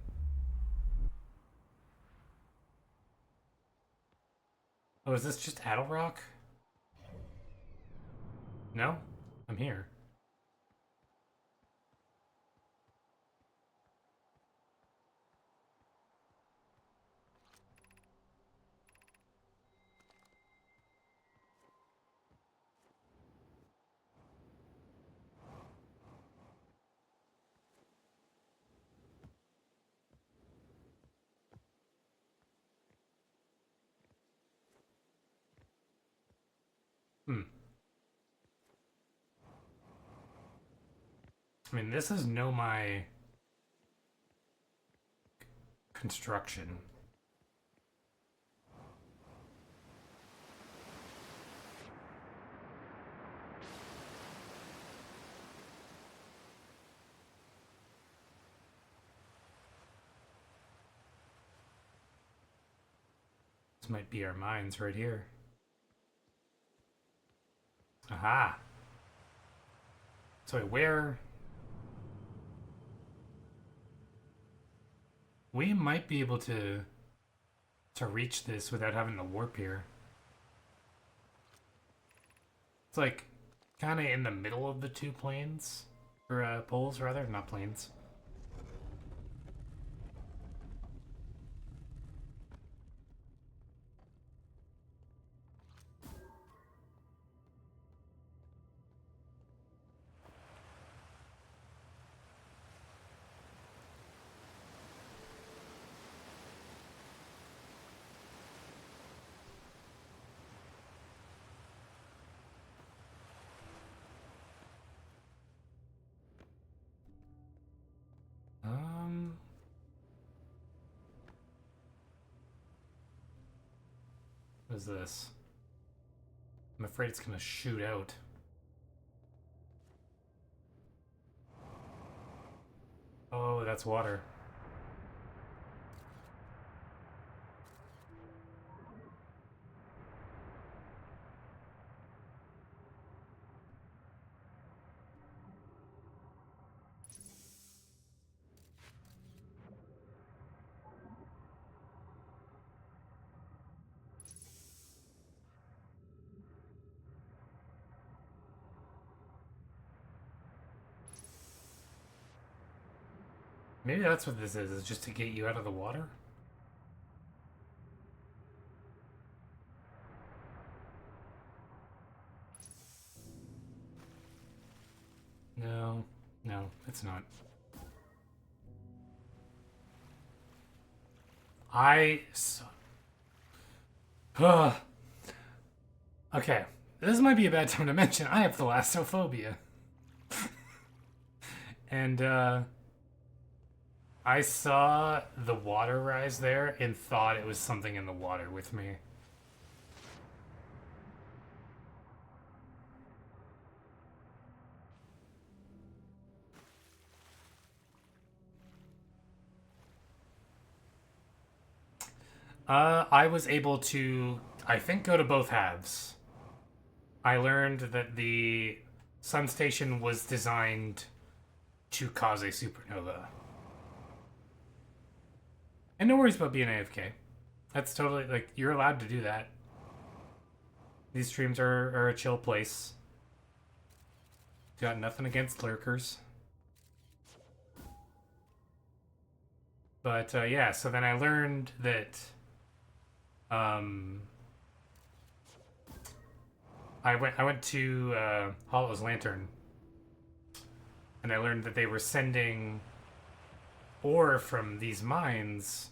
Oh, is this just Addlerock? No? I'm here. Hmm. I mean, this is Nomai construction. This might be our mines right here. Aha! So where... We might be able to reach this without having to warp here. It's like kind of in the middle of the two planes, or poles rather, not planes. What is this? I'm afraid it's gonna shoot out. Oh, that's water. Maybe that's what this is just to get you out of the water? No, no, it's not. Okay, this might be a bad time to mention I have thalassophobia. And, I saw the water rise there and thought it was something in the water with me. I was able to, I think, go to both halves. I learned that the sun station was designed to cause a supernova. And no worries about being AFK. That's totally, like, you're allowed to do that. These streams are a chill place. Got nothing against lurkers. But, yeah, so then I learned that, I went to, Hollow's Lantern, and I learned that they were sending ore from these mines,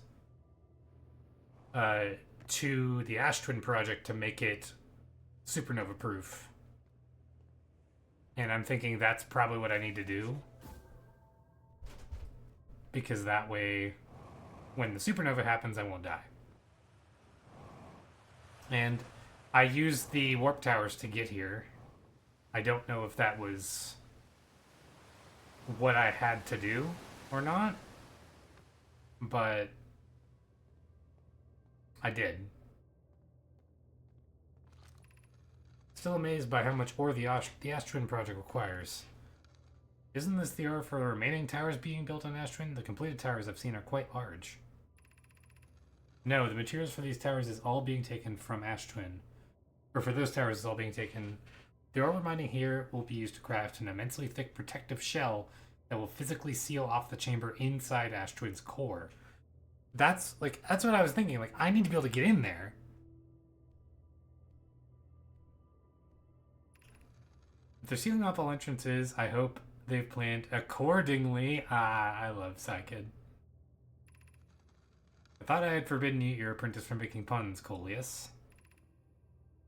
to the Ash Twin project to make it supernova proof. And I'm thinking that's probably what I need to do. Because that way, when the supernova happens, I won't die. And I used the warp towers to get here. I don't know if that was what I had to do or not. But I did. Still amazed by how much ore the Ash Twin project requires. Isn't this the ore for the remaining towers being built on Ash Twin? The completed towers I've seen are quite large. No, the materials for these towers is all being taken from Ash Twin. Or for those towers is all being taken. The ore we're mining here will be used to craft an immensely thick protective shell that will physically seal off the chamber inside Ash Twin's core. That's what I was thinking. Like, I need to be able to get in there. If they're sealing off all entrances, I hope they've planned accordingly. Ah, I love Psykid. I thought I had forbidden you, your apprentice, from making puns, Coleus.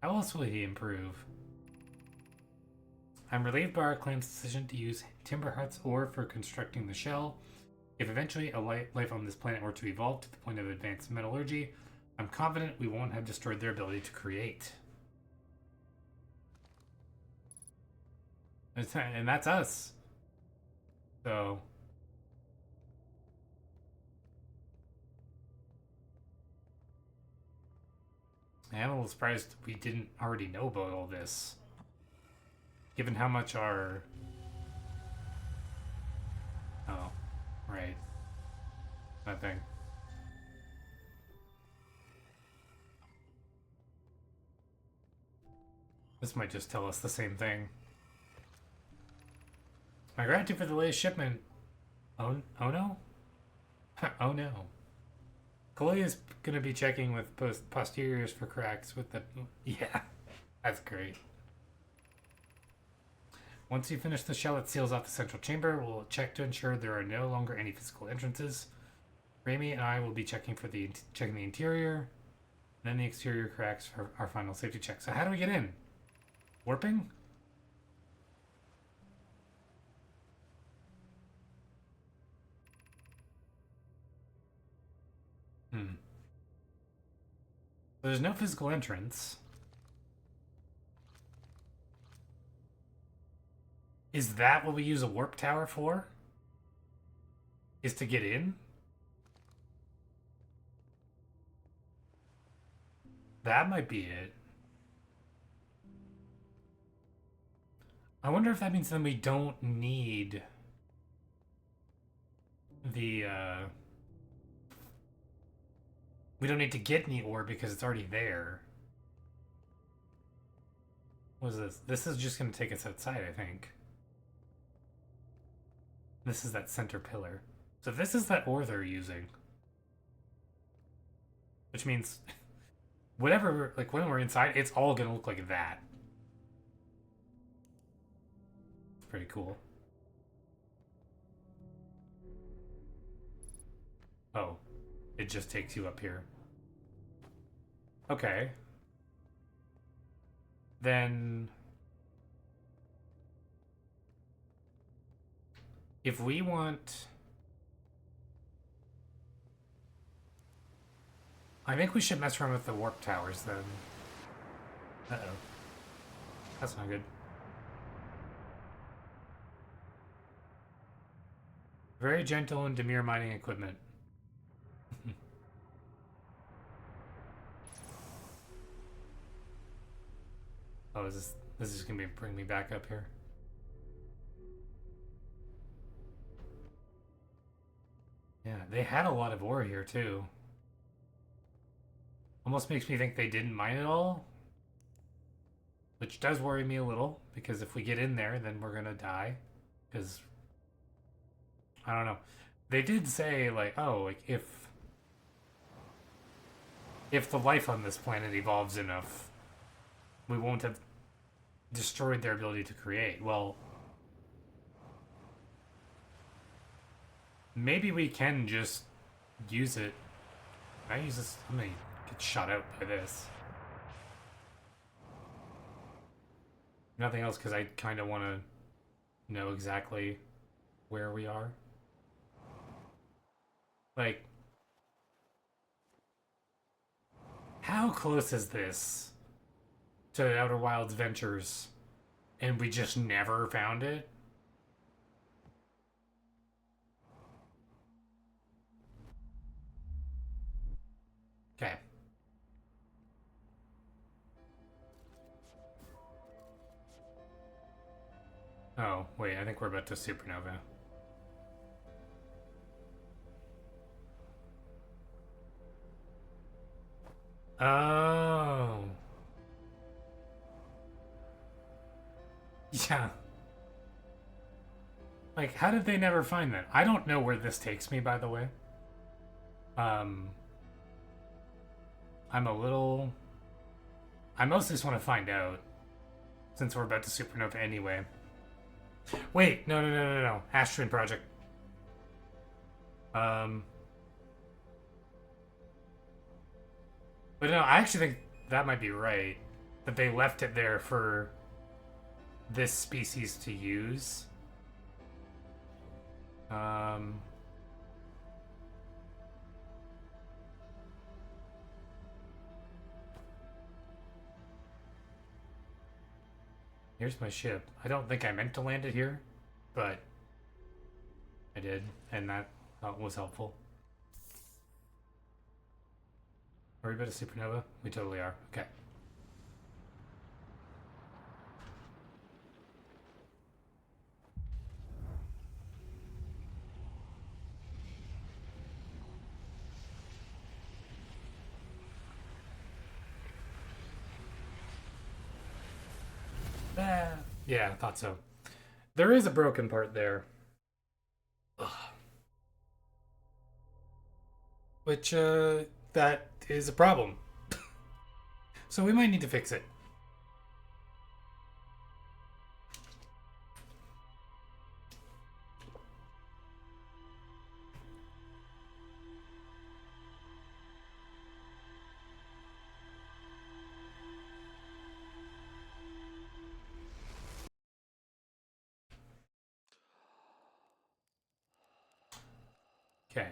How else will he improve? I'm relieved by our clan's decision to use Timberheart's ore for constructing the shell. If eventually a life on this planet were to evolve to the point of advanced metallurgy, I'm confident we won't have destroyed their ability to create. And that's us. So... I'm a little surprised we didn't already know about all this. Given how much our... Oh, right. That thing. This might just tell us the same thing. My gratitude for the latest shipment. Oh no? Oh no. Coley is going to be checking with posteriors for cracks with the... Yeah, that's great. Once you finish the shell that seals off the central chamber, we'll check to ensure there are no longer any physical entrances. Raimi and I will be checking the interior, and then the exterior cracks for our final safety check. So how do we get in? Warping? There's no physical entrance. Is that what we use a warp tower for? Is to get in? That might be it. I wonder if that means then we don't need the, we don't need to get any ore because it's already there. What is this? This is just going to take us outside, I think. This is that center pillar. So this is that ore they're using. Which means, whatever, like when we're inside, it's all going to look like that. It's pretty cool. Oh, it just takes you up here. Okay. Then... if we want... I think we should mess around with the warp towers then. Uh-oh. That's not good. Very gentle and demure mining equipment. Oh, this is gonna bring me back up here? Yeah, they had a lot of ore here too. Almost makes me think they didn't mine it all, which does worry me a little because if we get in there, then we're gonna die. Because I don't know. They did say like, oh, like if the life on this planet evolves enough, we won't have destroyed their ability to create. Well, maybe we can just use it. Can I use this? I'm gonna get shot out by this. Nothing else because I kind of want to know exactly where we are. Like, how close is this to Outer Wilds Ventures? And we just never found it? Okay. Oh, wait, I think we're about to supernova. Oh. Yeah. Like, how did they never find that? I don't know where this takes me, by the way. Um, I'm a little. I mostly just want to find out, since we're about to supernova anyway. Wait, no. Astrid Project. Um, but no, I actually think that might be right. That they left it there for this species to use. Um, Here's my ship. I don't think I meant to land it here, but I did, and that was helpful. Are we about a supernova? We totally are. Okay. Yeah, I thought so. There is a broken part there. Ugh. Which, that is a problem. So we might need to fix it. Okay.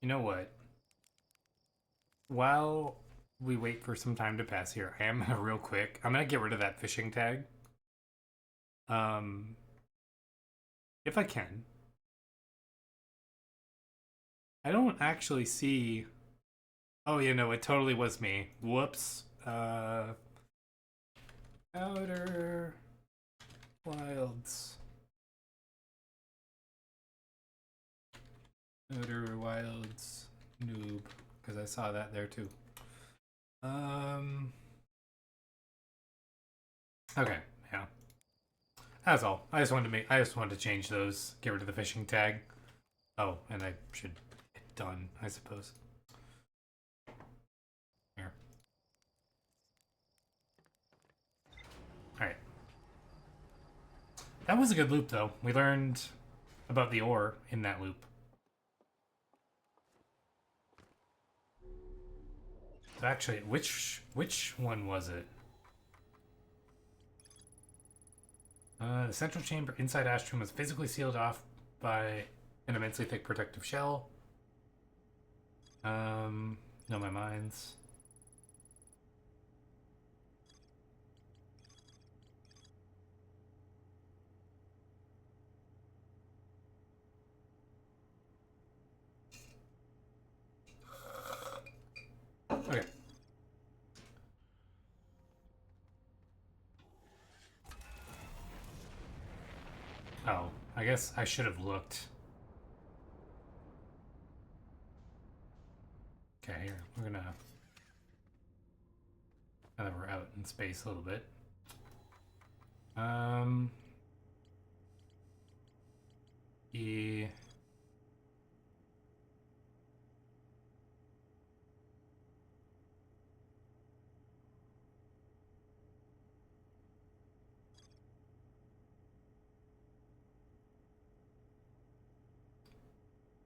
You know what? While we wait for some time to pass here, I am gonna real quick. I'm gonna get rid of that fishing tag. Um, if I can. I don't actually see. Oh, you know, it totally was me. Whoops. Outer Wilds. Outer Wilds noob. Because I saw that there too. Um. Okay, yeah. That's all. I just wanted to change those. Get rid of the fishing tag. Oh, and I should hit done, I suppose. Here. Alright. That was a good loop though. We learned about the ore in that loop. So actually, which one was it? The central chamber inside Astrum was physically sealed off by an immensely thick protective shell. No, my mines. Okay. I guess I should have looked. Okay, here, we're gonna... Now that we're out in space a little bit. Yeah.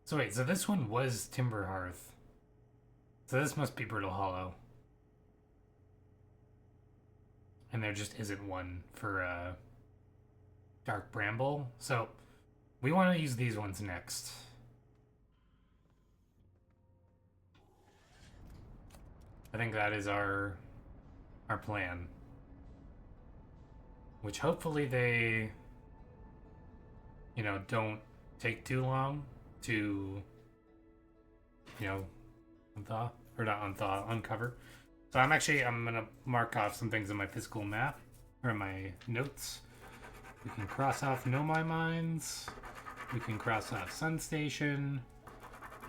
So wait, so this one was Timberhearth. So this must be Brittle Hollow. And there just isn't one for Dark Bramble. So we want to use these ones next. I think that is our plan. Which hopefully they, you know, don't take too long to, you know, unthaw, or not unthaw, uncover. So I'm gonna mark off some things in my physical map, or my notes. We can cross off Nomai Mines, we can cross off Sun Station,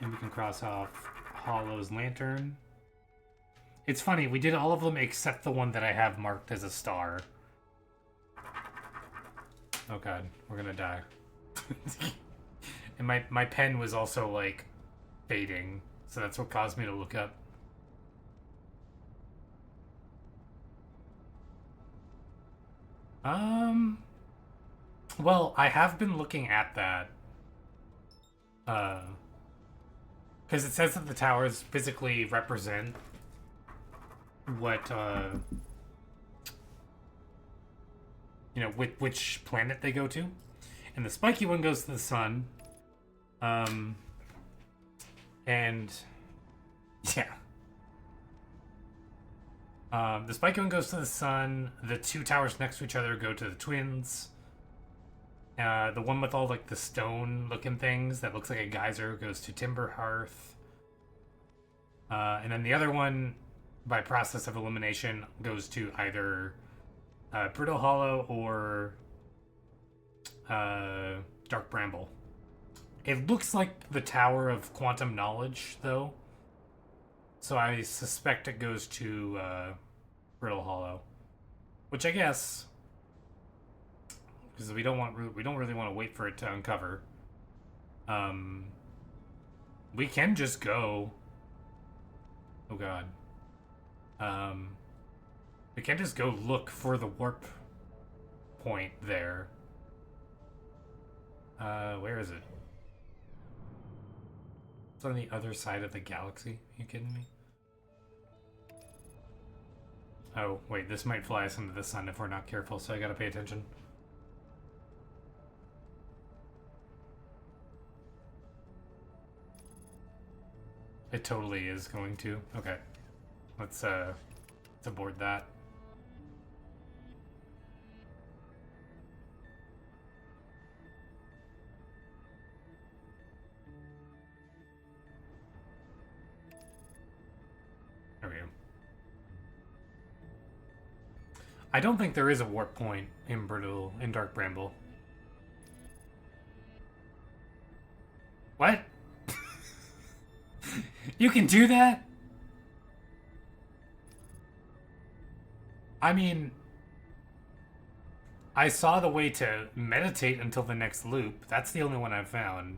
and we can cross off Hollow's Lantern. It's funny, we did all of them except the one that I have marked as a star. Oh god, we're gonna die. And my pen was also, like, fading, so that's what caused me to look up. Well, I have been looking at that. Because it says that the towers physically represent what, you know, which planet they go to. And the spiky one goes to the sun. And yeah. The spiky one goes to the sun. The two towers next to each other go to the twins. The one with all, like, the stone-looking things that looks like a geyser goes to Timberhearth. And then the other one, by process of elimination, goes to either Brittle Hollow or Dark Bramble. It looks like the Tower of Quantum Knowledge, though. So I suspect it goes to Brittle Hollow. Which I guess... because we don't really want to wait for it to uncover. We can just go. Oh god. We can just go look for the warp point there. Where is it? It's on the other side of the galaxy. Are you kidding me? Oh, wait, this might fly us into the sun if we're not careful, so I gotta pay attention. It totally is going to. Okay. Let's abort that. There we go. I don't think there is a warp point in Dark Bramble. What? You can do that? I mean, I saw the way to meditate until the next loop. That's the only one I've found.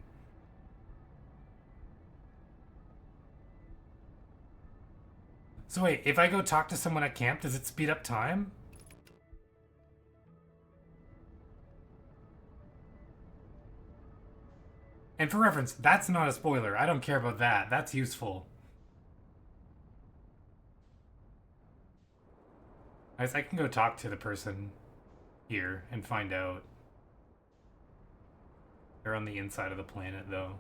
So wait, if I go talk to someone at camp, does it speed up time? And for reference, that's not a spoiler. I don't care about that. That's useful. I can go talk to the person here and find out. They're on the inside of the planet, though.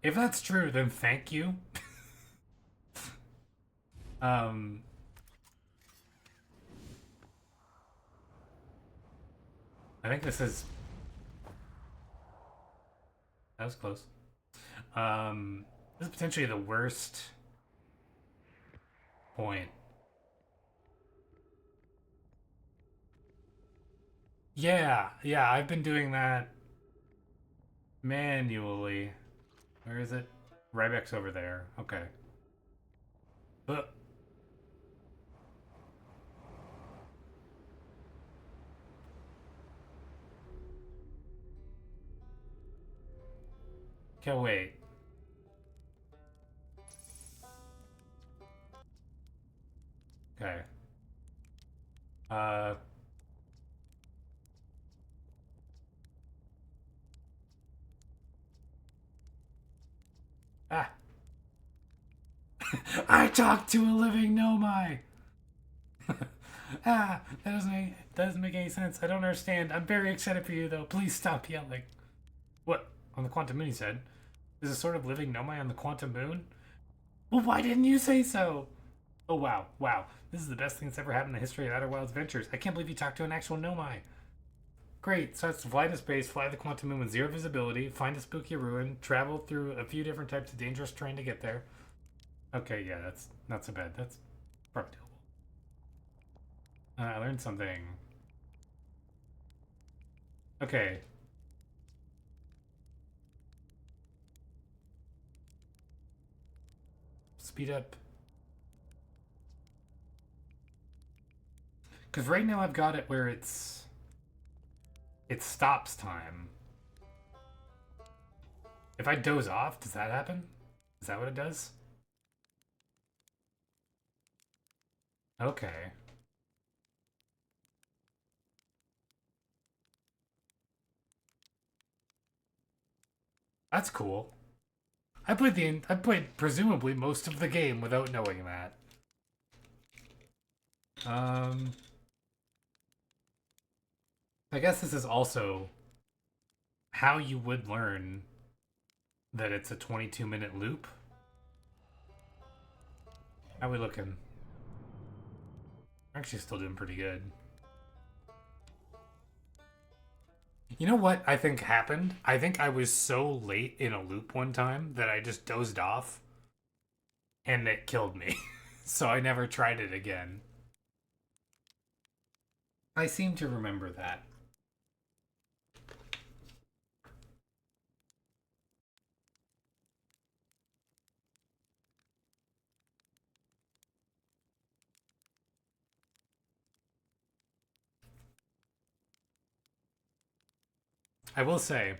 If that's true, then thank you. I think this is... That was close. This is potentially the worst point. Yeah, I've been doing that manually. Where is it? Ryback's over there. Okay. But okay, wait. Okay. Uh ah. I talked to a living nomai. That doesn't make any sense. I don't understand. I'm very excited for you though. Please stop yelling. What? On the quantum moon, he said. There's a sort of living nomai on the quantum moon? Well, why didn't you say so? Oh wow, wow. This is the best thing that's ever happened in the history of Outer Wilds Adventures. I can't believe you talked to an actual nomai. Great, so it's fly to space, fly the quantum moon with zero visibility, find a spooky ruin, travel through a few different types of dangerous terrain to get there. Okay, yeah, that's not so bad. That's probably doable. I learned something. Okay, speed up. Because right now I've got it where it stops time. If I doze off, does that happen? Is that what it does? Okay, that's cool. I played presumably most of the game without knowing that. Um, I guess this is also how you would learn that it's a 22-minute loop. How we looking? We're actually still doing pretty good. You know what I think happened? I think I was so late in a loop one time that I just dozed off and it killed me. So I never tried it again. I seem to remember that. I will say,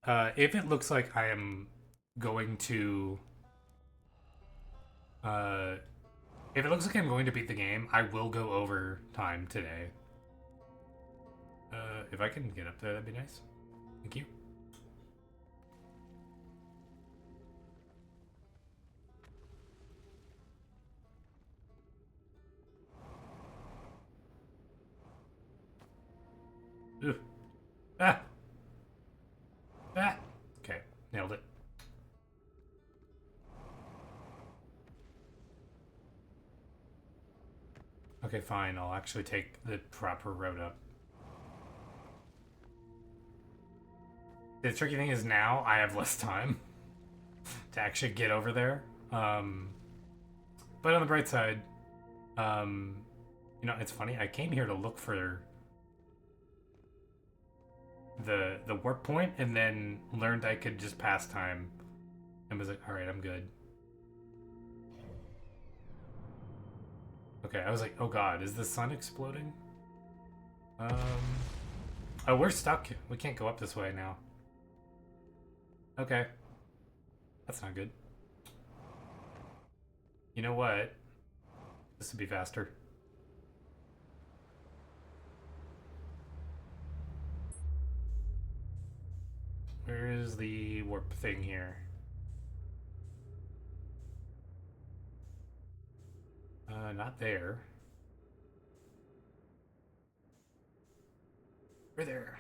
if it looks like I am going to, uh, if it looks like I'm going to beat the game, I will go over time today. If I can get up there, that'd be nice. Thank you. Ooh. Ah! Ah! Okay, nailed it. Okay, fine. I'll actually take the proper road up. The tricky thing is now I have less time to actually get over there. Um, but on the bright side, um, it's funny. I came here to look for the warp point, and then learned I could just pass time, and was like, all right, I'm good. Okay, I was like, oh god, is the sun exploding? Um, oh, we're stuck. We can't go up this way now. Okay, that's not good. You know what? This would be faster. Where is the warp thing here? Not there. We're there.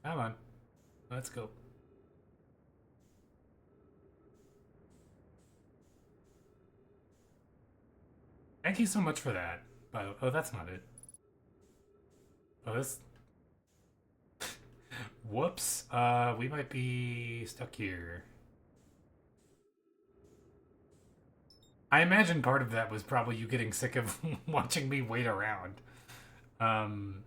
Come on. Let's go. Thank you so much for that. Oh, that's not it. Oh, this. Whoops. We might be stuck here. I imagine part of that was probably you getting sick of watching me wait around. Um,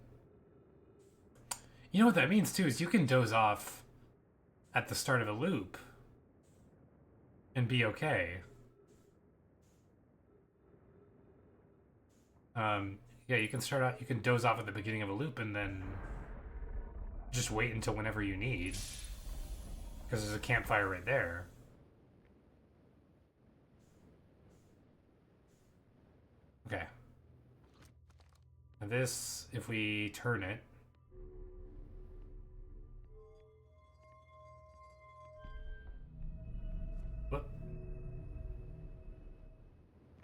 you know what that means too is you can doze off at the start of a loop and be okay. Yeah, you can start out. You can doze off at the beginning of a loop and then just wait until whenever you need, because there's a campfire right there. Okay. And this, if we turn it, whoop.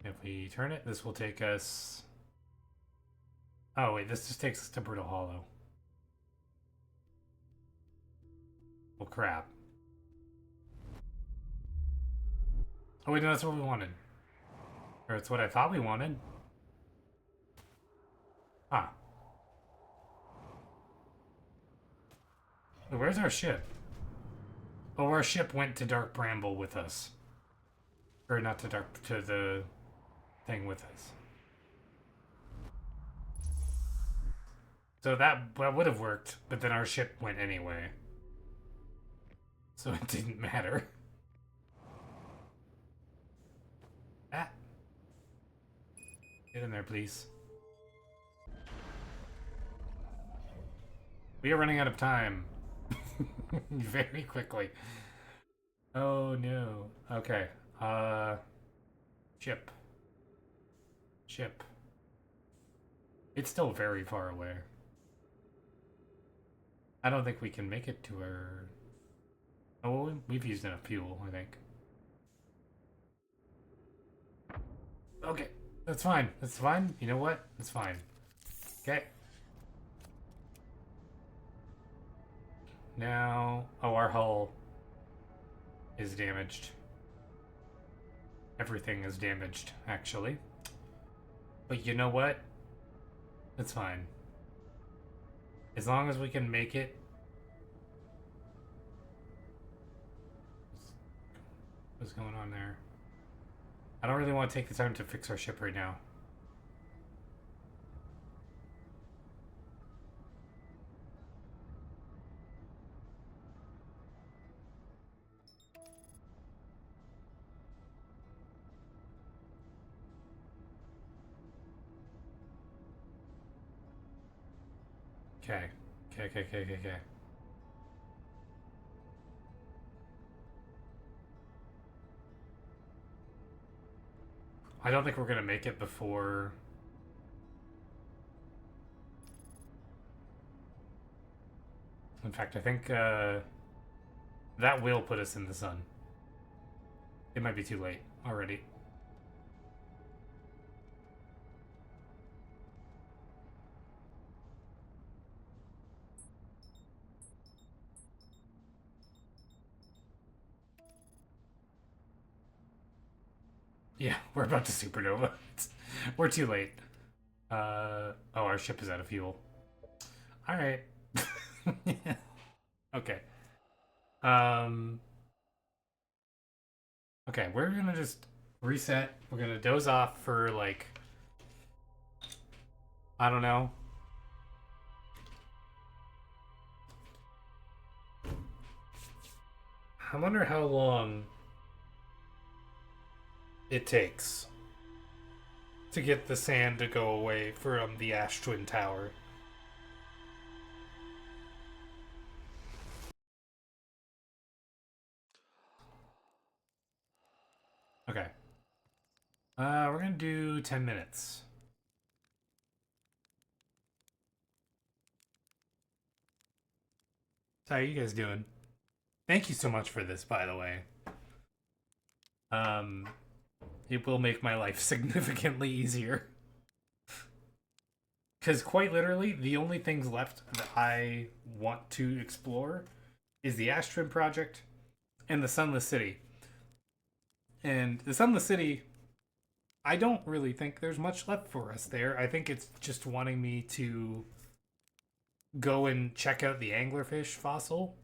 If we turn it, this will take us. Oh wait, this just takes us to Brittle Hollow. Well, crap. Oh wait, no, that's what we wanted. Or it's what I thought we wanted. Ah. Where's our ship? Oh, our ship went to Dark Bramble with us. Or not to the thing with us. So that would have worked, but then our ship went anyway. So it didn't matter. Ah. Get in there, please. We are running out of time. Very quickly. Oh no. Okay. Ship. Ship. It's still very far away. I don't think we can make it to her. Oh, well, we've used enough fuel, I think. Okay. That's fine. That's fine. You know what? It's fine. Okay. Now, oh, our hull is damaged. Everything is damaged, actually. But you know what? It's fine. As long as we can make it. What's going on there? I don't really want to take the time to fix our ship right now. Okay. Okay. I don't think we're gonna make it before. In fact, I think that will put us in the sun. It might be too late already. Yeah, we're about to supernova. We're too late. Oh, our ship is out of fuel. All right. Okay. Um. Okay, we're gonna just reset. We're gonna doze off for like, I don't know. I wonder how long it takes to get the sand to go away from the Ash Twin Tower. Okay. We're gonna do 10 minutes. So how are you guys doing? Thank you so much for this, by the way. Um, it will make my life significantly easier. Because quite literally, the only things left that I want to explore is the Ash Twin Project and the Sunless City. And the Sunless City, I don't really think there's much left for us there. I think it's just wanting me to go and check out the anglerfish fossil,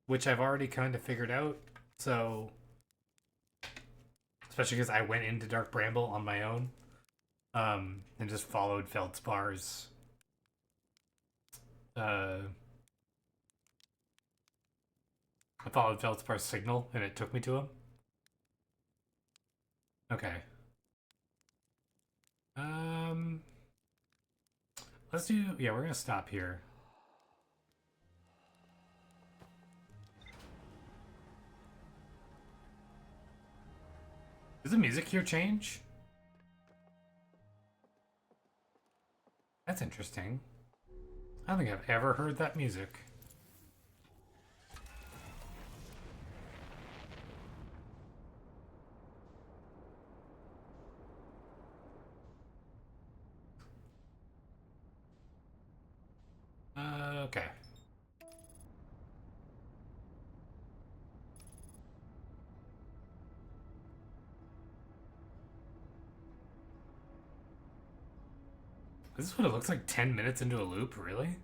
which I've already kind of figured out. So especially because I went into Dark Bramble on my own, and just followed Feldspar's uh, I followed Feldspar's signal, and it took me to him. Okay. Um, let's do. Yeah, we're gonna stop here. Does the music here change? That's interesting. I don't think I've ever heard that music. Okay. Is this what it looks like 10 minutes into a loop? Really?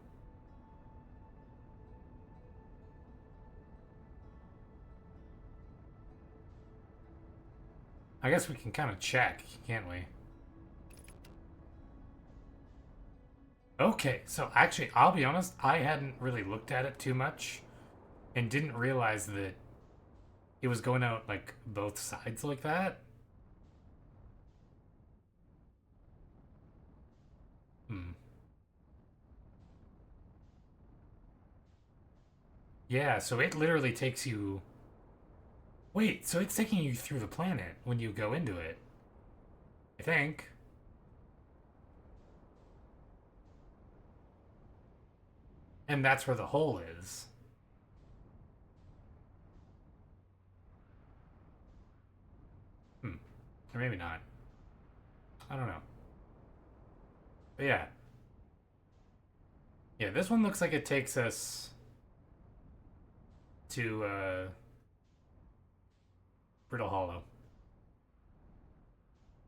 I guess we can kind of check, can't we? Okay, so actually, I'll be honest, I hadn't really looked at it too much and didn't realize that it was going out like both sides like that. Hmm. Yeah, so it literally takes you. Wait, so it's taking you through the planet when you go into it. I think. And that's where the hole is. Hmm. Or maybe not. I don't know. But yeah. Yeah, this one looks like it takes us to Brittle Hollow,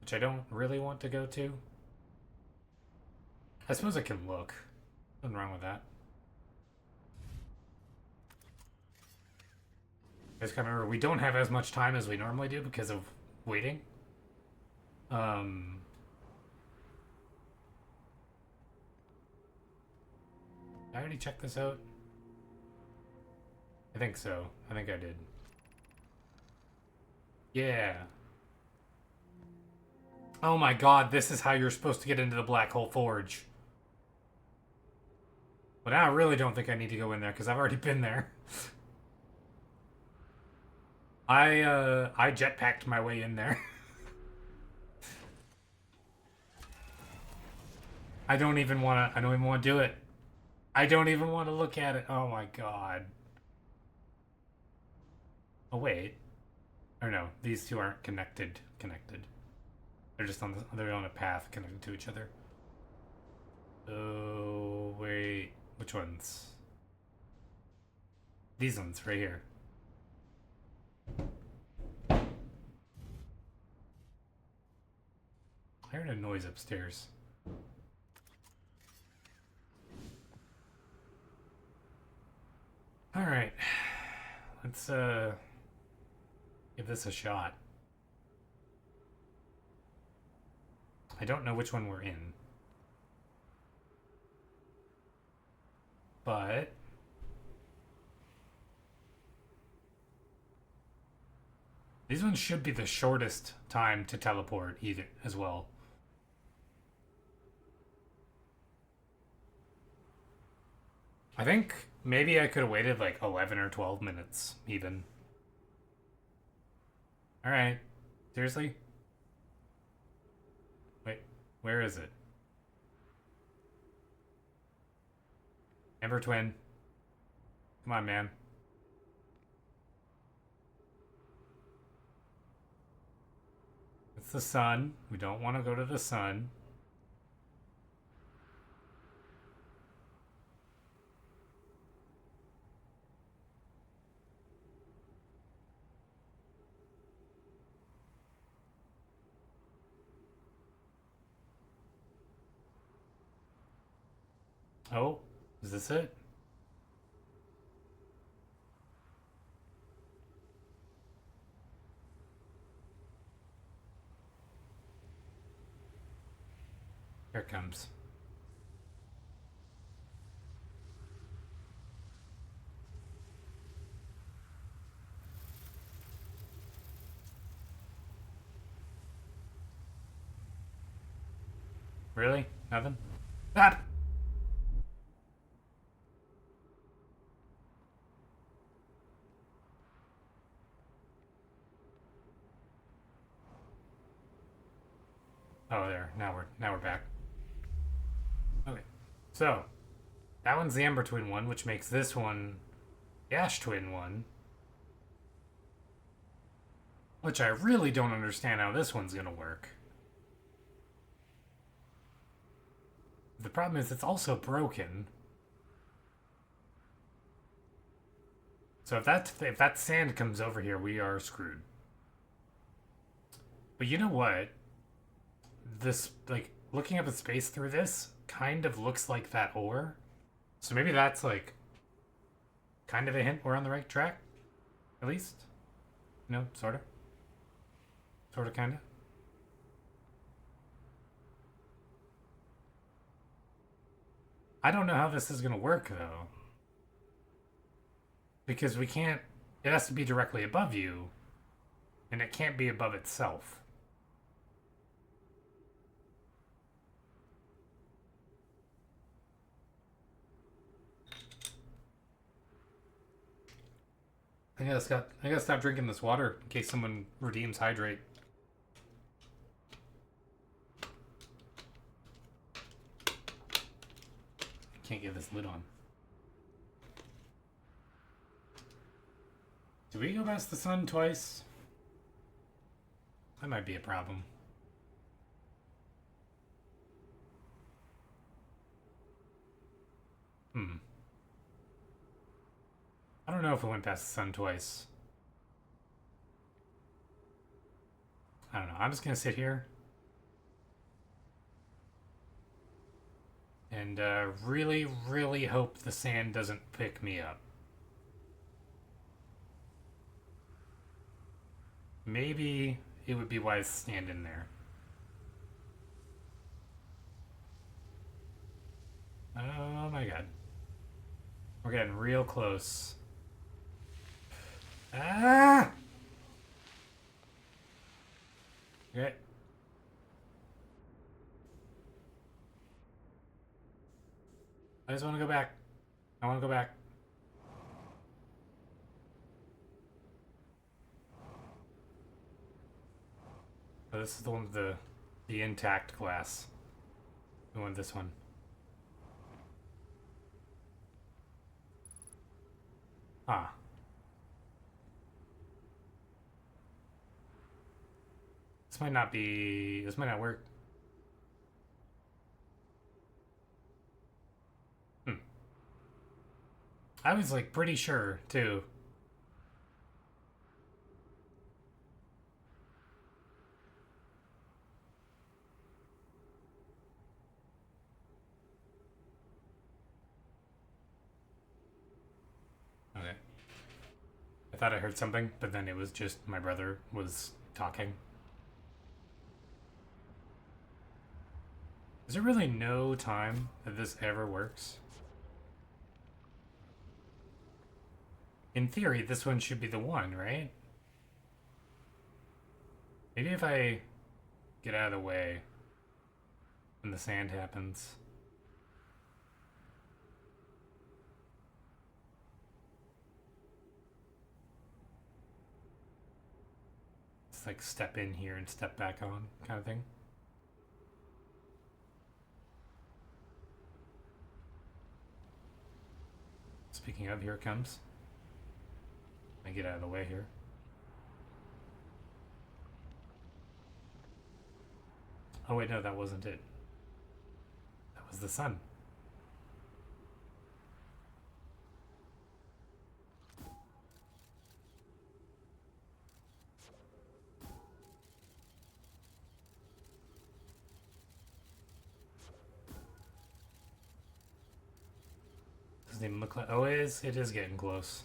which I don't really want to go to. I suppose I can look. Nothing wrong with that. I just gotta remember we don't have as much time as we normally do because of waiting. Um, I already checked this out. I think so. I think I did. Yeah. Oh my god, this is how you're supposed to get into the Black Hole Forge. But now I really don't think I need to go in there because I've already been there. I jetpacked my way in there. I don't even want to do it. I don't even want to look at it. Oh my god. Oh wait. Or no, these two aren't connected. They're just they're on a path connected to each other. Oh wait, which ones? These ones right here. I heard a noise upstairs. All right, let's give this a shot. I don't know which one we're in, but these ones should be the shortest time to teleport either as well. I think maybe I could have waited like 11 or 12 minutes even. All right. Seriously? Wait, where is it? Ember Twin. Come on, man. It's the sun. We don't want to go to the sun. Oh, is this it? Here it comes. Really? Nothing? Ah! Oh, there. Now we're back. Okay. So, that one's the Ember Twin one, which makes this one the Ash Twin one. Which I really don't understand how this one's gonna work. The problem is it's also broken. So if that sand comes over here, we are screwed. But you know what? This, like, looking up at space through this kind of looks like that ore. So maybe that's, like, kind of a hint we're on the right track? At least? You know, sorta. Sorta, kinda. I don't know how this is gonna work, though. Because we can't... It has to be directly above you. And it can't be above itself. I gotta stop drinking this water in case someone redeems hydrate. Can't get this lid on. Did we go past the sun twice? That might be a problem. I don't know if we went past the sun twice. I don't know. I'm just gonna sit here. And really, really hope the sand doesn't pick me up. Maybe it would be wise to stand in there. Oh my god. We're getting real close. Ah! Okay. I just want to go back. I want to go back. Oh, this is the one with the intact glass. We want this one. Ah. This might not be... This might not work. I was, like, pretty sure, too. Okay. I thought I heard something, but then it was just my brother was talking. Is there really no time that this ever works? In theory, this one should be the one, right? Maybe if I get out of the way when the sand happens. It's like step in here and step back on kind of thing. Speaking of, here it comes. I get out of the way here. Oh wait, no, that wasn't it. That was the sun. Doesn't even look like... Oh, it is getting close.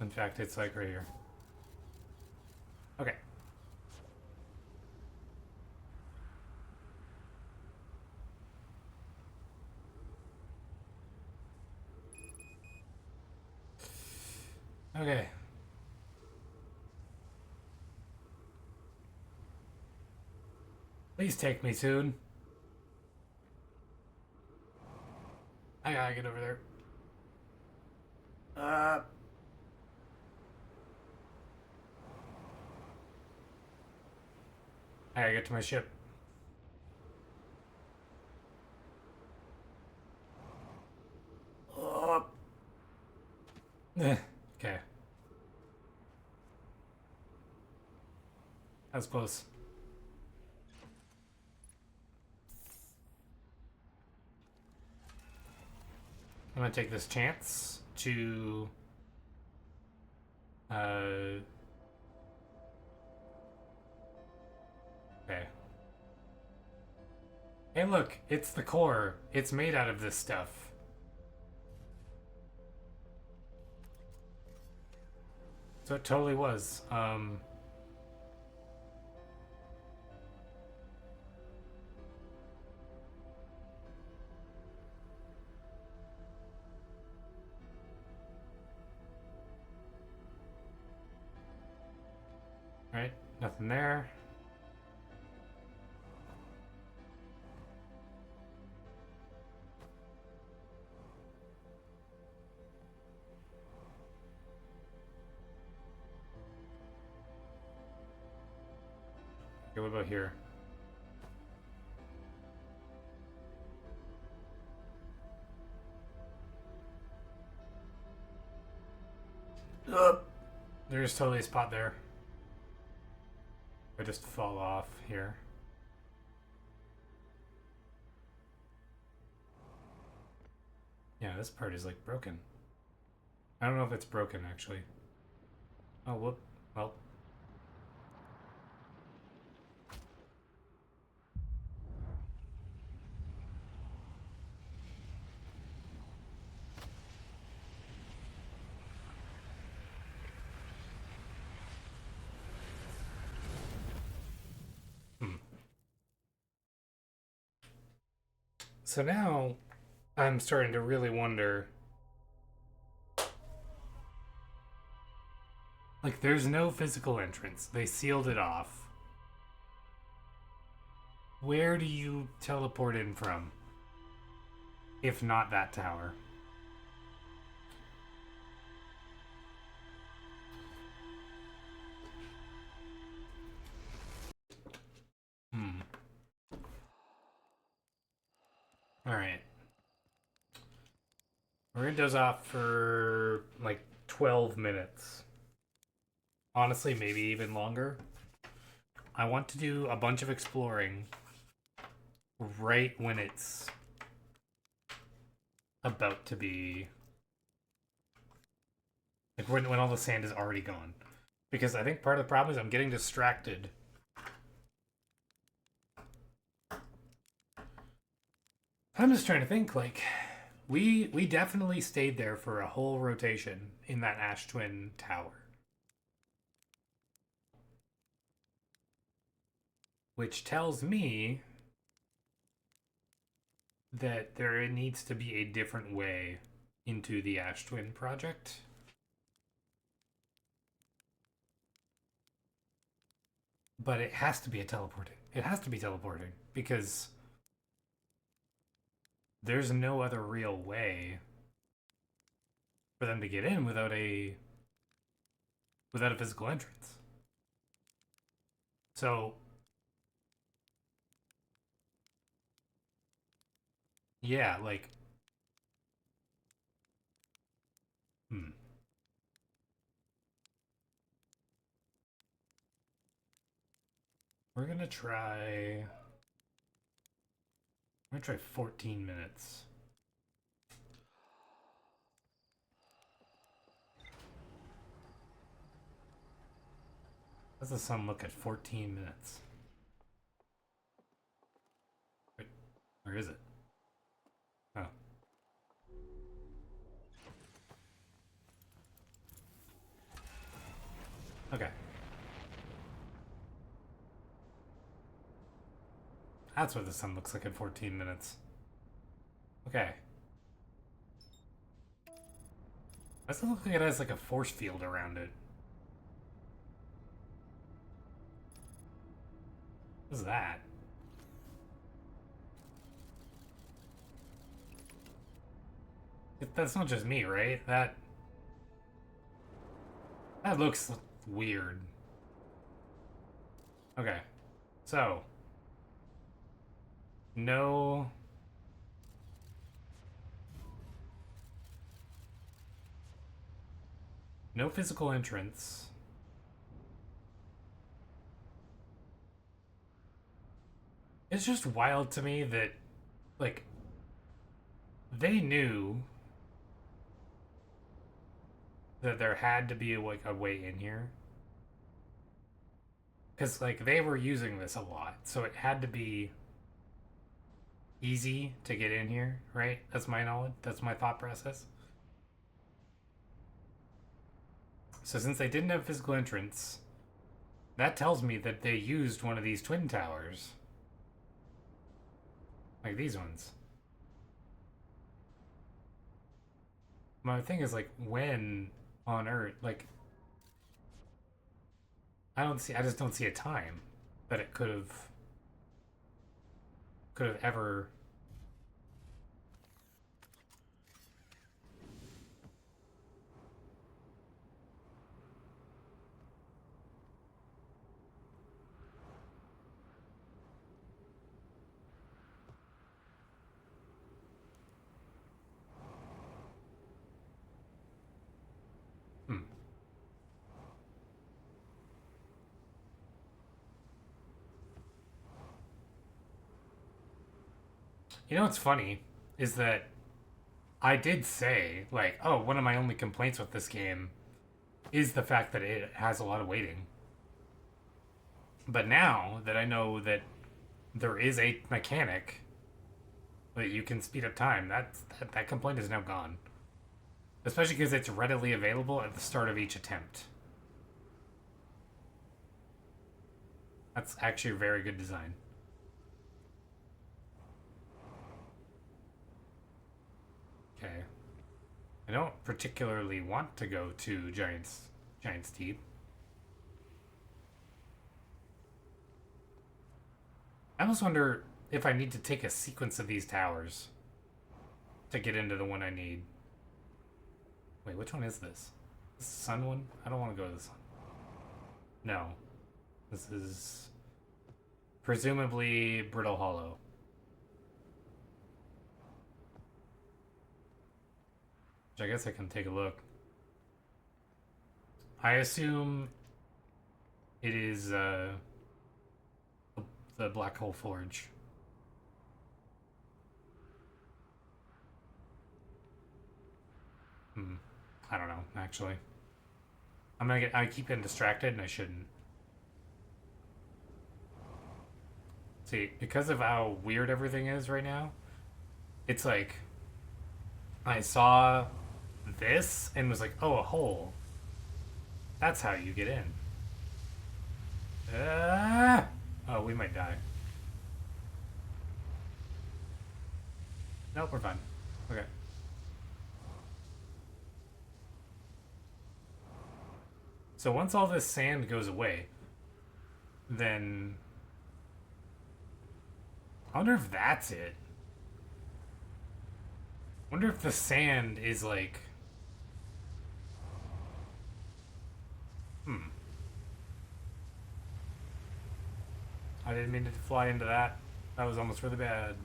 In fact, it's like right here. Okay. Okay. Please take me soon. I gotta get over there. Uh. I gotta get to my ship. Oh. Okay. That was close. I'm gonna take this chance to okay. Hey look, it's the core. It's made out of this stuff. So it totally was. Right? Nothing there. Okay, what about here? There's totally a spot there. I just fall off here. Yeah, this part is like broken. I don't know if it's broken actually. Oh, whoop. Well. Hmm. So now I'm starting to really wonder. Like, there's no physical entrance. They sealed it off. Where do you teleport in from? If not that tower. Hmm. Alright. We're gonna doze off for like 12 minutes. Honestly, maybe even longer. I want to do a bunch of exploring right when it's about to be like when all the sand is already gone. Because I think part of the problem is I'm getting distracted. I'm just trying to think, like, we definitely stayed there for a whole rotation in that Ash Twin Tower. Which tells me that there needs to be a different way into the Ash Twin project. But it has to be a teleporting. It has to be teleporting because there's no other real way for them to get in without a physical entrance. So yeah, like hmm. We're gonna try. I'm gonna try 14 minutes. How's the sun look at 14 minutes? Wait, where is it? Oh. Okay. That's what the sun looks like at 14 minutes. Okay. Does it look like it has like a force field around it? What's that? That's not just me, right? That looks weird. Okay. So, no no physical entrance. It's just wild to me that like they knew that there had to be like a way in here because like they were using this a lot, so it had to be easy to get in here, right? That's my knowledge. That's my thought process. So since they didn't have physical entrance, that tells me that they used one of these twin towers, like these ones. My thing is like when on Earth, like I just don't see a time that it could have ever. Hmm. You know what's funny is that I did say like, oh, one of my only complaints with this game is the fact that it has a lot of waiting. But now that I know that there is a mechanic that you can speed up time, that complaint is now gone. Especially because it's readily available at the start of each attempt. That's actually a very good design. Okay. I don't particularly want to go to Giant's Teeth. I almost wonder if I need to take a sequence of these towers to get into the one I need. Wait, which one is this? This is the sun one? I don't want to go to the sun. No. This is presumably Brittle Hollow. Which I guess I can take a look. I assume it is the Black Hole Forge. Hmm. I don't know, actually. I keep getting distracted and I shouldn't. See, because of how weird everything is right now, it's like I saw this and was like, oh, a hole. That's how you get in. Oh, we might die. Nope, we're fine. Okay. So once all this sand goes away, then I wonder if that's it. I wonder if the sand is like, hmm. I didn't mean to fly into that. That was almost really bad.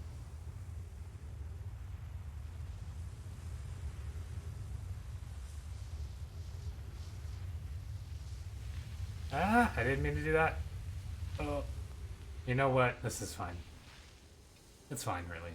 Ah, I didn't mean to do that. Oh, you know what? This is fine. It's fine, really.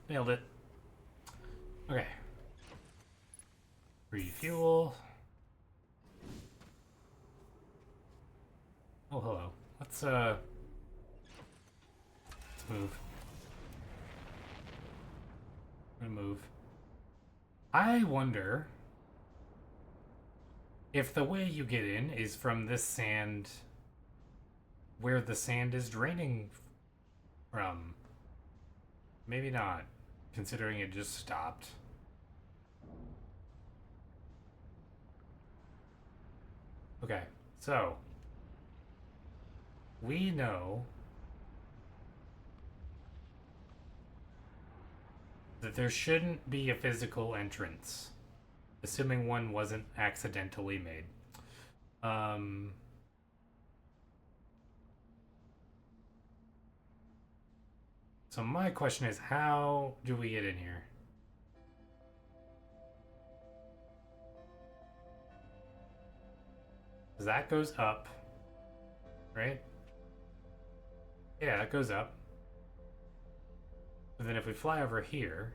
Nailed it. Okay. Refuel. Oh, hello. Let's move. I'm gonna move. I wonder if the way you get in is from this sand where the sand is draining from. Maybe not, considering it just stopped. Okay, so we know that there shouldn't be a physical entrance, assuming one wasn't accidentally made. Um, so my question is, how do we get in here? That goes up, right? Yeah, that goes up. And then if we fly over here,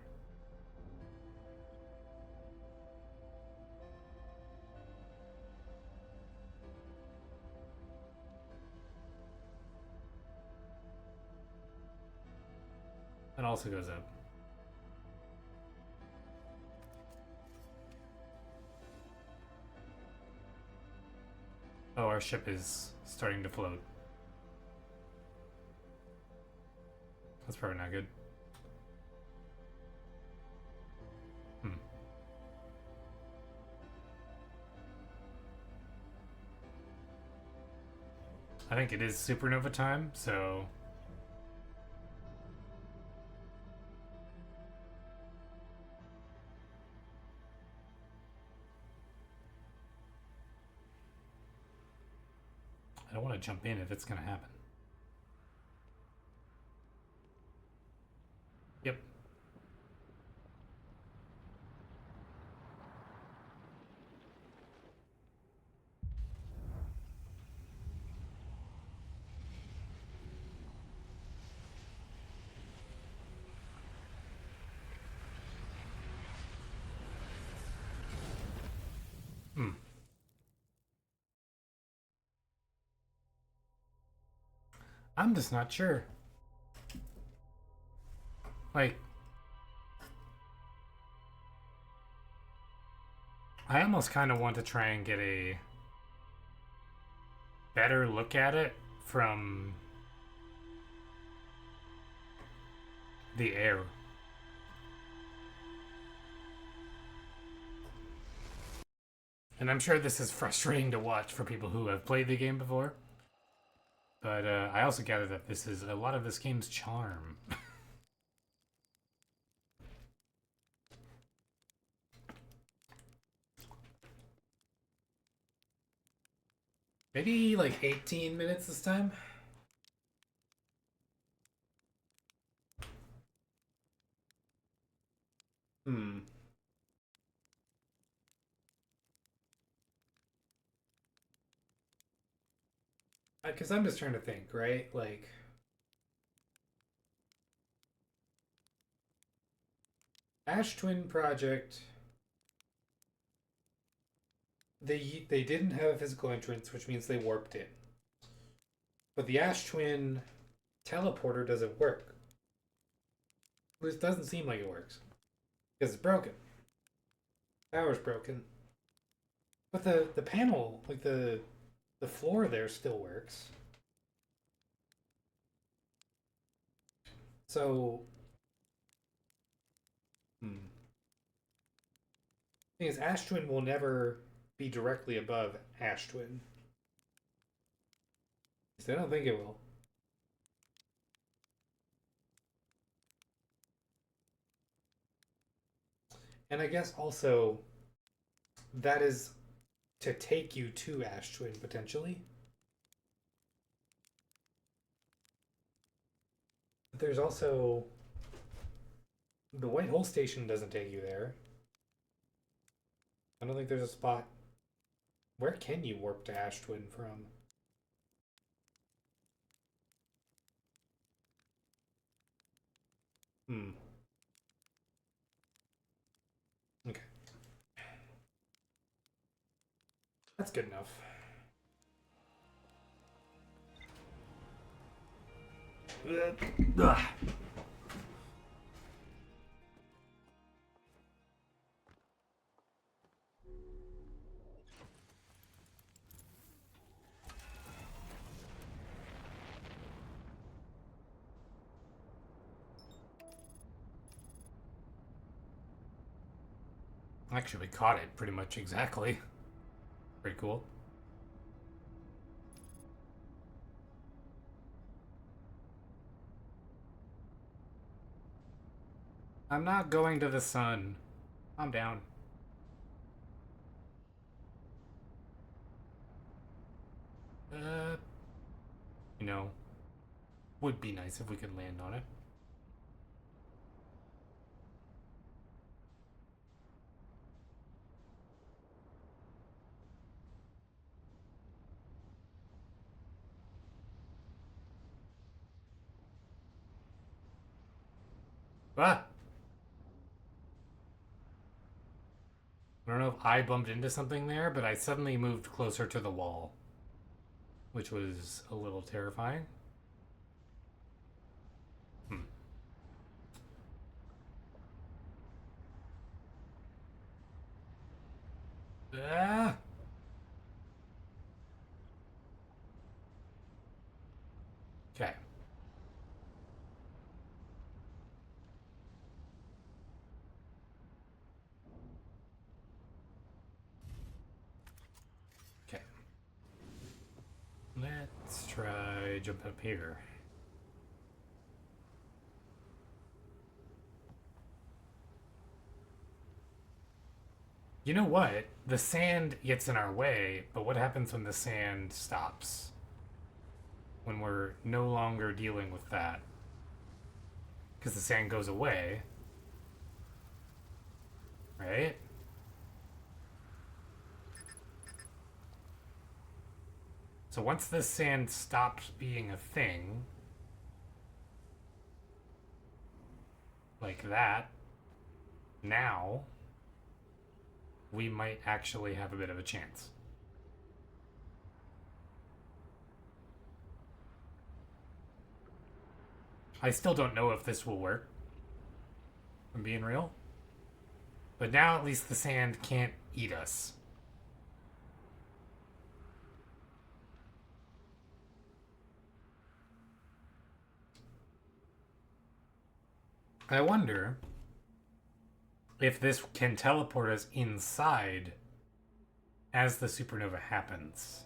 that also goes up. Oh, our ship is starting to float. That's probably not good. I think it is supernova time, so... I don't want to jump in if it's going to happen. Yep. Hmm. I'm just not sure. Like, I almost kind of want to try and get a better look at it from the air. And I'm sure this is frustrating to watch for people who have played the game before. But I also gather that this is a lot of this game's charm. Maybe like 18 minutes this time? Hmm. Because I'm just trying to think, right? Like, Ash Twin Project, they didn't have a physical entrance, which means they warped it. But the Ash Twin teleporter doesn't work. This doesn't seem like it works because it's broken. Power's broken. But the panel, like the floor there, still works. So, thing is, Ash Twin will never be directly above Ash Twin. I don't think it will. And I guess also that is to take you to Ash Twin potentially. But there's also the White Hole Station doesn't take you there. I don't think there's a spot. Where can you warp to Ash Twin from? Hmm. That's good enough. Ugh. Actually, we caught it pretty much exactly. Pretty cool. I'm not going to the sun. I'm down. Uh, you know, would be nice if we could land on it. Ah! I don't know if I bumped into something there, but I suddenly moved closer to the wall, which was a little terrifying. Hmm. Ah! Okay. Okay. Let's try jump up here. You know what? The sand gets in our way, but what happens when the sand stops? When we're no longer dealing with that? Because the sand goes away, right? So once the sand stops being a thing, like that, now we might actually have a bit of a chance. I still don't know if this will work, if I'm being real. But now at least the sand can't eat us. I wonder if this can teleport us inside as the supernova happens.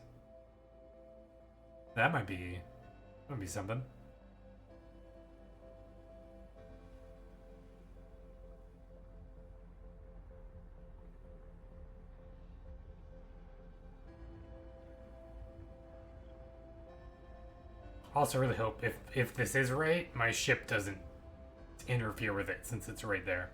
That might be something. Also really hope if this is right, my ship doesn't interfere with it since it's right there.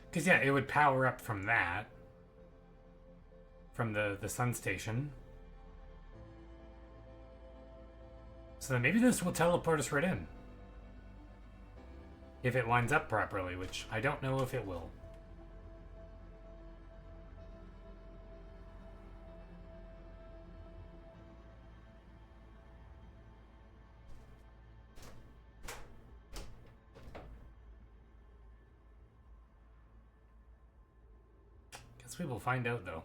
Because yeah, it would power up from that, from the sun station. So then maybe this will teleport us right in. If it lines up properly, which I don't know if it will. Guess we will find out though.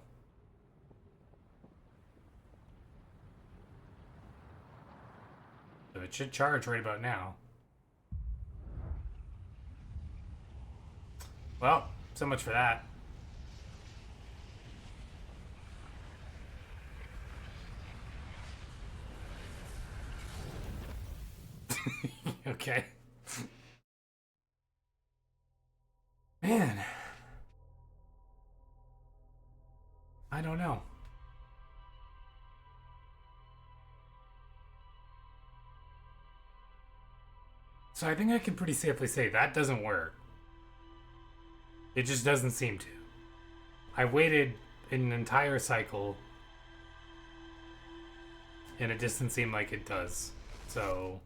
So it should charge right about now. Well, so much for that. Okay. Man. I don't know. So I think I can pretty safely say that doesn't work. It just doesn't seem to. I waited an entire cycle and it doesn't seem like it does. So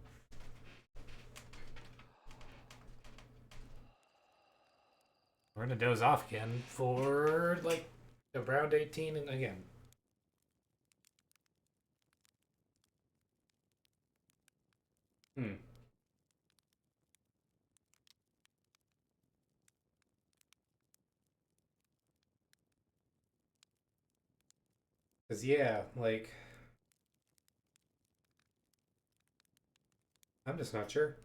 we're gonna doze off again for like around 18 and again. Hmm. Cause yeah, like I'm just not sure.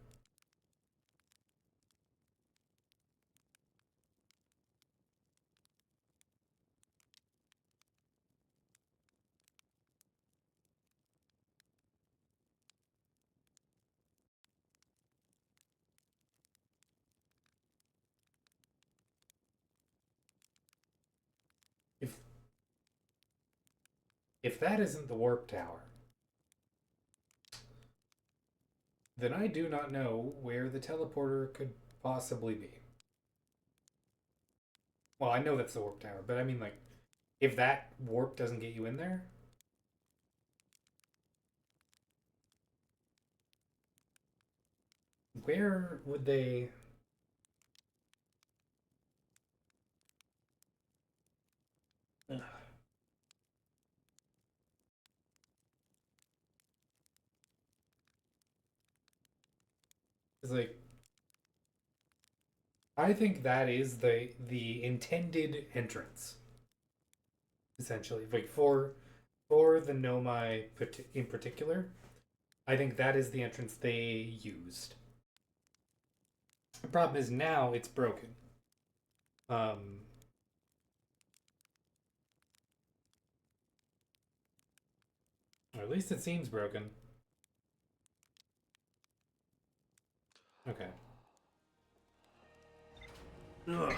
If that isn't the warp tower, then I do not know where the teleporter could possibly be. Well, I know that's the warp tower, but I mean, like, if that warp doesn't get you in there, where would they? Ugh. It's like I think that is the intended entrance, essentially. Like for the Nomai in particular, I think that is the entrance they used. The problem is now it's broken. Um, or at least it seems broken. Okay. Ugh.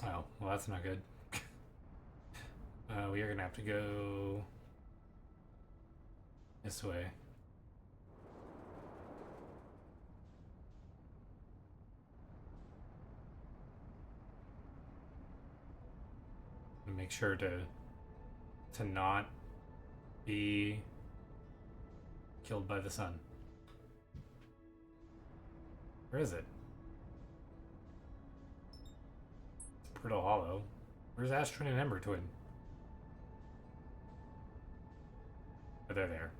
Oh, well, that's not good. We are gonna have to go this way. And make sure to not be killed by the sun. Where is it? It's Brittle Hollow. Where's Astron and Ember Twin? Oh, they're there.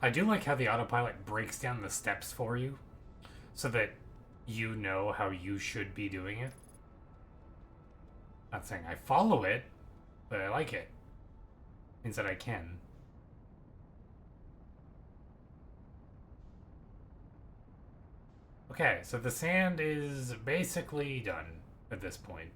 I do like how the autopilot breaks down the steps for you so that you know how you should be doing it. Not saying I follow it, but I like it. Means that I can. Okay, so the sand is basically done at this point.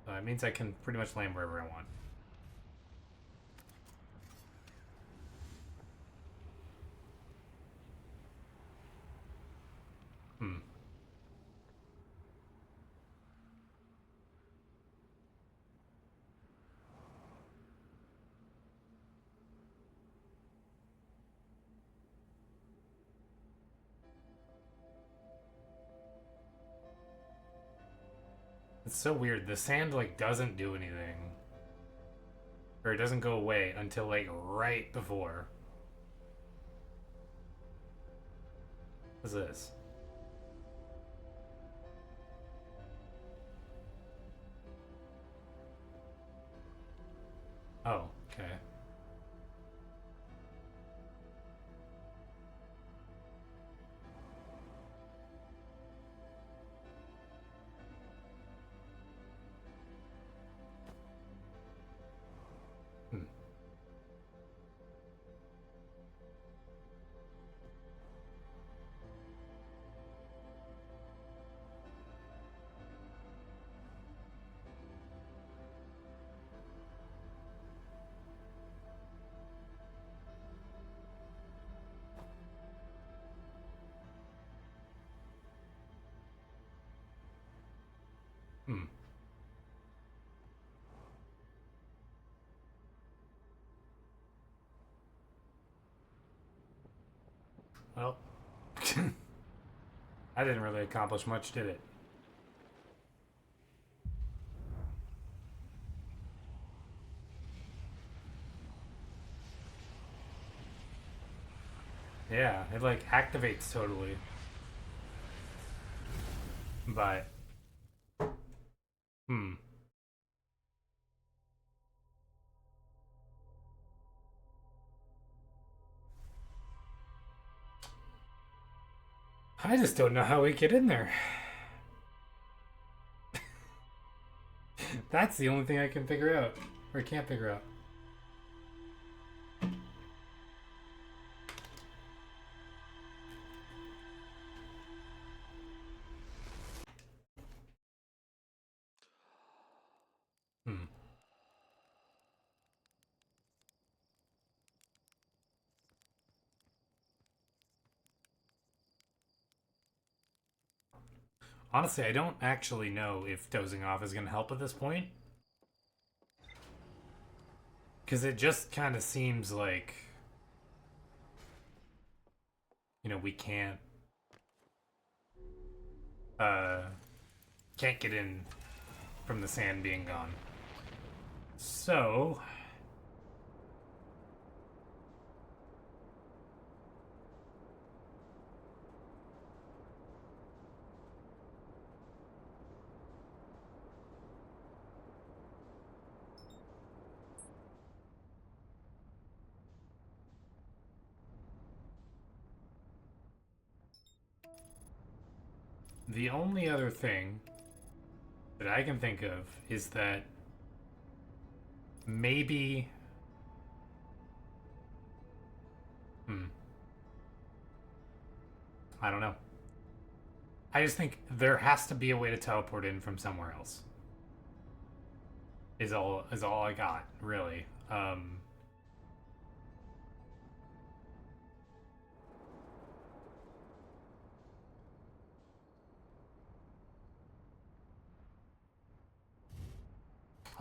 It means I can pretty much land wherever I want. Hmm. It's so weird. The sand, like, doesn't do anything. Or it doesn't go away until, like, right before. What's this? Oh, okay. Well, I didn't really accomplish much, did it? Yeah, it like activates totally. But, hmm. I just don't know how we get in there. That's the only thing I can figure out. Or can't figure out. Hmm. Honestly, I don't actually know if dozing off is going to help at this point. Because it just kind of seems like, we uh, can't get in from the sand being gone. So, the only other thing that I can think of is that maybe. Hmm. I don't know. I just think there has to be a way to teleport in from somewhere else. Is all I got, really.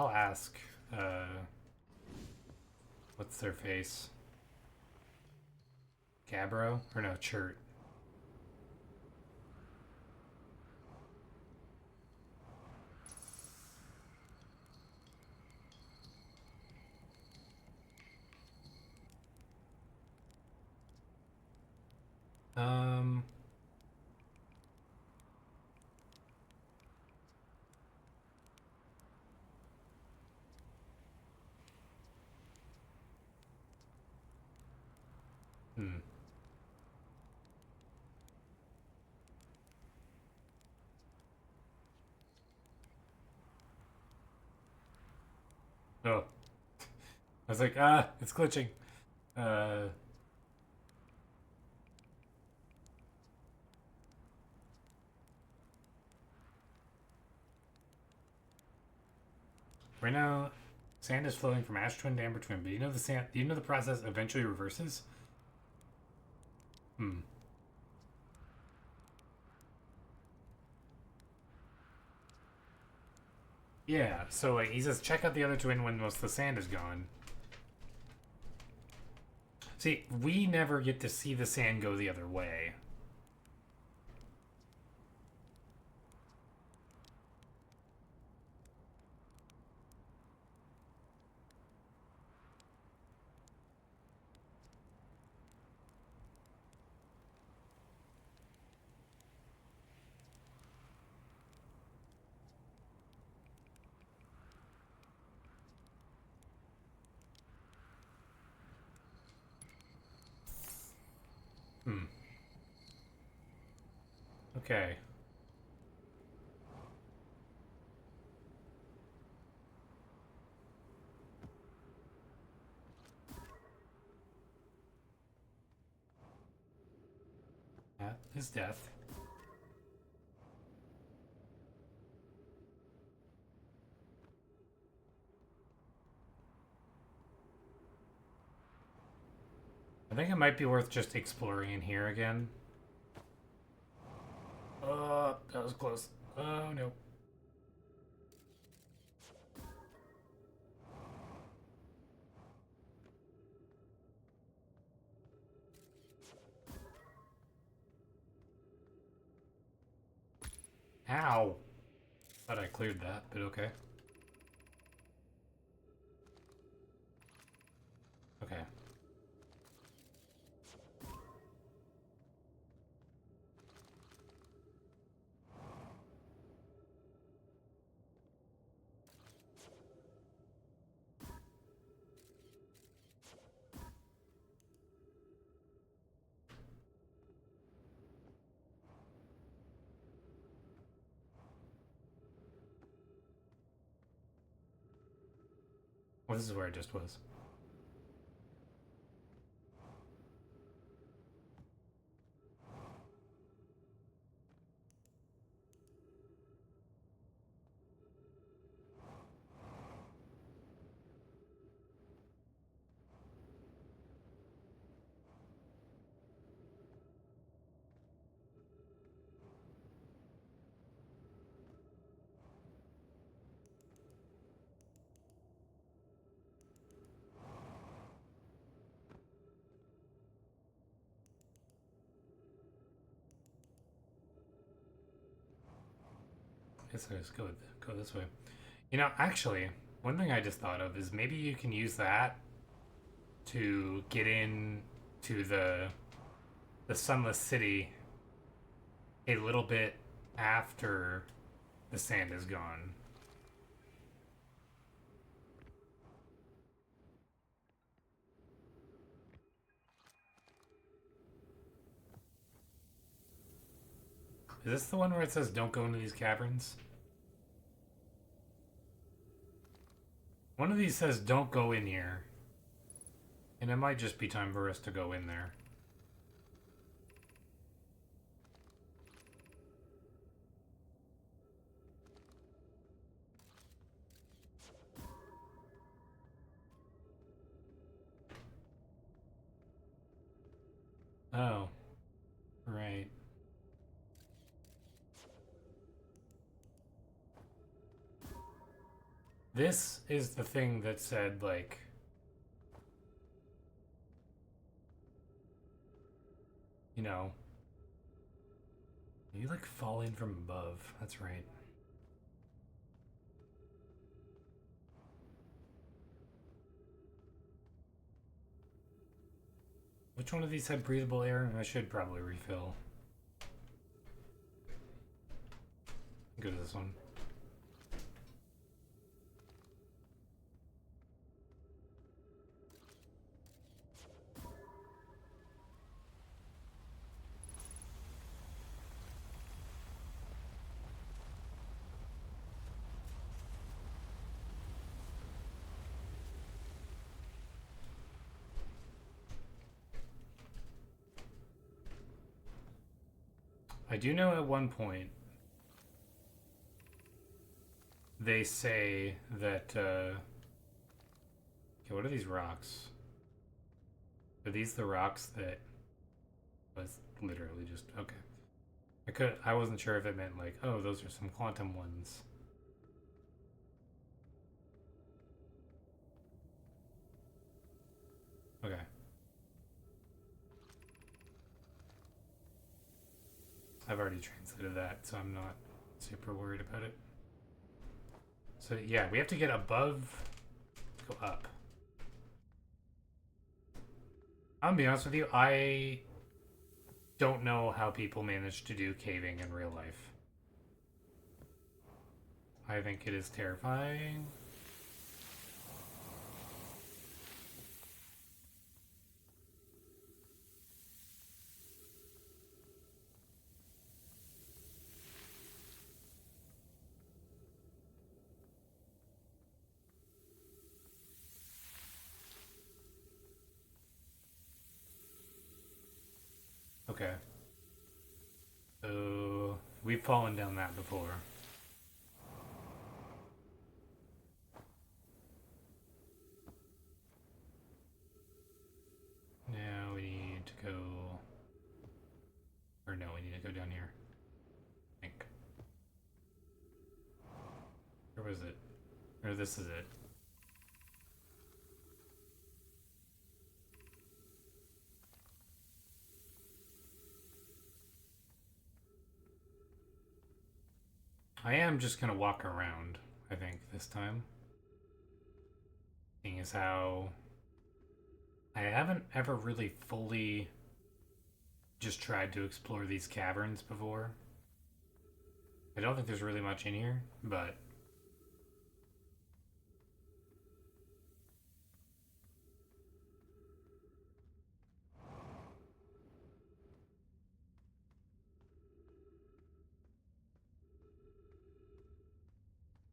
I'll ask. Uh, what's their face? Gabbro? Or no, Chert. Um. Hmm. Oh. I was like, it's glitching. Uh. Right now, sand is flowing from ash twin to amber twin, but do you know the process eventually reverses? Hmm. Yeah, so like he says check out the other twin when most of the sand is gone. See, we never get to see the sand go the other way. Hmm. Okay. That is death. I think it might be worth just exploring in here again. That was close. Oh no. Ow! Thought I cleared that, but okay. Okay. Well, this is where I just was. I guess I just go this way. You know, actually, one thing I just thought of is maybe you can use that to get in to the Sunless City a little bit after the sand is gone. Is this the one where it says don't go into these caverns? One of these says don't go in here. And it might just be time for us to go in there. Oh, right. This is the thing that said, like, you know, you like fall in from above. That's right. Which one of these had breathable air? I should probably refill. Go to this one. I do know at one point they say that, okay, what are these rocks? Are these the rocks that was literally just, okay. I wasn't sure if it meant like, oh, those are some quantum ones. Okay. I've already translated that, so I'm not super worried about it. So yeah, we have to get above, go up. I'll be honest with you, I don't know how people manage to do caving in real life. I think it is terrifying. Okay. So we've fallen down that before. Now we need to go, or no, we need to go down here. I think. Where was it? Or this is it. I am just gonna walk around, I think, this time. Seeing as how I haven't ever really fully just tried to explore these caverns before. I don't think there's really much in here, but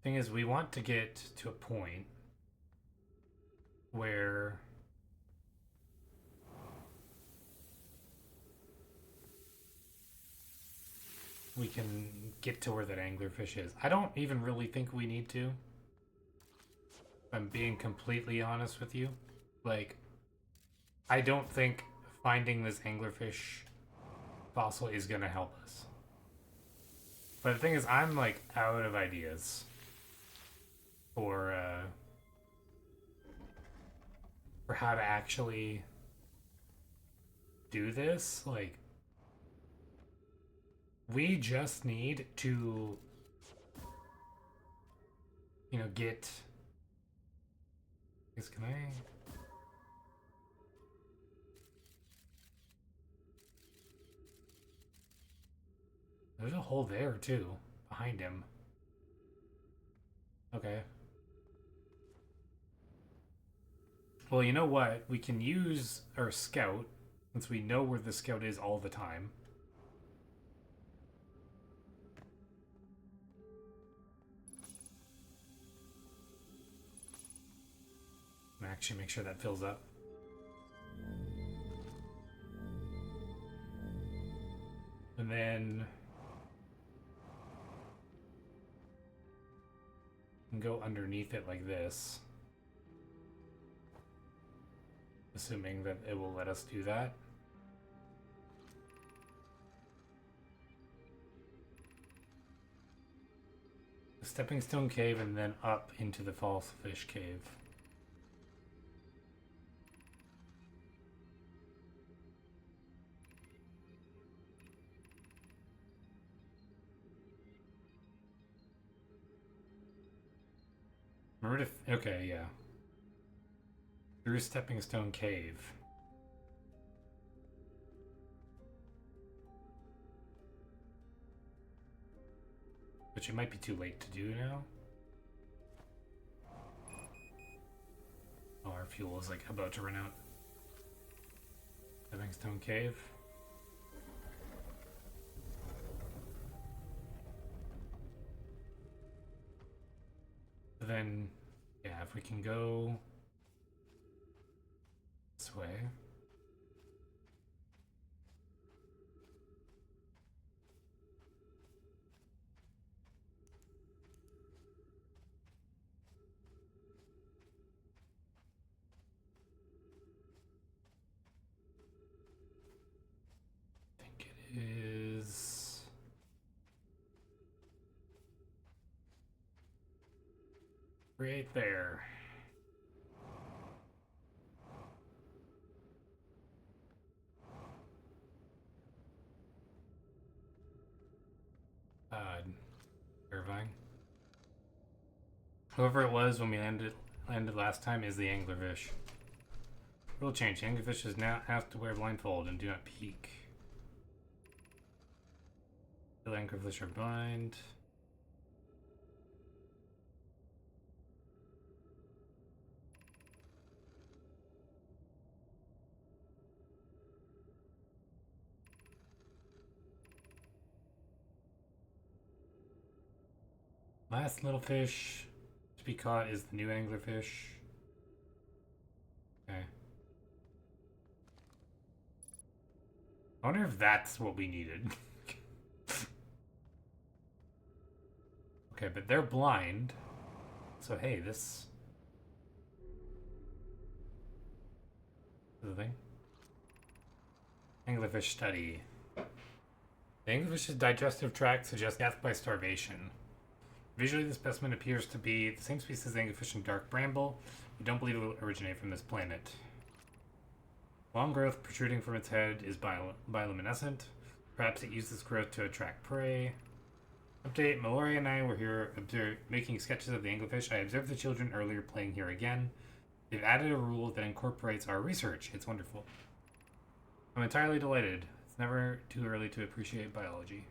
thing is, we want to get to a point where we can get to where that anglerfish is. I don't even really think we need to. If I'm being completely honest with you. Like, I don't think finding this anglerfish fossil is gonna help us. But the thing is, I'm like out of ideas for how to actually do this. Like, we just need to, get. Can I? There's a hole there too, behind him. Okay. Well, you know what? We can use our scout, since we know where the scout is all the time. And actually make sure that fills up. And then go underneath it like this. Assuming that it will let us do that. The Stepping Stone Cave and then up into the False Fish Cave. Remember to... Okay, yeah. Through Stepping Stone Cave. Which it might be too late to do now. Oh, our fuel is like about to run out. Stepping Stone Cave. Then, yeah, if we can go this way. I think it is... right there. Terrifying. Whoever it was when we landed last time is the anglerfish. Rule change. Anglerfish now have to wear blindfold and do not peek. The anglerfish are blind. Last little fish to be caught is the new anglerfish. Okay. I wonder if that's what we needed. Okay, but they're blind. So hey, this is the thing. Anglerfish study. The anglerfish's digestive tract suggests death by starvation. Visually, the specimen appears to be the same species as anglerfish and dark bramble. We don't believe it will originate from this planet. Long growth protruding from its head is bioluminescent. Perhaps it uses growth to attract prey. Update, Mallory and I were here making sketches of the anglerfish. I observed the children earlier playing here again. They've added a rule that incorporates our research. It's wonderful. I'm entirely delighted. It's never too early to appreciate biology.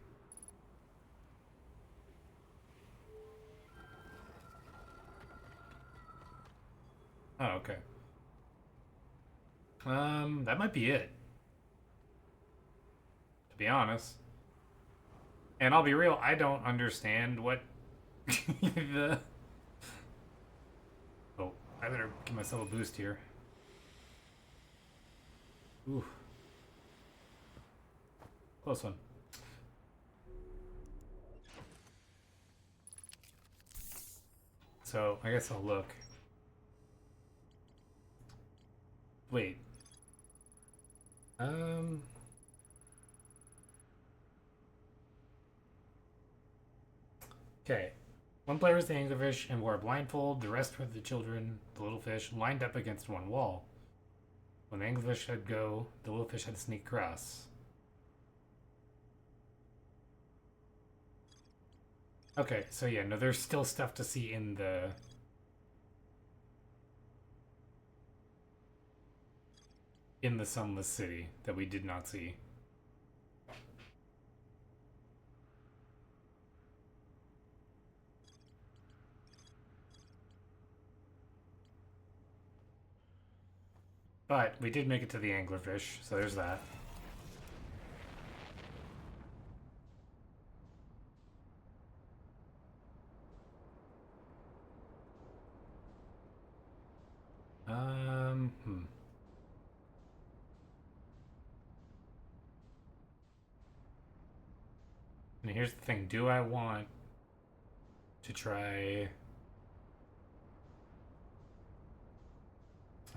Oh, okay. That might be it. To be honest. And I'll be real, I don't understand what the... Oh, I better give myself a boost here. Ooh. Close one. So, I guess I'll look. Wait. Okay. One player was the anglerfish and wore a blindfold. The rest were the children, the little fish, lined up against one wall. When the anglerfish had go, the little fish had to sneak across. Okay, so yeah, no, there's still stuff to see in the... Sunless City that we did not see. But we did make it to the anglerfish, so there's that. Hmm. And here's the thing, do I want to try...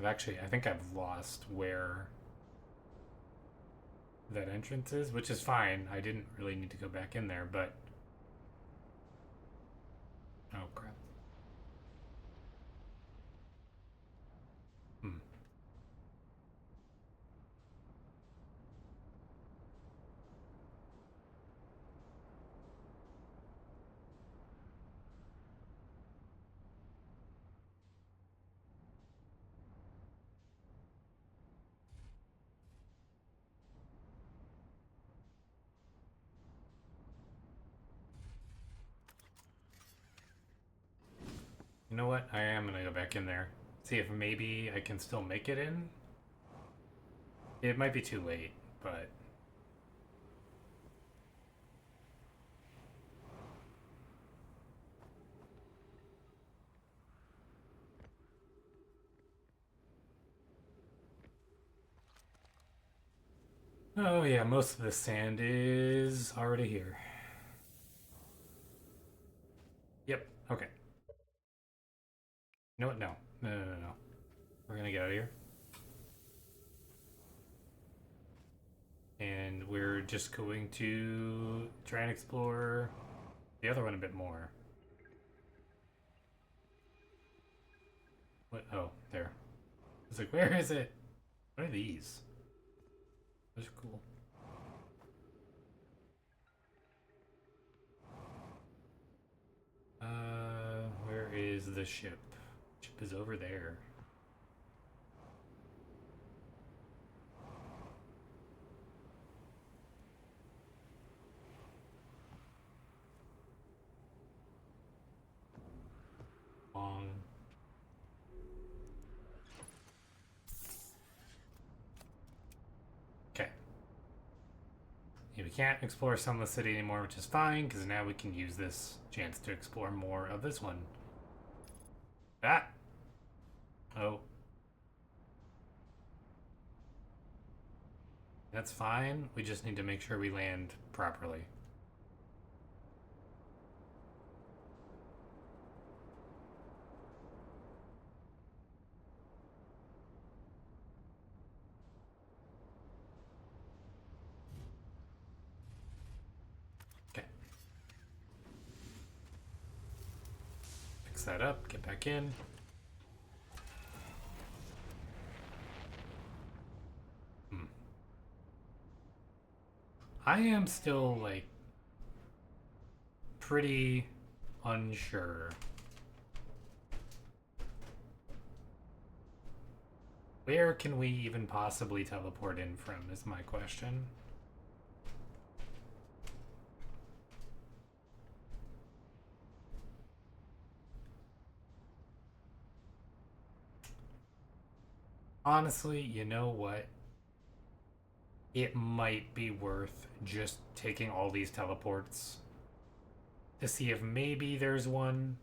I think I've lost where that entrance is, which is fine. I didn't really need to go back in there, but... Oh, crap. Hmm. You know what? I am gonna go back in there. See if maybe I can still make it in. It might be too late, but... Oh yeah, most of the sand is already here. Yep, okay. You know what? No. No, no, no, no. We're gonna get out of here. And we're just going to try and explore the other one a bit more. What? Oh, there. I was like, where is it? What are these? Those are cool. Where is the ship? Ship is over there. Long. Okay. Yeah, we can't explore Sunless City anymore, which is fine, because now we can use this chance to explore more of this one. Ah! Oh. That's fine. We just need to make sure we land properly. Okay. Fix that up, get back in. I am still, like, pretty unsure. Where can we even possibly teleport in from is my question. Honestly, you know what? It might be worth just taking all these teleports to see if maybe there's one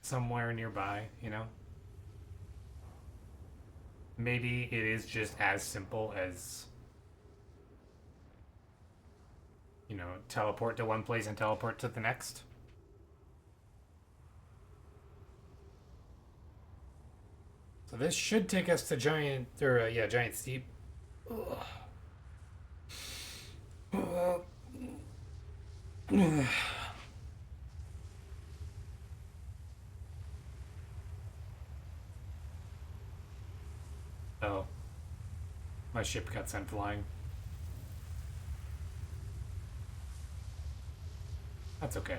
somewhere nearby, you know? Maybe it is just as simple as, you know, teleport to one place and teleport to the next. So this should take us to Giant, or yeah, Giant Steep. Oh, my ship got sent flying. That's okay.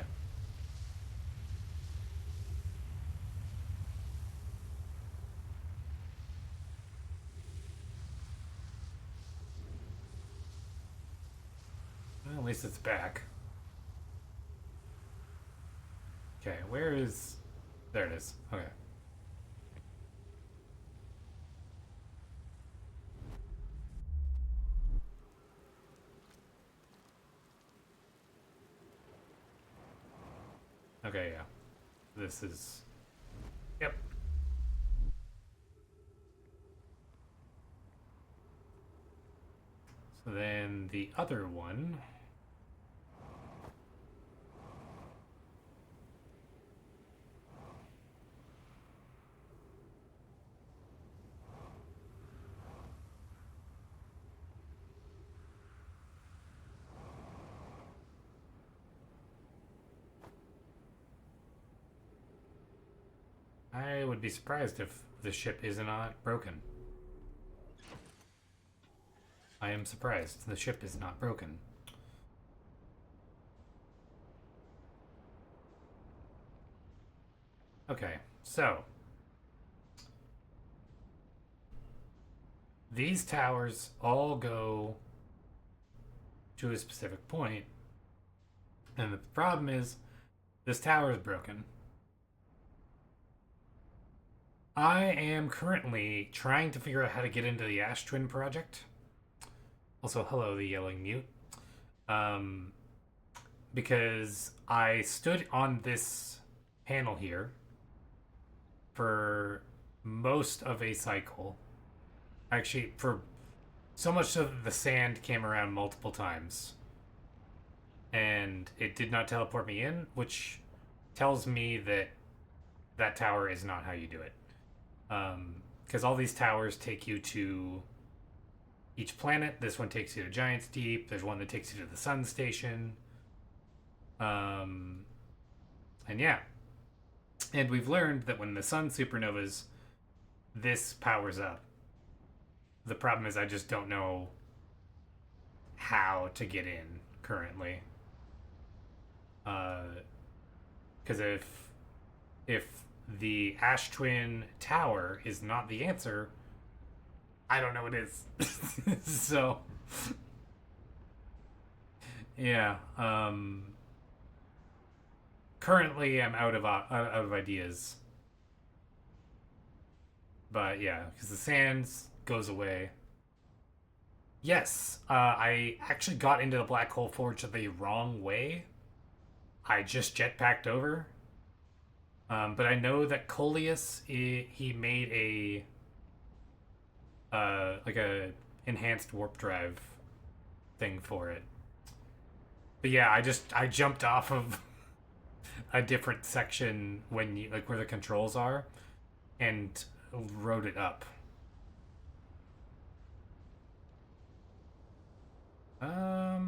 Well, at least it's back. Okay, where is... There it is. Okay. Okay, yeah. This is... Yep. So then the other one... I would be surprised if the ship is not broken. I am surprised the ship is not broken. Okay, so these towers all go to a specific point, and the problem is this tower is broken. I am currently trying to figure out how to get into the Ash Twin project. Also, hello, the yelling mute. Because I stood on this panel here for most of a cycle. Actually, for so much so that the sand came around multiple times. And it did not teleport me in, which tells me that that tower is not how you do it. Because all these towers take you to each planet. This one takes you to Giant Steep. There's one that takes you to the Sun Station. And yeah. And we've learned that when the sun supernovas, this powers up. The problem is I just don't know how to get in currently. Because if the Ash Twin Tower is not the answer, I don't know what is. So yeah, currently I'm out of ideas. But yeah, because the sands goes away. Yes, I actually got into the Black Hole Forge the wrong way. I just jetpacked over. But I know that Coleus, he made like a enhanced warp drive thing for it. But yeah, I jumped off of a different section when you like where the controls are, and rode it up.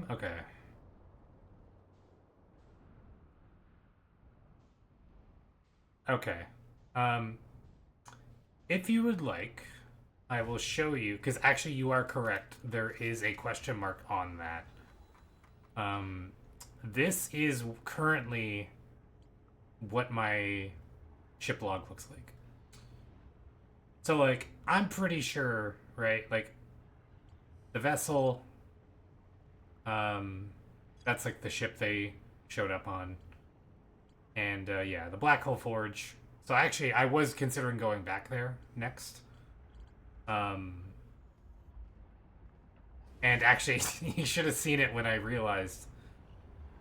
Okay. Okay. Um, if you would like, I will show you, because actually you are correct. There is a question mark on that. Um, this is currently what my ship log looks like. So, like, I'm pretty sure, right? Like, the vessel, um, that's like the ship they showed up on. And, yeah, the Black Hole Forge. So, actually, I was considering going back there next. Um, and actually, you should have seen it when I realized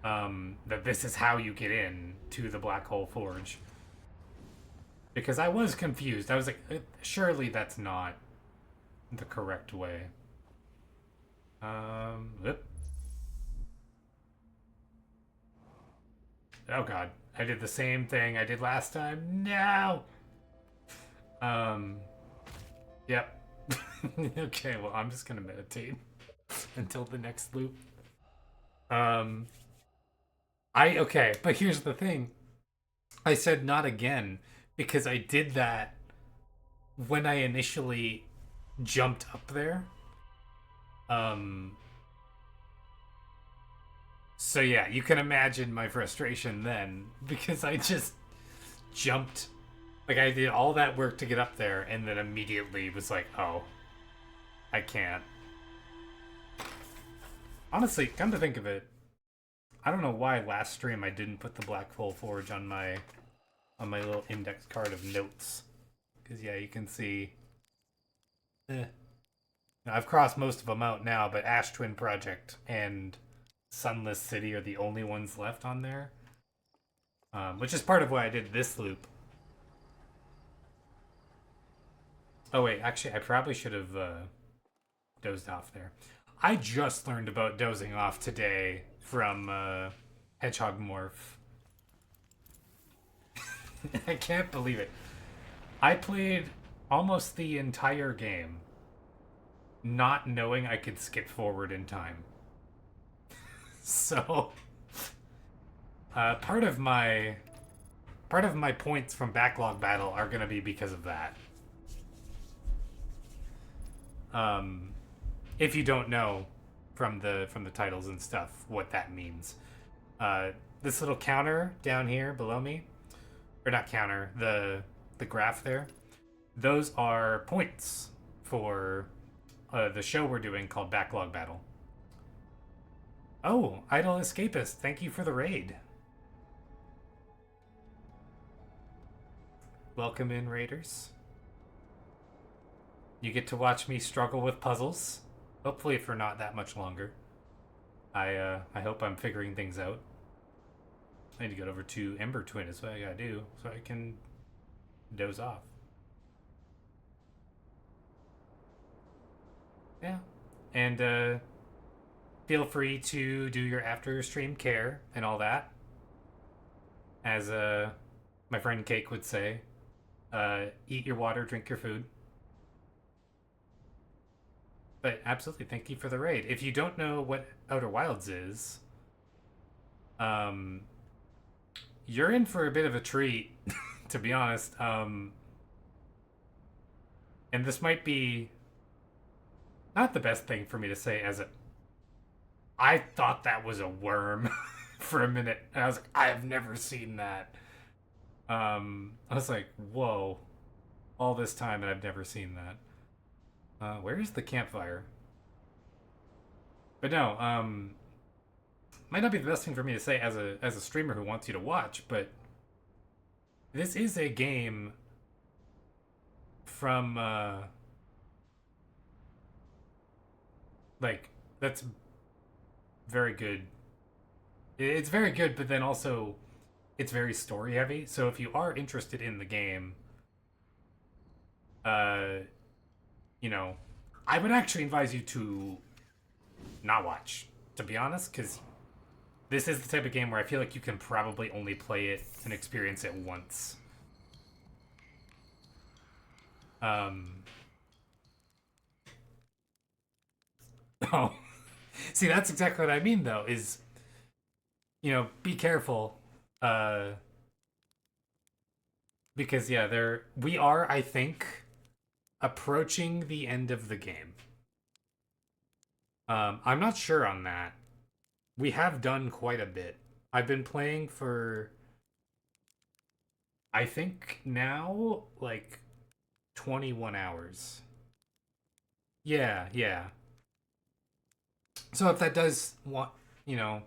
that this is how you get in to the Black Hole Forge. Because I was confused. I was like, surely that's not the correct way. Whoop. Oh god. I did the same thing I did last time. No! Um, yep. Okay, well, I'm just gonna meditate until the next loop. Um, okay, but here's the thing. I said not again because I did that when I initially jumped up there. Um, so yeah, you can imagine my frustration then because I just jumped. Like, I did all that work to get up there and then immediately was like, oh, I can't. Honestly, come to think of it, I don't know why last stream I didn't put the Black Hole Forge on my little index card of notes. Because, yeah, you can see. Now, I've crossed most of them out now, but Ash Twin Project and Sunless City are the only ones left on there. Which is part of why I did this loop. Oh, wait, actually, I probably should have dozed off there. I just learned about dozing off today from Hedgehog Morph. I can't believe it. I played almost the entire game not knowing I could skip forward in time. So, part of my points from Backlog Battle are gonna be because of that. If you don't know from the titles and stuff what that means, this little counter down here below me, or not counter, the graph there, those are points for the show we're doing called Backlog Battle. Oh, Idle Escapist, thank you for the raid. Welcome in, Raiders. You get to watch me struggle with puzzles. Hopefully for not that much longer. I hope I'm figuring things out. I need to get over to Ember Twin is what I gotta do so I can doze off. Yeah. And feel free to do your after stream care and all that. As my friend Cake would say, eat your water, drink your food. But absolutely, thank you for the raid. If you don't know what Outer Wilds is, you're in for a bit of a treat, to be honest. And this might be not the best thing for me to say as a I thought that was a worm for a minute. And I was like, I have never seen that. I was like, whoa. All this time and I've never seen that. Where is the campfire? But no, might not be the best thing for me to say as a streamer who wants you to watch, but this is a game from like that's very good. It's very good, but then also it's very story heavy. So if you are interested in the game, you know, I would actually advise you to not watch, to be honest, because this is the type of game where I feel like you can probably only play it and experience it once. Oh, see, that's exactly what I mean, though, is, you know, be careful, because, yeah, we are, I think, approaching the end of the game. I'm not sure on that. we have done quite a bit. I've been playing for I think now like 21 hours. Yeah, yeah. So if that does want, you know,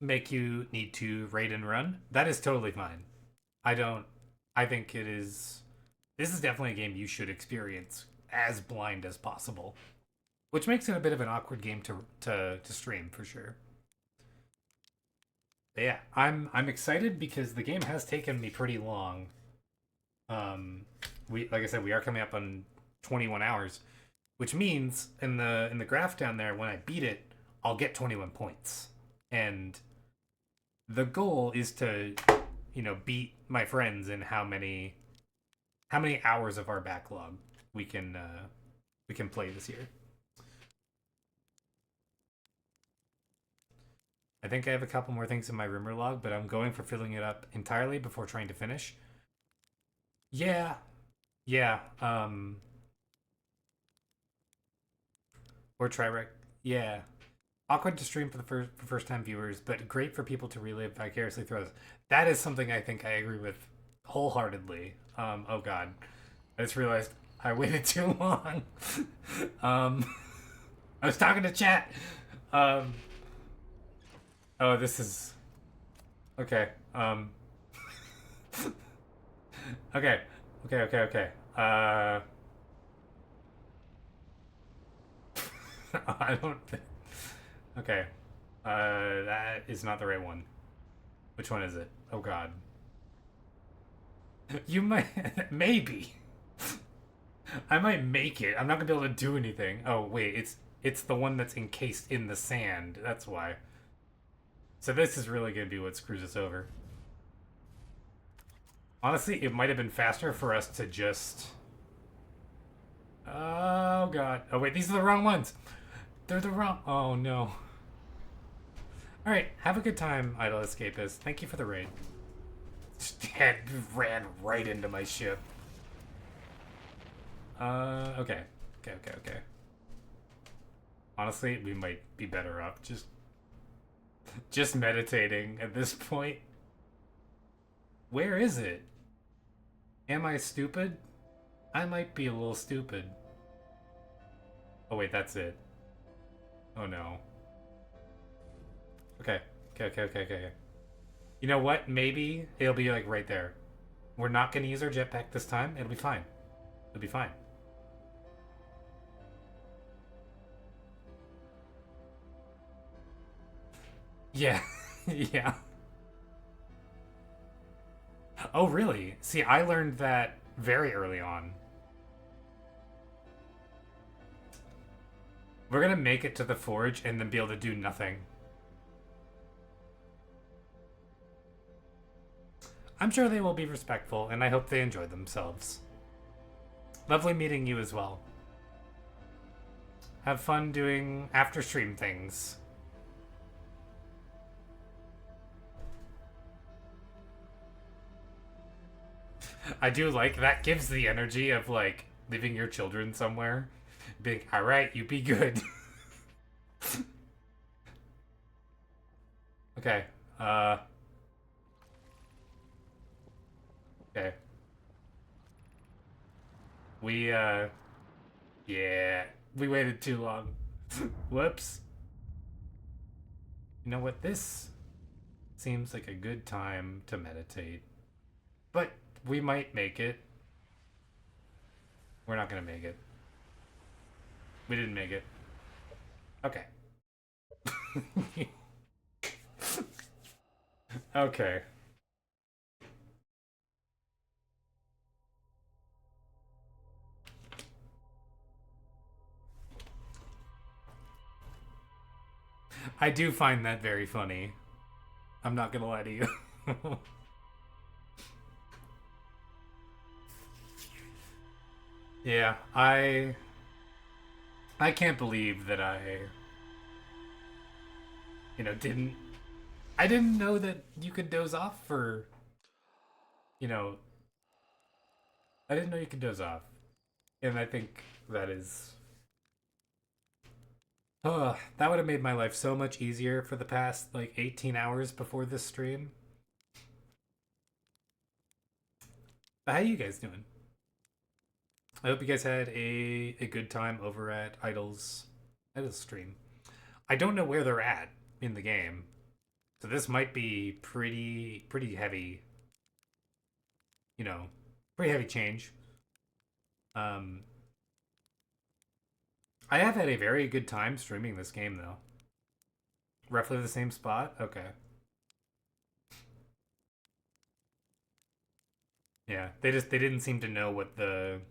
make you need to raid and run, that is totally fine. I don't I think it is this is definitely a game you should experience as blind as possible, which makes it a bit of an awkward game to stream for sure. But yeah, I'm excited because the game has taken me pretty long. Um, we like I said, we are coming up on 21 hours, which means in the graph down there, when I beat it, I'll get 21 points, and the goal is to beat my friends in how many hours of our backlog we can uh, we can play this year. I think I have a couple more things in my rumor log, but I'm going for filling it up entirely before trying to finish. Yeah, yeah. Or try rec. Yeah, awkward to stream for first time viewers, but great for people to relive vicariously through us. That is something I think I agree with wholeheartedly. Oh God, I just realized I waited too long. um, I was talking to chat. Um, oh, this is okay. Okay, okay. I don't. Okay, that is not the right one. Which one is it? Oh God. You might maybe. I might make it. I'm not gonna be able to do anything. Oh wait, it's the one that's encased in the sand. That's why. So this is really gonna be what screws us over. Honestly, it might have been faster for us to just. Oh God. Oh wait, these are the wrong ones. They're the wrong. Oh no. All right, have a good time, Idle Escapist. Thank you for the raid. Just ran right into my ship. Okay. Okay. Honestly, we might be better off just meditating at this point. Where is it? Am I stupid? I might be a little stupid. Oh wait, that's it. Oh no. Okay. You know what? Maybe it'll be like right there. We're not gonna use our jetpack this time. It'll be fine. It'll be fine. Yeah. Yeah. Oh, really? See, I learned that very early on. We're gonna make it to the forge and then be able to do nothing. I'm sure they will be respectful, and I hope they enjoy themselves. Lovely meeting you as well. Have fun doing after stream things. I do like that gives the energy of like leaving your children somewhere. Being, all right, you be good. Okay. Uh. Okay. We Yeah. We waited too long. Whoops. You know what? This seems like a good time to meditate. But we might make it. We're not gonna make it. We didn't make it. Okay. Okay. I do find that very funny. I'm not gonna lie to you. Yeah, I can't believe that didn't I didn't know that you could doze off for, you know, I didn't know you could doze off. And I think that is That would have made my life so much easier for the past like 18 hours before this stream. But how you guys doing? I hope you guys had a good time over at Idle's stream. I don't know where they're at in the game, so this might be pretty heavy. You know, pretty heavy change. Um, I have had a very good time streaming this game though. Roughly the same spot. Okay. Yeah, they didn't seem to know what the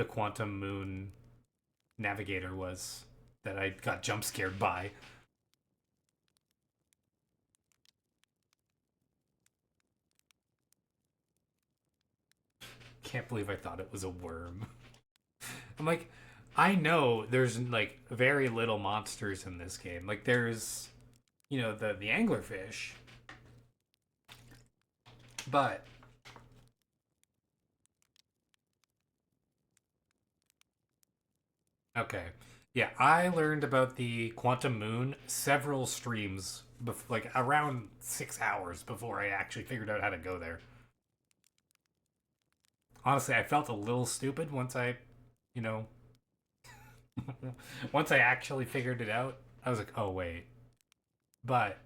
Quantum Moon Navigator was that I got jump scared by. Can't believe I thought it was a worm. I'm like, I know there's like very little monsters in this game. Like there's, the anglerfish, but okay, yeah, I learned about the Quantum Moon several streams, like around 6 hours before I actually figured out how to go there. Honestly, I felt a little stupid once you know, once I actually figured it out. I was like, oh wait, but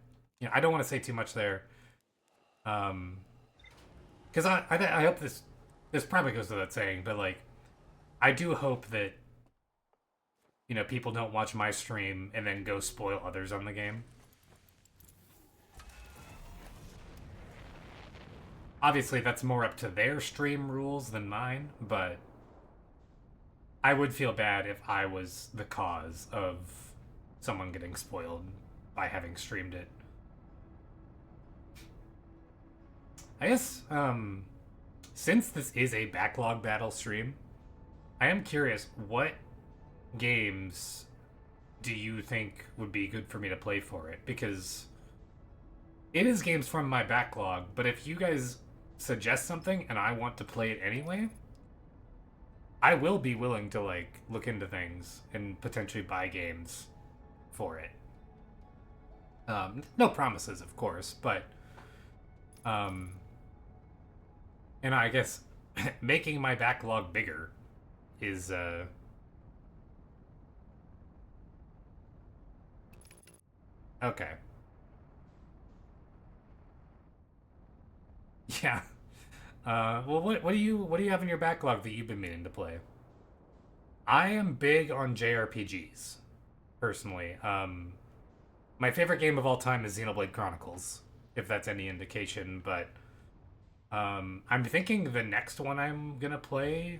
I don't want to say too much there. Um, because I hope this probably goes without saying, but like I do hope that people don't watch my stream and then go spoil others on the game. Obviously, that's more up to their stream rules than mine, but I would feel bad if I was the cause of someone getting spoiled by having streamed it. I guess, since this is a backlog battle stream, I am curious, what games do you think would be good for me to play for it? Because it is games from my backlog, but if you guys suggest something and I want to play it anyway, I will be willing to like look into things and potentially buy games for it. No promises, of course, but um, and I guess making my backlog bigger is okay. Yeah. Well, what do you have in your backlog that you've been meaning to play? I am big on JRPGs, personally. My favorite game of all time is Xenoblade Chronicles, if that's any indication. But I'm thinking the next one I'm gonna play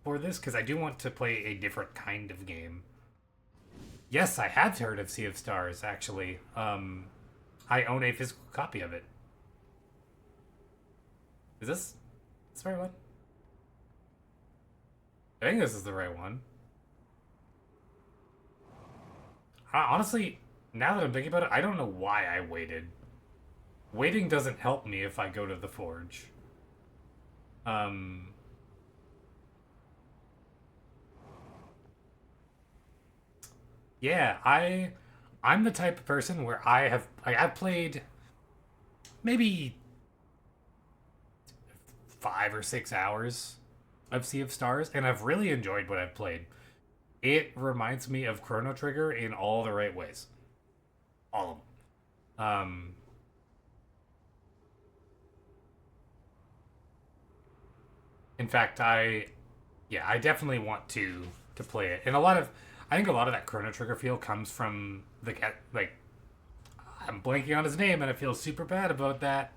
for this because I do want to play a different kind of game. Yes, I have heard of Sea of Stars. Actually, I own a physical copy of it. Is this the right one? I think this is the right one. Honestly, now that I'm thinking about it, I don't know why I waited. Waiting doesn't help me if I go to the forge. Um, yeah, I'm the type of person where I've played maybe 5 or 6 hours of Sea of Stars, and I've really enjoyed what I've played. It reminds me of Chrono Trigger in all the right ways, all of them. In fact, I definitely want to play it, and I think a lot of that Chrono Trigger feel comes from the like I'm blanking on his name, and I feel super bad about that,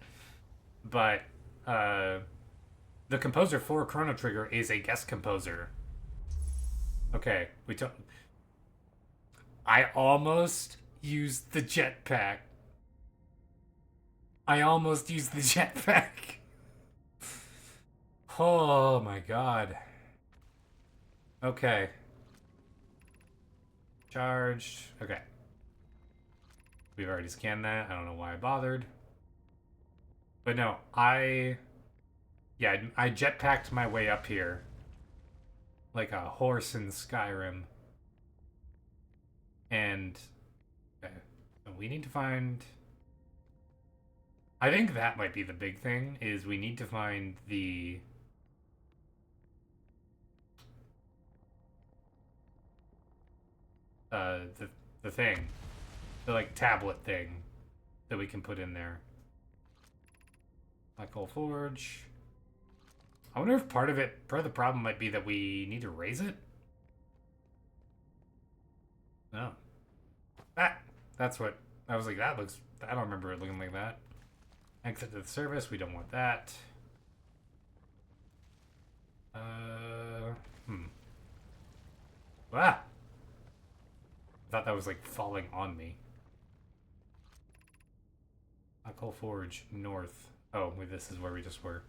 but uh, the composer for Chrono Trigger is a guest composer. Okay, we took. I almost used the jetpack. I almost used the jetpack. Oh my god. Okay. Charged. Okay. We've already scanned that. I don't know why I bothered. But no, yeah, I jetpacked my way up here like a horse in Skyrim. And okay, so we need to find. I think that might be the big thing. Is we need to find the the thing, the like tablet thing that we can put in there. Black Hole Forge. I wonder if part of the problem might be that we need to raise it. No. That's what I was like. That looks. I don't remember it looking like that. Exit to the service. We don't want that. Hmm. Ah. I thought that was like falling on me. Black Hole Forge north. Oh, wait, this is where we just were.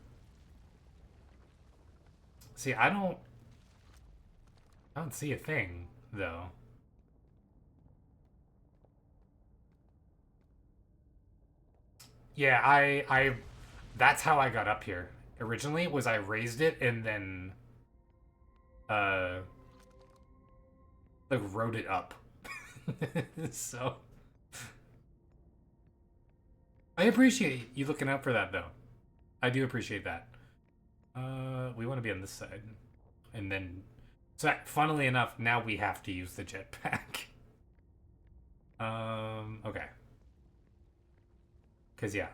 See, I don't see a thing though. Yeah, that's how I got up here. Originally was I raised it and then uh like rode it up. So I appreciate you looking out for that though. I do appreciate that. We want to be on this side. And then so funnily enough, now we have to use the jetpack. Okay. Cause yeah,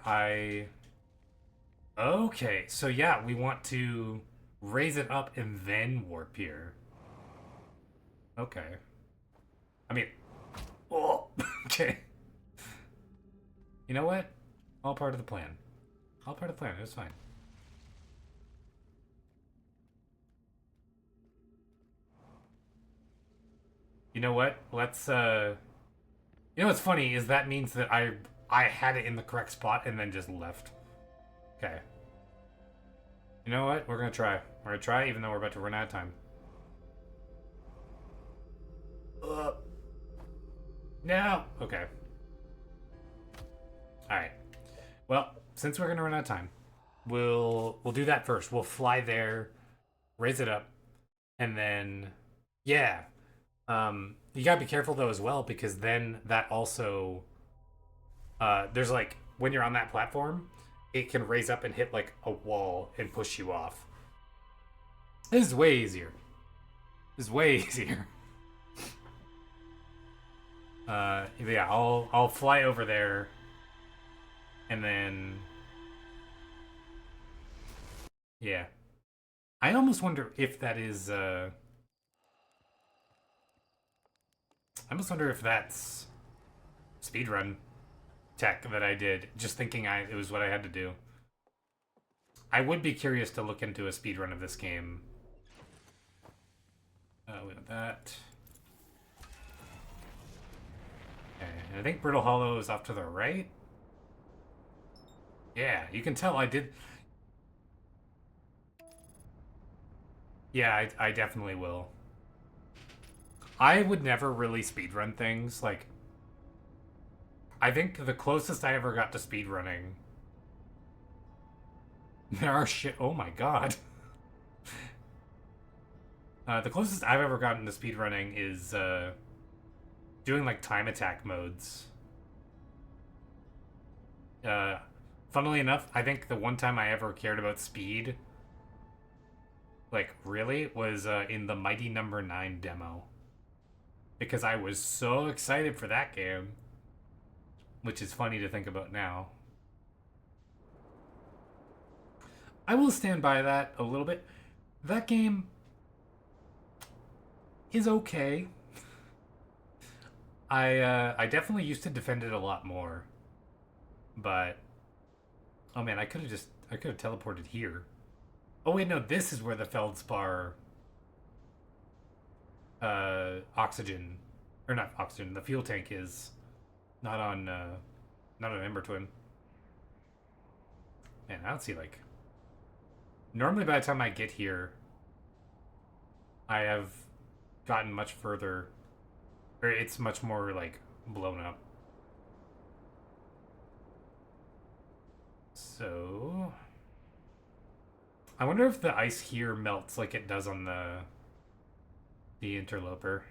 okay, so yeah, we want to raise it up and then warp here. Okay. I mean, oh, okay. You know what? All part of the plan. All part of the plan. It was fine. You know what? Let's You know what's funny is that means that I had it in the correct spot and then just left. Okay. You know what? We're gonna try. We're gonna try even though we're about to run out of time. No. Okay. All right. Well, since we're gonna run out of time, we'll do that first. We'll fly there, raise it up, and then yeah. You gotta be careful though as well because then that also there's like when you're on that platform, it can raise up and hit like a wall and push you off. This is way easier. This is way easier. Yeah, I'll fly over there, and then yeah, I almost wonder if that is. I almost wonder if that's speedrun tech that I did, just thinking it was what I had to do. I would be curious to look into a speedrun of this game. We have that. Okay, I think Brittle Hollow is off to the right. Yeah, you can tell I did. Yeah, I definitely will. I would never really speedrun things. Like, I think the closest I ever got to speedrunning. There are shit. Oh my god. The closest I've ever gotten to speedrunning is doing like time attack modes. Funnily enough, I think the one time I ever cared about speed, like really, was in the Mighty Number 9 demo. Because I was so excited for that game. Which is funny to think about now. I will stand by that a little bit. That game is okay. I definitely used to defend it a lot more. But oh man, I could have teleported here. Oh wait, no, this is where the Feldspar oxygen, or not oxygen, the fuel tank is. Not on Ember Twin. Man, I don't see like. Normally, by the time I get here, I have gotten much further, or it's much more like blown up. So, I wonder if the ice here melts like it does on the interloper.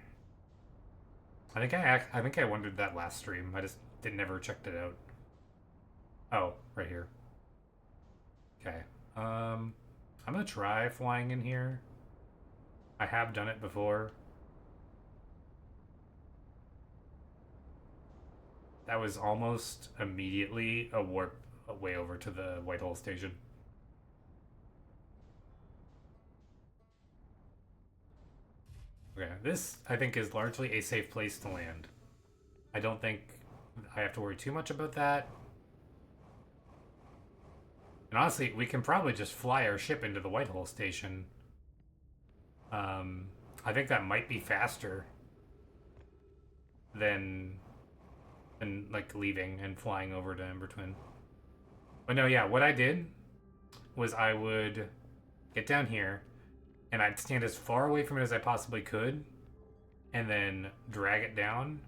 I think I wondered that last stream. I just never checked it out. Oh, right here. Okay. I'm gonna try flying in here. I have done it before. That was almost immediately a warp way over to the Whitehall station. Okay, this I think is largely a safe place to land. I don't think I have to worry too much about that. And honestly, we can probably just fly our ship into the Whitehall station. I think that might be faster than like leaving and flying over to Ember Twin. But no, yeah, what I did was I would get down here and I'd stand as far away from it as I possibly could and then drag it down.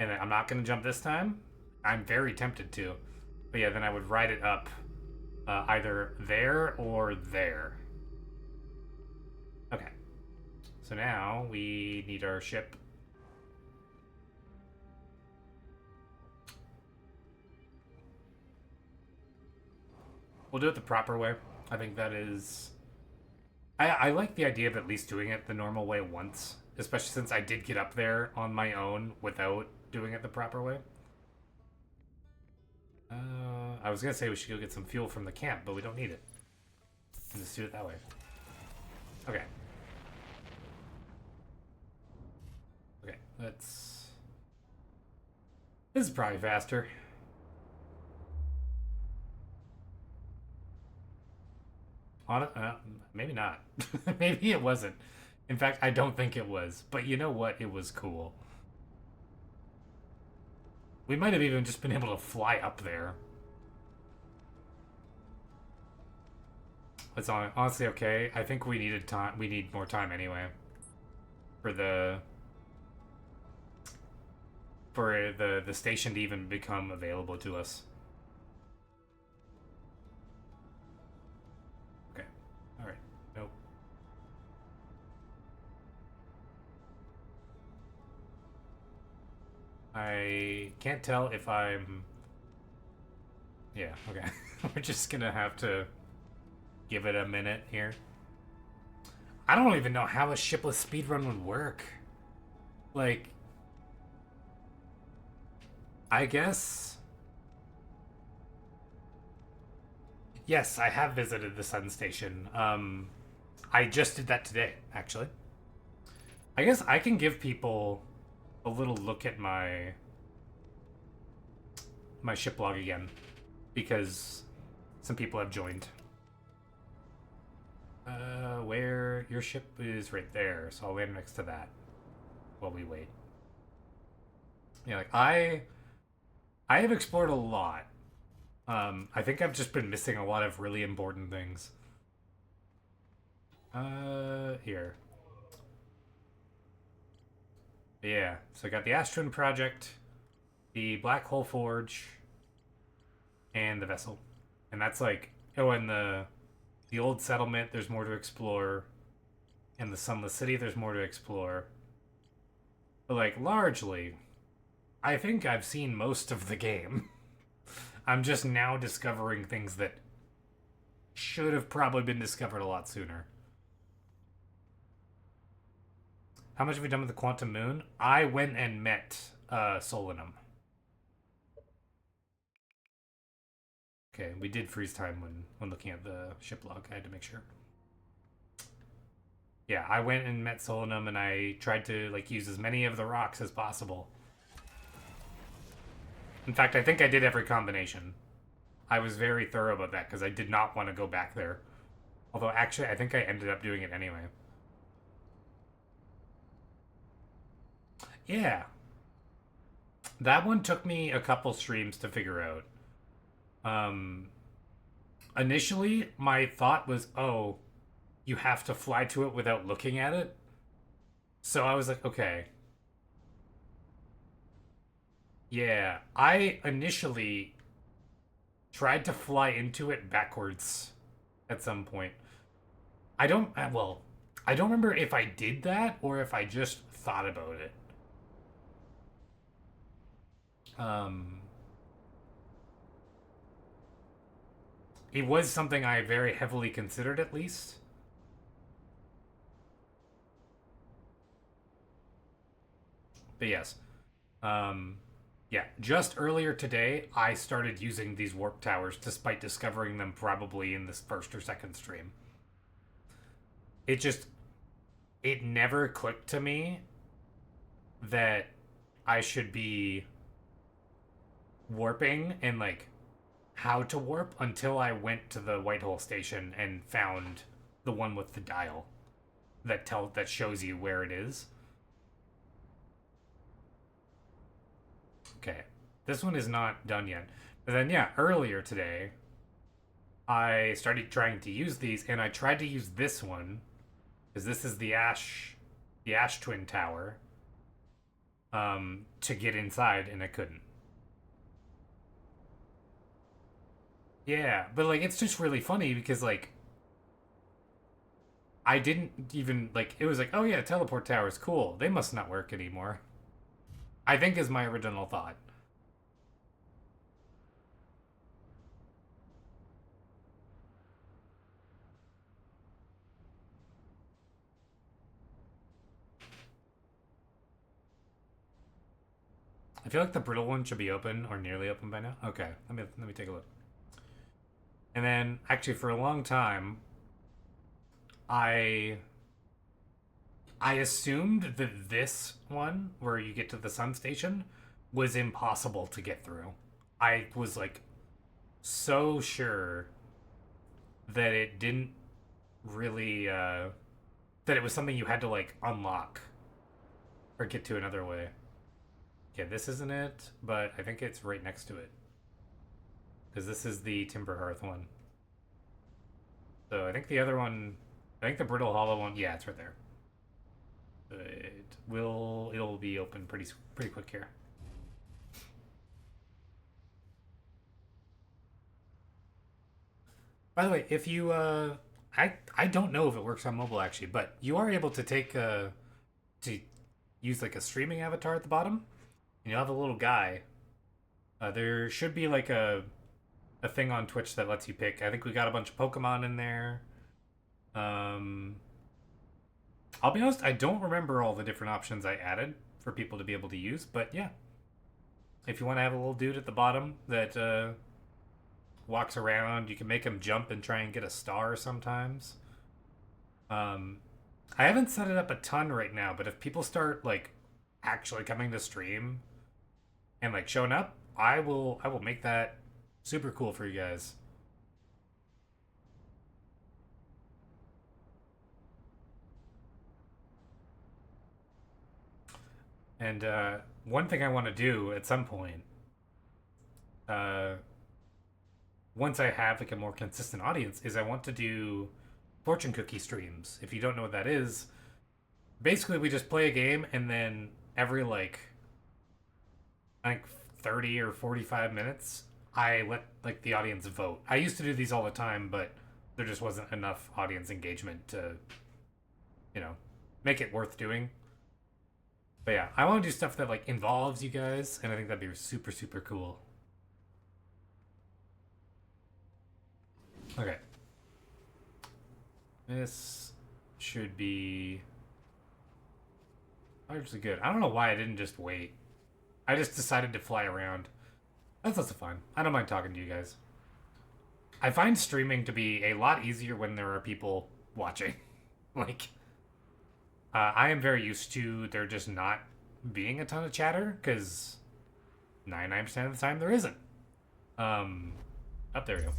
And then I'm not going to jump this time. I'm very tempted to. But yeah, then I would ride it up either there or there. Okay. So now we need our ship. We'll do it the proper way. I think that is... I like the idea of at least doing it the normal way once. Especially since I did get up there on my own without doing it the proper way. I was gonna say we should go get some fuel from the camp, but we don't need it. We'll just do it that way. Okay. Okay, let's... This is probably faster. Maybe not. Maybe it wasn't. In fact, I don't think it was. But you know what? It was cool. We might have even just been able to fly up there. It's honestly okay. I think we needed time. We need more time anyway. For the station to even become available to us. Okay. All right. Nope. I can't tell if I'm... Yeah, okay. We're just gonna have to give it a minute here. I don't even know how a shipless speedrun would work. Like... I guess... Yes, I have visited the Sun Station. I just did that today, actually. I guess I can give people a little look at my ship log again, because some people have joined. Where your ship is right there, so I'll land next to that while we wait. Yeah, like I have explored a lot. I think I've just been missing a lot of really important things. Here. Yeah, so I got the Astron Project, the Black Hole Forge, and the vessel. And that's like, oh, and the old settlement, there's more to explore. And the Sunless City, there's more to explore. But like, largely, I think I've seen most of the game. I'm just now discovering things that should have probably been discovered a lot sooner. How much have we done with the Quantum Moon? I went and met Solanum. Okay, we did freeze time when looking at the ship log. I had to make sure. Yeah, I went and met Solanum, and I tried to like use as many of the rocks as possible. In fact, I think I did every combination. I was very thorough about that because I did not want to go back there. Although, actually, I think I ended up doing it anyway. Yeah. That one took me a couple streams to figure out. Initially, my thought was, oh, you have to fly to it without looking at it. So I was like, okay. Yeah, I initially tried to fly into it backwards at some point. I don't, well, I don't remember if I did that or if I just thought about it. Um, it was something I very heavily considered, at least. But yes, um, yeah. Just earlier today, I started using these warp towers, despite discovering them probably in this first or second stream. It just it never clicked to me that I should be warping and like how to warp until I went to the Whitehall station and found the one with the dial that shows you where it is. Okay. This one is not done yet. But then yeah, earlier today I started trying to use these and I tried to use this one because this is the Ash Twin Tower to get inside and I couldn't. Yeah, but like it's just really funny because like I didn't even like it was like, oh yeah, teleport towers, cool. They must not work anymore. I think is my original thought. I feel like the brittle one should be open or nearly open by now. Okay, let me take a look. And then actually for a long time, I I assumed that this one where you get to the sun station was impossible to get through. I was like so sure that it didn't really that it was something you had to like unlock or get to another way. Yeah, this isn't it, but I think it's right next to it because this is the Timber Hearth one. So I think the other one, I think the Brittle Hollow one, yeah, it's right there. It'll be open pretty quick here. By the way, if you I don't know if it works on mobile actually, but you are able to take to use like a streaming avatar at the bottom, and you'll have a little guy. There should be like a thing on Twitch that lets you pick. I think we got a bunch of Pokemon in there. Um, I'll be honest, I don't remember all the different options I added for people to be able to use, but yeah, if you want to have a little dude at the bottom that walks around, you can make him jump and try and get a star sometimes. Um, I haven't set it up a ton right now, but if people start like actually coming to stream and like showing up, I will make that super cool for you guys. And one thing I want to do at some point, uh, once I have like a more consistent audience, is I want to do fortune cookie streams. If you don't know what that is, basically we just play a game and then every like I think 30 or 45 minutes, I let like the audience vote. I used to do these all the time, but there just wasn't enough audience engagement to, you know, make it worth doing. But yeah, I want to do stuff that like involves you guys, and I think that'd be super cool. Okay, this should be largely good. I don't know why I didn't just wait. I just decided to fly around. That's also fine. I don't mind talking to you guys. I find streaming to be a lot easier when there are people watching. like, I am very used to there just not being a ton of chatter because 99% of the time there isn't. Um, up there we go.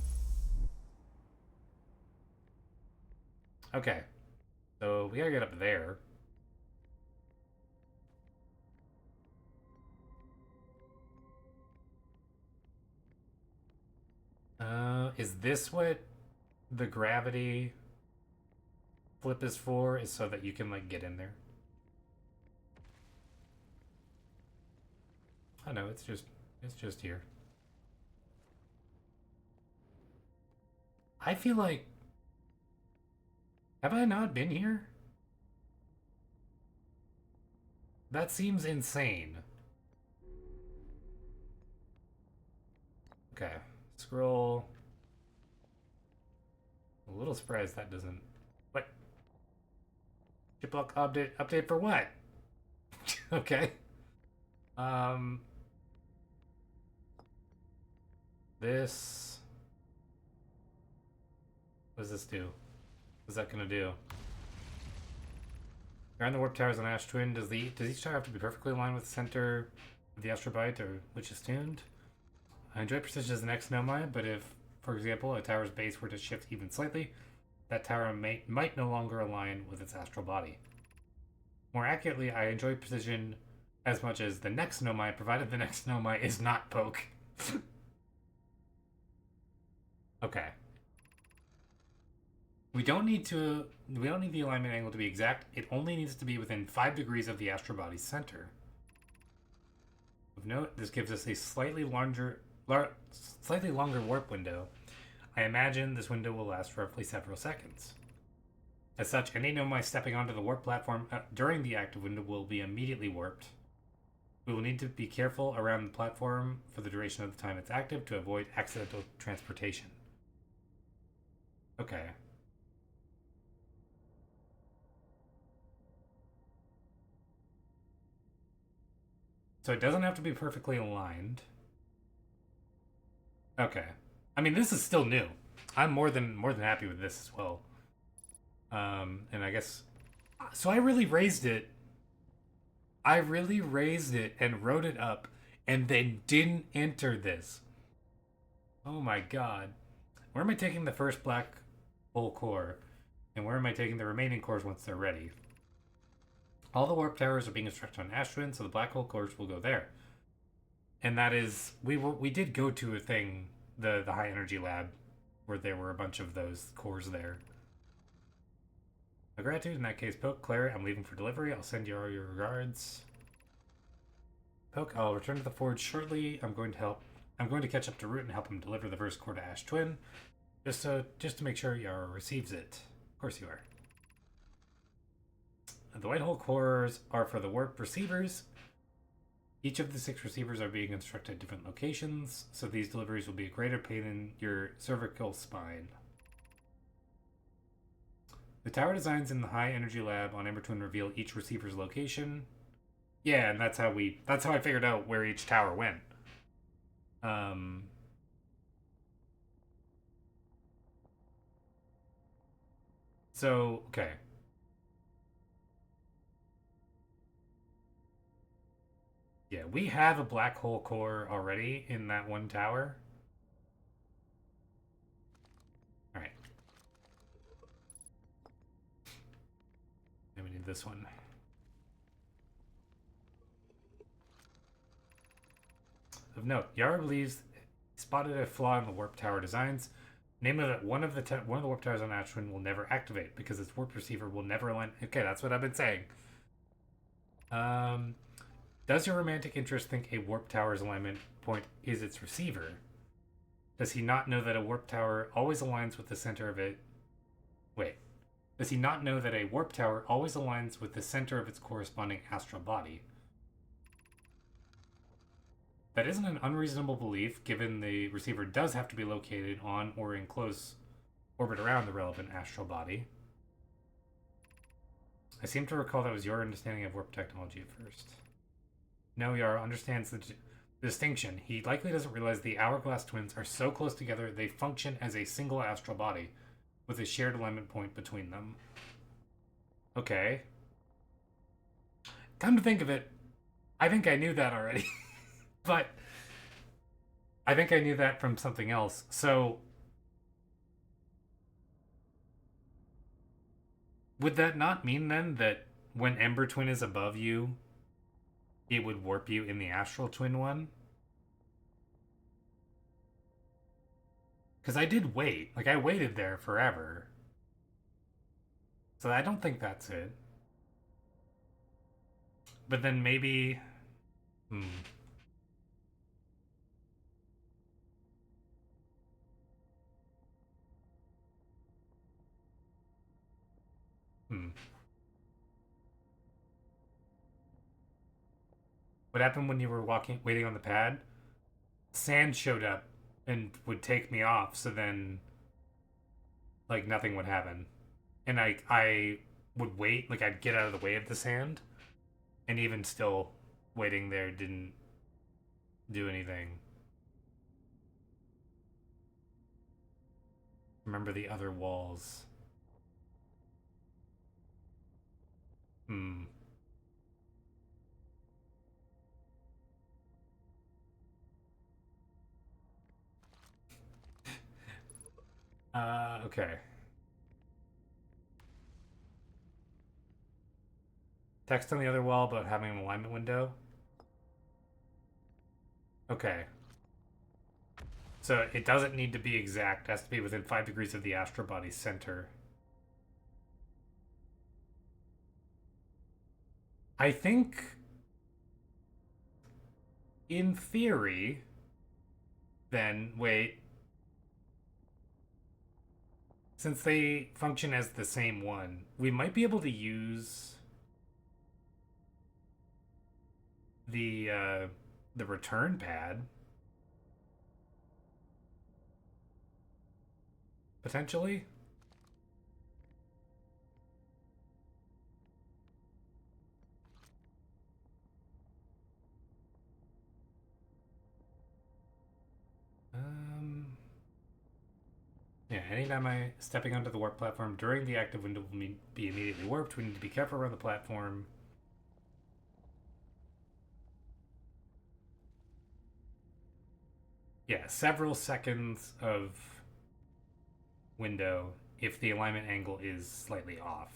Okay, so we gotta get up there. Is this what the gravity flip is for? Is so that you can like get in there? Oh no, it's just here. I feel like have I not been here? That seems insane. Okay. Scroll. A little surprised that doesn't. What? Chiplock update. Update for what? Okay. Um. This. What does this do? What's that gonna do? Around the warp towers on Ash Twin, does each tower have to be perfectly aligned with the center of the astrobyte, or which is tuned? I enjoy precision as the next Nomai, but if, for example, a tower's base were to shift even slightly, that tower might no longer align with its astral body. More accurately, I enjoy precision as much as the next Nomai, provided the next Nomai is not poke. Okay. We don't need the alignment angle to be exact. It only needs to be within 5 degrees of the astral body's center. Of note, this gives us a slightly longer warp window. I imagine this window will last roughly several seconds. As such, any Nomai stepping onto the warp platform during the active window will be immediately warped. We will need to be careful around the platform for the duration of the time it's active to avoid accidental transportation. Okay. So it doesn't have to be perfectly aligned. Okay. I mean, this is still new. I'm more than happy with this as well. And I guess so I really raised it. I really raised it and wrote it up and then didn't enter this. Oh my god. Where am I taking the first black hole core? And where am I taking the remaining cores once they're ready? All the warp towers are being constructed on Ash Twin, so the black hole cores will go there. And that is, we did go to a thing, the high energy lab, where there were a bunch of those cores there. A gratitude in that case, Poke, Claire, I'm leaving for delivery. I'll send you all your regards. Poke, I'll return to the forge shortly. I'm going to catch up to Root and help him deliver the first core to Ash Twin, just to make sure Yara receives it. Of course you are. The white hole cores are for the warp receivers. Each of the 6 receivers are being constructed at different locations, so these deliveries will be a greater pain in your cervical spine. The tower designs in the high energy lab on Ember Twin reveal each receiver's location. Yeah, and that's how I figured out where each tower went. So, okay. Yeah, we have a black hole core already in that one tower. Alright. Then we need this one. Of note, Yara believes he spotted a flaw in the warp tower designs. Namely that one of the warp towers on Ash Twin will never activate because its warp receiver will never align. Okay, that's what I've been saying. Does your romantic interest think a warp tower's alignment point is its receiver? Does he not know that a warp tower always aligns with the center of it? Wait. Does he not know that a warp tower always aligns with the center of its corresponding astral body? That isn't an unreasonable belief, given the receiver does have to be located on or in close orbit around the relevant astral body. I seem to recall that was your understanding of warp technology at first. No, Yara understands the distinction. He likely doesn't realize the hourglass twins are so close together they function as a single astral body, with a shared alignment point between them. Okay. Come to think of it, I think I knew that already. But I think I knew that from something else. So would that not mean then that when Ember Twin is above you, it would warp you in the Astral Twin one? Because I did wait. Like, I waited there forever. So I don't think that's it. But then maybe... Hmm. What happened when you were waiting on the pad? Sand showed up and would take me off, so then like nothing would happen. And I would wait, like I'd get out of the way of the sand, and even still waiting there didn't do anything. Remember the other walls. Hmm. Okay. Text on the other wall about having an alignment window. Okay. So it doesn't need to be exact. It has to be within 5 degrees of the astral body center. I think, in theory, then, wait. Since they function as the same one, we might be able to use the return pad potentially. Um, yeah, anytime I stepping onto the warp platform during the active window will be immediately warped. We need to be careful around the platform. Yeah, several seconds of window if the alignment angle is slightly off.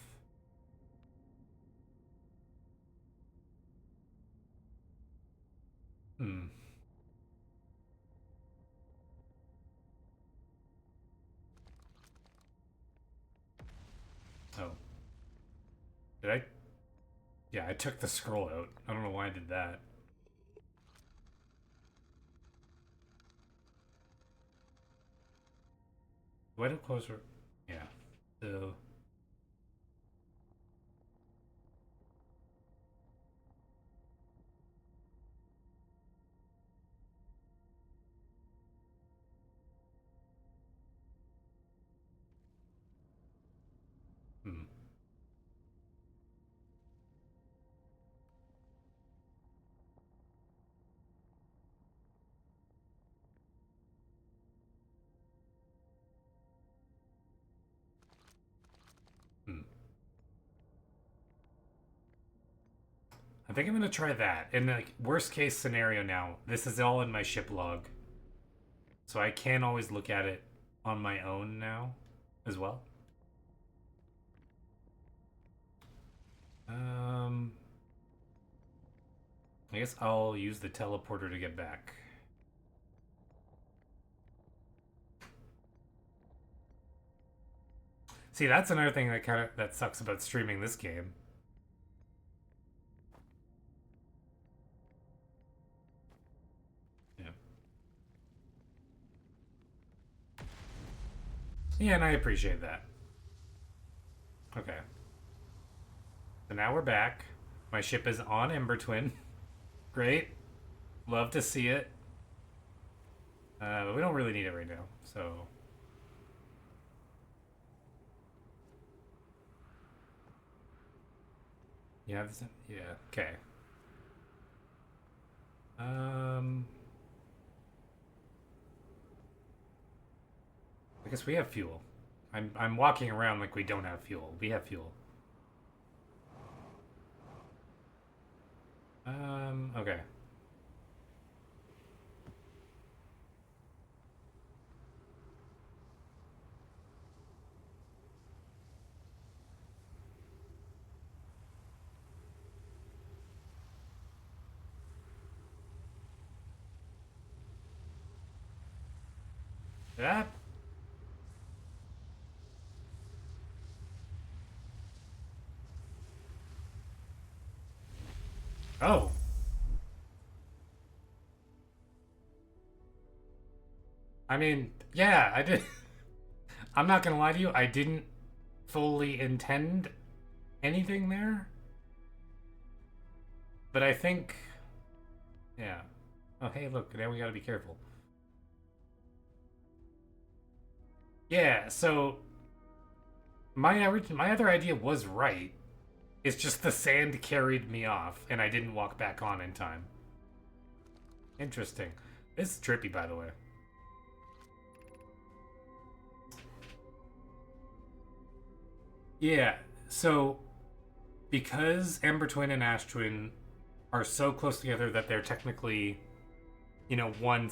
Hmm. Oh. Did I? Yeah, I took the scroll out. I don't know why I did that. Why do closer? Yeah. So. Hmm. Hmm. I think I'm gonna try that. In the worst case scenario now, this is all in my ship log. So I can always look at it on my own now as well. Um I guess I'll use the teleporter to get back. See, that's another thing that sucks about streaming this game. Yeah. Yeah, and I appreciate that. Okay. So now we're back. My ship is on Ember Twin. Great. Love to see it. But we don't really need it right now, so. Yeah, yeah, okay. Um, I guess we have fuel. I'm walking around like we don't have fuel. We have fuel. Okay. That. Oh. I mean, yeah, I did. I'm not gonna lie to you. I didn't fully intend anything there, but I think, yeah. Oh, hey, look. Now we gotta be careful. Yeah, so my other idea was right. It's just the sand carried me off, and I didn't walk back on in time. Interesting. This is trippy, by the way. Yeah, so because Ember Twin and Ash Twin are so close together that they're technically, one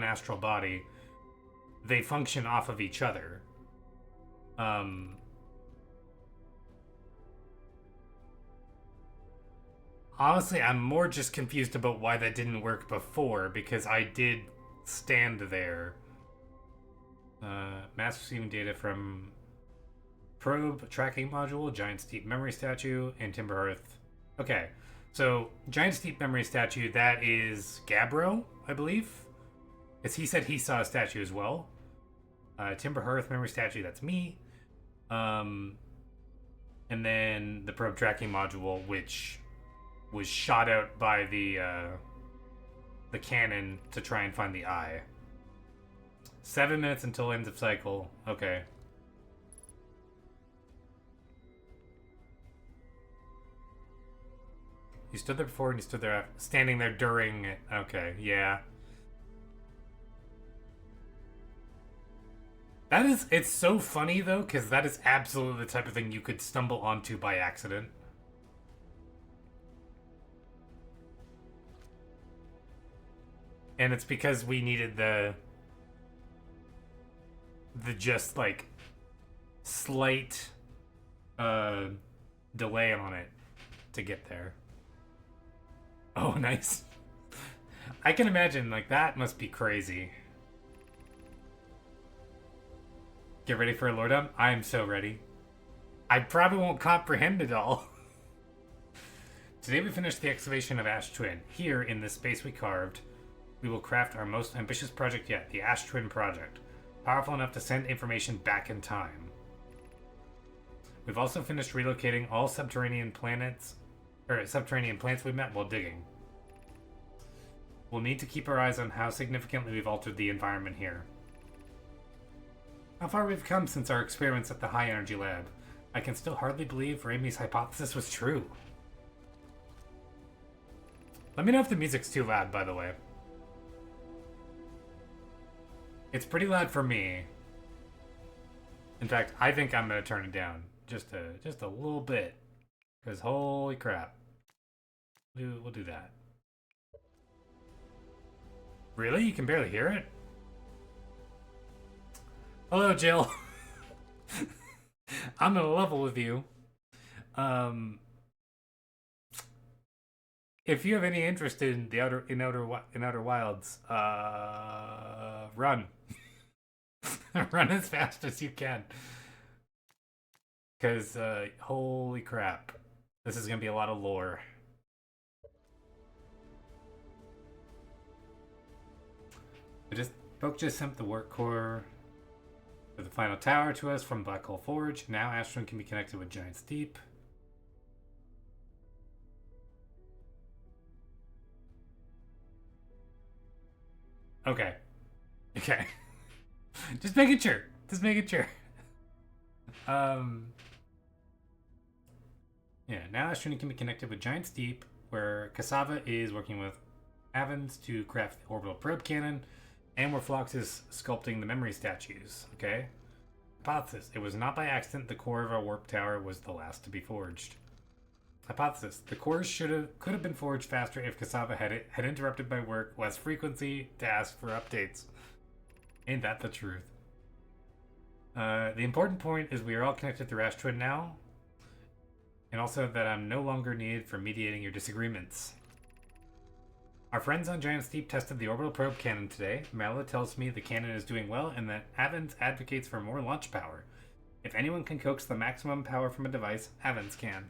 astral body, they function off of each other. Um, Honestly, I'm more just confused about why that didn't work before because I did stand there. Mass receiving data from probe tracking module, giant steep memory statue, and Timber Hearth. Okay, so giant steep memory statue, that is Gabbro, I believe. As he said he saw a statue as well. Timber Hearth memory statue, that's me. Um, and then the probe tracking module, which was shot out by the cannon to try and find the eye. 7 minutes until end of cycle. Okay. You stood there before and you stood there standing there during it. Okay, yeah. It's so funny though, because that is absolutely the type of thing you could stumble onto by accident. And it's because we needed the just like slight uh delay on it to get there. Oh, nice. I can imagine like that must be crazy. Get ready for a lordum? I am so ready. I probably won't comprehend it all. Today we finished the excavation of Ash Twin. Here, in this space we carved, we will craft our most ambitious project yet, the Ash Twin Project. Powerful enough to send information back in time. We've also finished relocating all subterranean plants we met while digging. We'll need to keep our eyes on how significantly we've altered the environment here. How far we've come since our experiments at the High Energy Lab. I can still hardly believe Raimi's hypothesis was true. Let me know if the music's too loud, by the way. It's pretty loud for me. In fact, I think I'm gonna turn it down just a little bit, because holy crap. We'll do that. Really? You can barely hear it? Hello, Jill. I'm gonna level with you. If you have any interest in the outer wilds, run. Run as fast as you can. Because, holy crap. This is going to be a lot of lore. Folk just sent the work core for the final tower to us from Black Hole Forge. Now Ash Twin can be connected with Giant Steep. Okay. Okay. Just making sure. Just making sure. Yeah, now Ash Twin can be connected with Giant Steep, where Cassava is working with Avens to craft the orbital probe cannon, and where Phlox is sculpting the memory statues. Okay? Hypothesis. It was not by accident the core of our warp tower was the last to be forged. Hypothesis. The cores could have been forged faster if Cassava had interrupted my work less frequency to ask for updates. Ain't that the truth? The important point is we are all connected through Ash Twin now, and also that I'm no longer needed for mediating your disagreements. Our friends on Giant Steep tested the orbital probe cannon today. Mala tells me the cannon is doing well and that Avens advocates for more launch power. If anyone can coax the maximum power from a device, Avens can.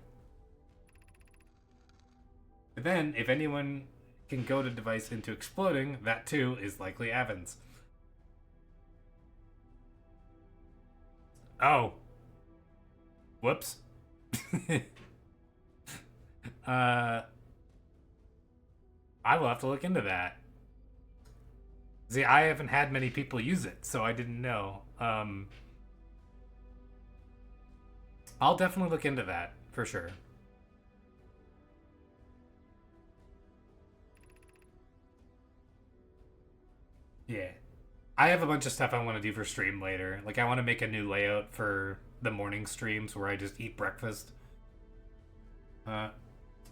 But then, if anyone can goad a device into exploding, that too is likely Avens. Oh. Whoops. I will have to look into that. See, I haven't had many people use it, so I didn't know. I'll definitely look into that for sure. Yeah. I have a bunch of stuff I want to do for stream later. Like, I want to make a new layout for the morning streams where I just eat breakfast. Uh,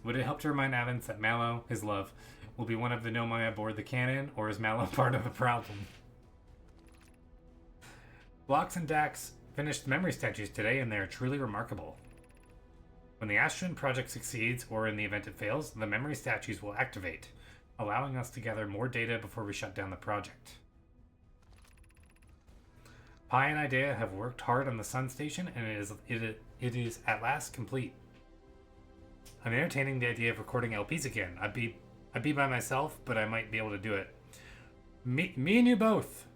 would it help to remind Avins that Mallow, his love, will be one of the Nomai aboard the cannon, or is Mallow part of the problem? Blocks and Dax finished memory statues today, and they are truly remarkable. When the Astron project succeeds, or in the event it fails, the memory statues will activate, allowing us to gather more data before we shut down the project. Pi and Idea have worked hard on the Sun Station, and it is at last complete. I'm entertaining the idea of recording LPs again. I'd be by myself, but I might be able to do it. Me and you both.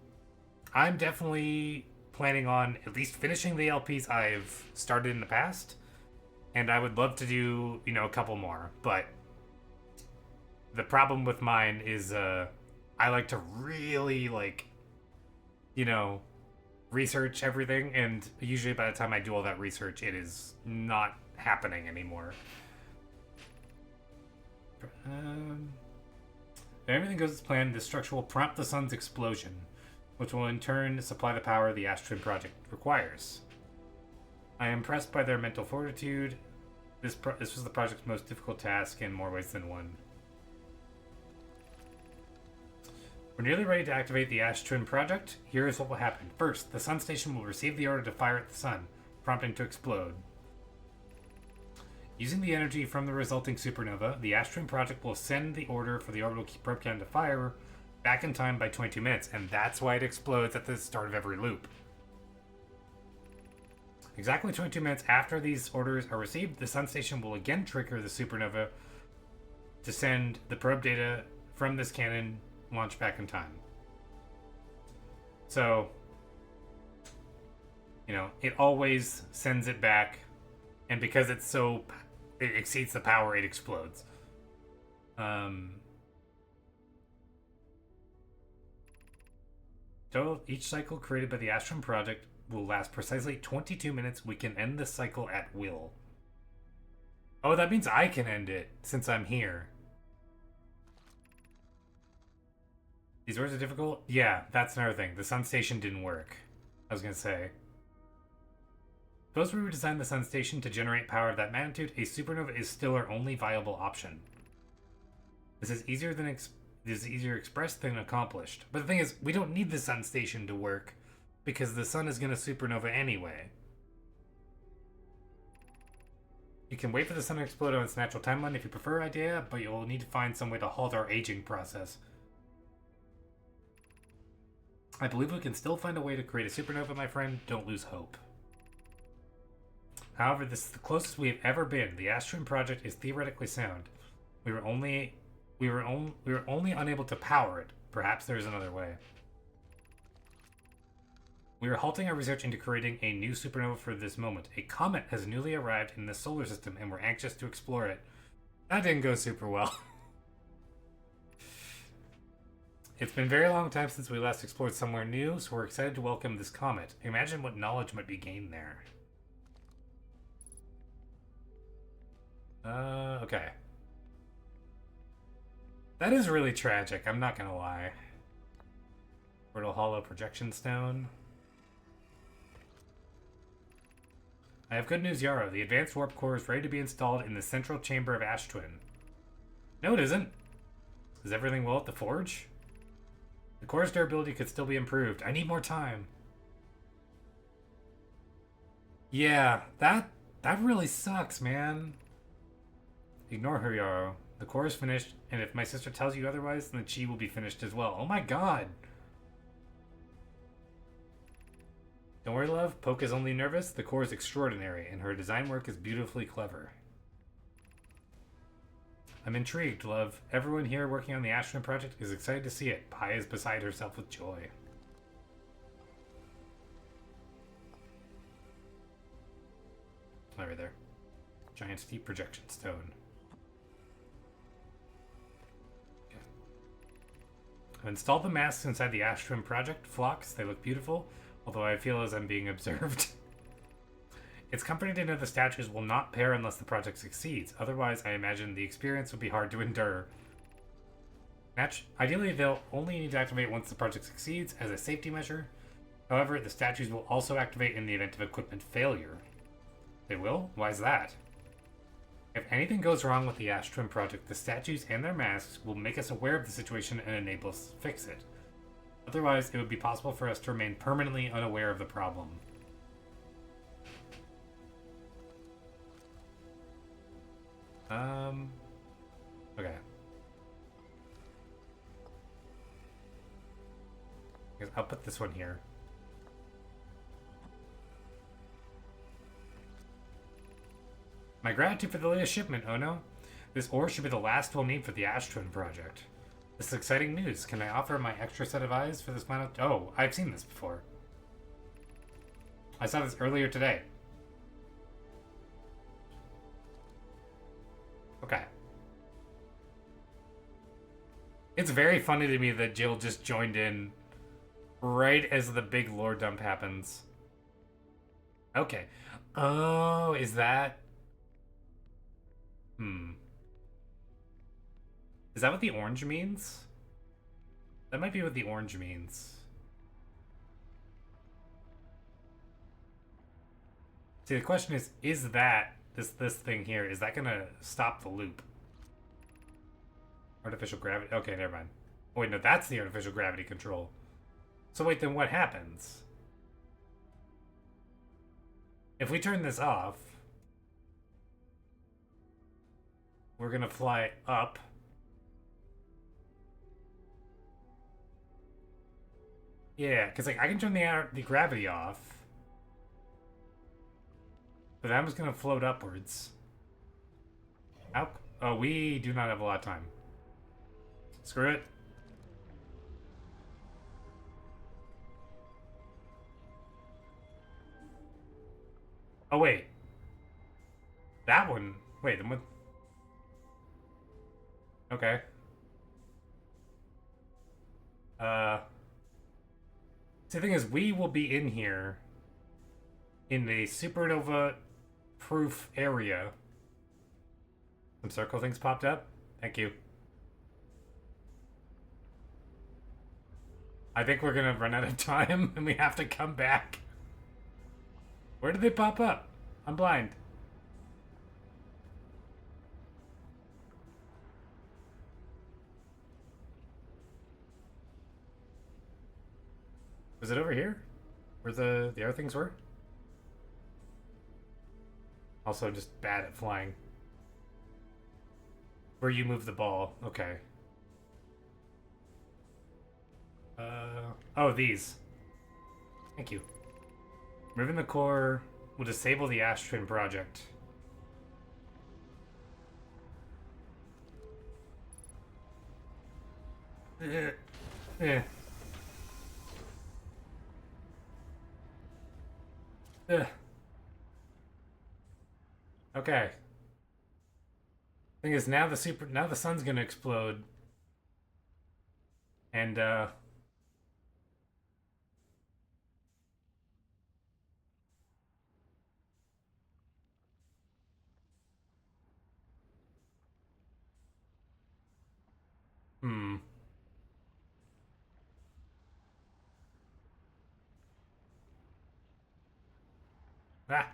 I'm definitely planning on at least finishing the LPs I've started in the past, and I would love to do, a couple more. But the problem with mine is I like to really research everything, and usually by the time I do all that research, it is not happening anymore. If everything goes as planned, this structure will prompt the sun's explosion, which will in turn supply the power the Astron project requires. I am impressed by their mental fortitude. This was the project's most difficult task in more ways than one. We're nearly ready to activate the Astron project. Here is what will happen. First, the sun station will receive the order to fire at the sun, prompting to explode. Using the energy from the resulting supernova, the Astron project will send the order for the orbital probe cannon to fire back in time by 22 minutes, and that's why it explodes at the start of every loop. Exactly 22 minutes after these orders are received, the sun station will again trigger the supernova to send the probe data from this cannon launch back in time. So, it always sends it back, and because it exceeds the power, it explodes. So each cycle created by the Astron project will last precisely 22 minutes. We can end the cycle at will. Oh, that means I can end it since I'm here. These words are difficult? Yeah, that's another thing. The sun station didn't work. I was gonna say. Suppose we redesign the sun station to generate power of that magnitude, a supernova is still our only viable option. This is easier expressed than accomplished. But the thing is, we don't need the sun station to work, because the sun is going to supernova anyway. You can wait for the sun to explode on its natural timeline if you prefer, Idea, but you'll need to find some way to halt our aging process. I believe we can still find a way to create a supernova, my friend. Don't lose hope. However, this is the closest we have ever been. The Astron project is theoretically sound. We were only unable to power it. Perhaps there is another way. We are halting our research into creating a new supernova for this moment. A comet has newly arrived in the solar system, and we're anxious to explore it. That didn't go super well. It's been a very long time since we last explored somewhere new, so we're excited to welcome this comet. Imagine what knowledge might be gained there. Okay. That is really tragic, I'm not gonna lie. Portal Hollow Projection Stone. I have good news, Yarrow. The advanced warp core is ready to be installed in the central chamber of Ashtwin. No, it isn't. Is everything well at the forge? The core's durability could still be improved. I need more time. Yeah, that really sucks, man. Ignore her, Yarrow. The core is finished, and if my sister tells you otherwise, then she will be finished as well. Oh my god! Don't worry, love. Poke is only nervous. The core is extraordinary, and her design work is beautifully clever. I'm intrigued, love. Everyone here working on the Astron project is excited to see it. Pi is beside herself with joy. Right there. Giant steep projection stone. I've installed the masks inside the Ashtrim project flocks. They look beautiful, although I feel as I'm being observed. It's comforting to know the statues will not pair unless the project succeeds. Otherwise, I imagine the experience would be hard to endure. Ideally, they'll only need to activate once the project succeeds as a safety measure. However, the statues will also activate in the event of equipment failure. They will? Why is that? If anything goes wrong with the Ashtrim project, the statues and their masks will make us aware of the situation and enable us to fix it. Otherwise, it would be possible for us to remain permanently unaware of the problem. Okay. I'll put this one here. My gratitude for the latest shipment, Ono. This ore should be the last we'll need for the Ashtrim project. This is exciting news. Can I offer my extra set of eyes for this final... Oh, I've seen this before. I saw this earlier today. Okay. It's very funny to me that Jill just joined in right as the big lore dump happens. Okay. Oh, is that... Is that what the orange means? That might be what the orange means. See, the question is that, this thing here, is that gonna stop the loop? Artificial gravity, okay, never mind. Oh wait, no, that's the artificial gravity control. So wait, then what happens? If we turn this off, we're gonna fly up. Yeah, because like I can turn the gravity off, but I'm just gonna float upwards. How? Oh, we do not have a lot of time. Screw it. Oh wait, that one. Wait, then what? Okay. See, the thing is, we will be in here in the supernova proof area. Some circle things popped up. Thank you. I think we're gonna run out of time and we have to come back. Where did they pop up? I'm blind. Was it over here? Where the other things were? Also just bad at flying. Where you move the ball. Okay. Oh, these. Thank you. Removing the core will disable the Ashtrim project. Eh. Okay. Thing is, now the sun's gonna explode, and hmm. Ah.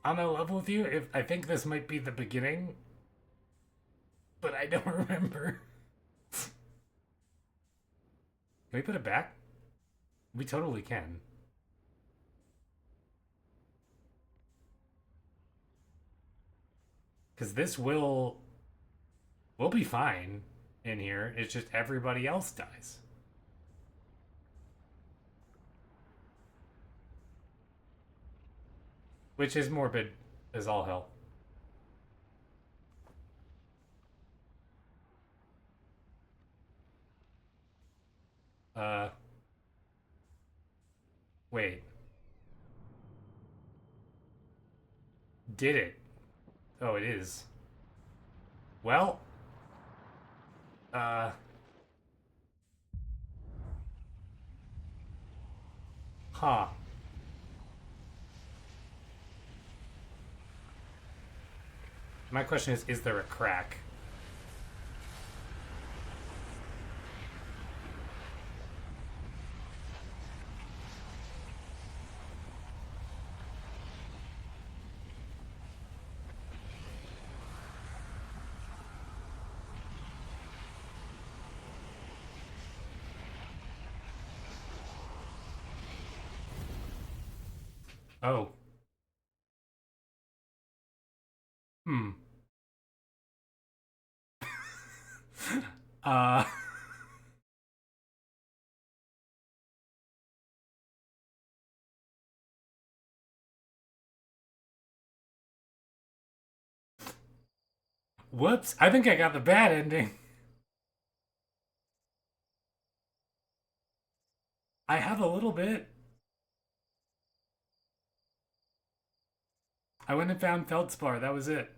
On a level with you, if I think this might be the beginning, but I don't remember. Can we put it back? We totally can. Because this will be fine in here. It's just everybody else dies. Which is morbid as all hell. Wait. Did it? Oh, it is. Well, uh, huh. My question is there a crack? Oh. Hmm. Uh, whoops. I think I got the bad ending. I have a little bit. I went and found Feldspar. That was it.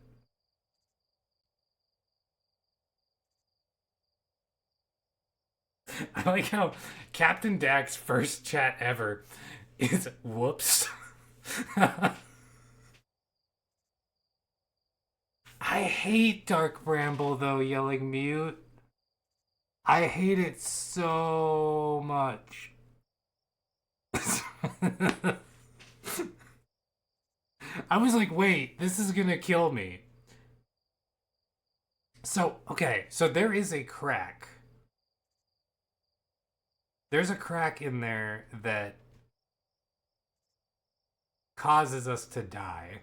I like how Captain Dak's first chat ever is whoops. I hate Dark Bramble though, yelling mute. I hate it so much. I was like, wait, this is gonna kill me. So, okay, so there is a crack. There's a crack in there that causes us to die.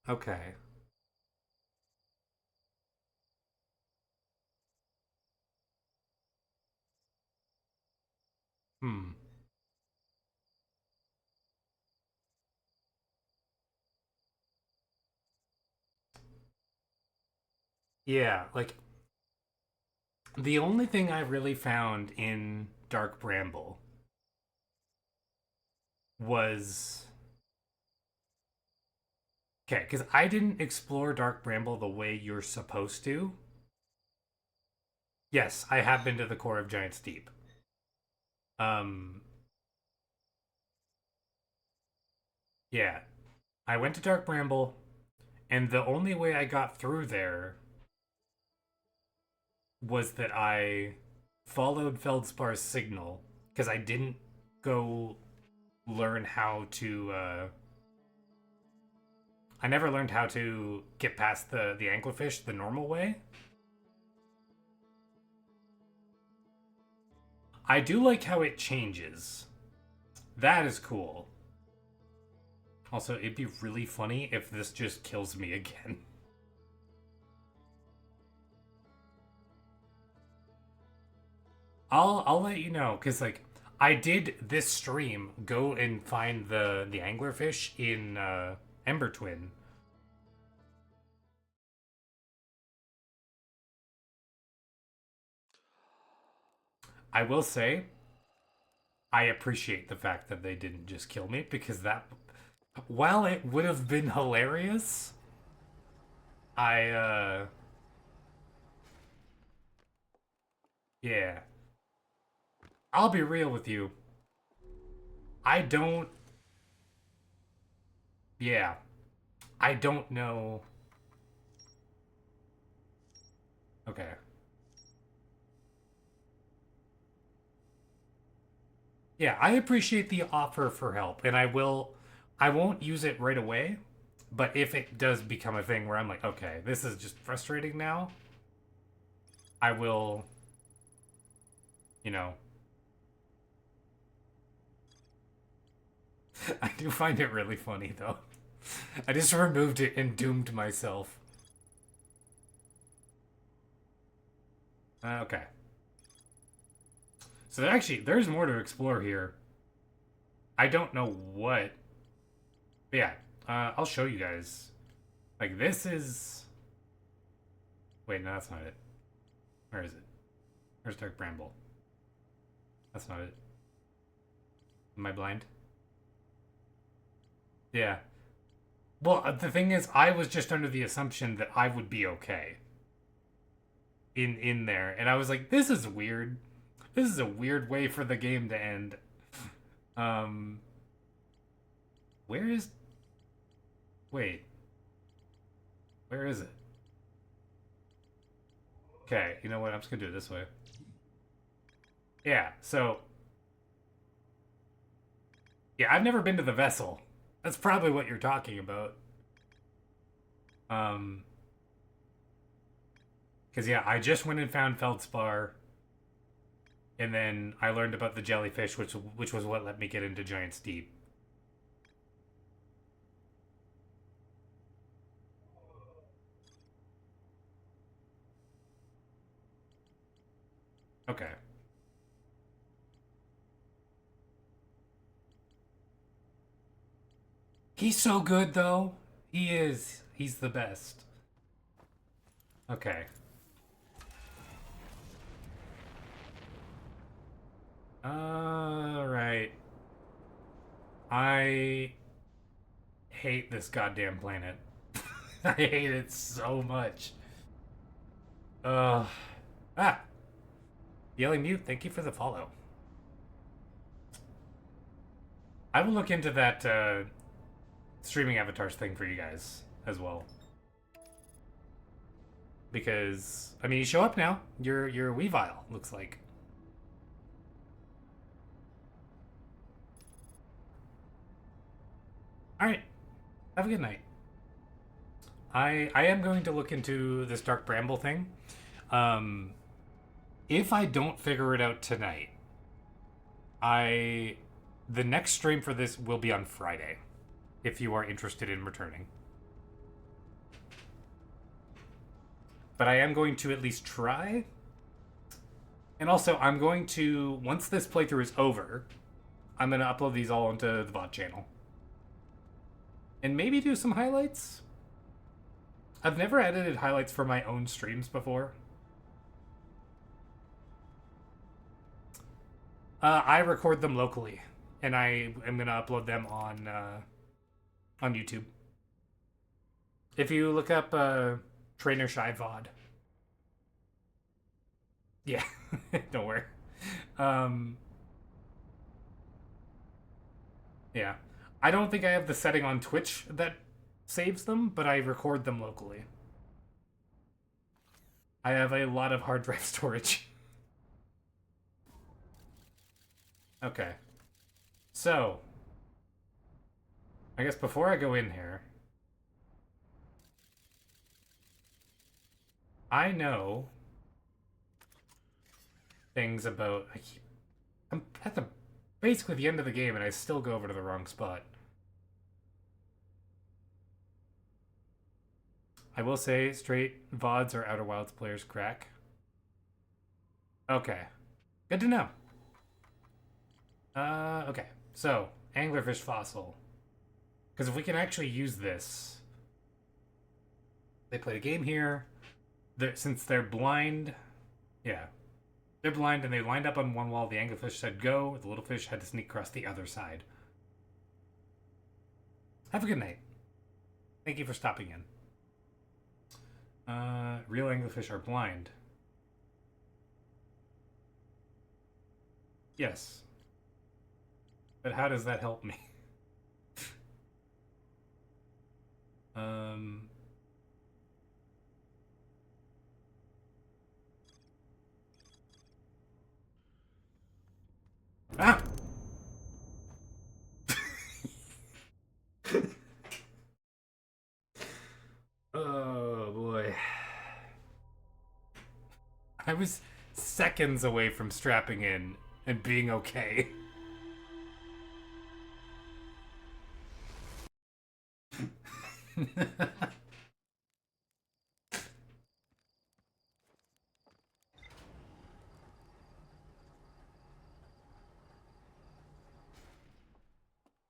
Okay. Hmm. Yeah, like the only thing I really found in Dark Bramble was okay, because I didn't explore Dark Bramble the way you're supposed to. Yes, I have been to the core of Giant's Deep. Um, yeah, I went to Dark Bramble, and the only way I got through there was that I followed Feldspar's signal because I didn't go learn how to. I never learned how to get past the anglerfish the normal way. I do like how it changes. That is cool. Also, it'd be really funny if this just kills me again. I'll let you know because like I did this stream go and find the anglerfish in Ember Twin. I will say I appreciate the fact that they didn't just kill me because that while it would have been hilarious, I yeah. I'll be real with you. I don't yeah. I don't know. Okay. Yeah, I appreciate the offer for help, and I won't use it right away, but if it does become a thing where I'm like, okay, this is just frustrating now, I will, you know, I do find it really funny though. I just removed it and doomed myself. Okay. So there's more to explore here. I don't know what, but yeah, I'll show you guys. Like this is, wait, no, that's not it. Where is it? Where's Dark Bramble? That's not it. Am I blind? Yeah. Well, the thing is, I was just under the assumption that I would be okay in there, and I was like, this is weird. This is a weird way for the game to end. Um, where is? Wait, where is it? Okay, you know what? I'm just gonna do it this way. Yeah. So, yeah, I've never been to the vessel. That's probably what you're talking about. Um, because yeah, I just went and found Feldspar, and then I learned about the jellyfish, which was what let me get into Giant's Deep. Okay. He's so good though. He is. He's the best. Okay. All right. I hate this goddamn planet. I hate it so much. Uh ah. Yelling Mute, thank you for the follow. I will look into that streaming avatars thing for you guys as well. Because I mean, you show up now. You're a Weavile, looks like. All right. Have a good night. I am going to look into this Dark Bramble thing. Um, if I don't figure it out tonight, I the next stream for this will be on Friday. If you are interested in returning. But I am going to at least try. And also, I'm going to, once this playthrough is over, I'm going to upload these all onto the VOD channel. And maybe do some highlights. I've never edited highlights for my own streams before. I record them locally, and I am going to upload them on YouTube. If you look up Trainer Shy VOD. Yeah, don't worry. Um, yeah. I don't think I have the setting on Twitch that saves them, but I record them locally. I have a lot of hard drive storage. Okay. So, I guess before I go in here, I know things about. I'm at the basically the end of the game, and I still go over to the wrong spot. I will say, straight VODs or Outer Wilds players crack. Okay, good to know. Okay. So, anglerfish fossil. Because if we can actually use this, they played a game here. Since they're blind, yeah, they're blind and they lined up on one wall. The anglerfish said go. The little fish had to sneak across the other side. Have a good night. Thank you for stopping in. Real anglerfish are blind. Yes. But how does that help me? um... Ah! Oh boy. I was seconds away from strapping in and being okay.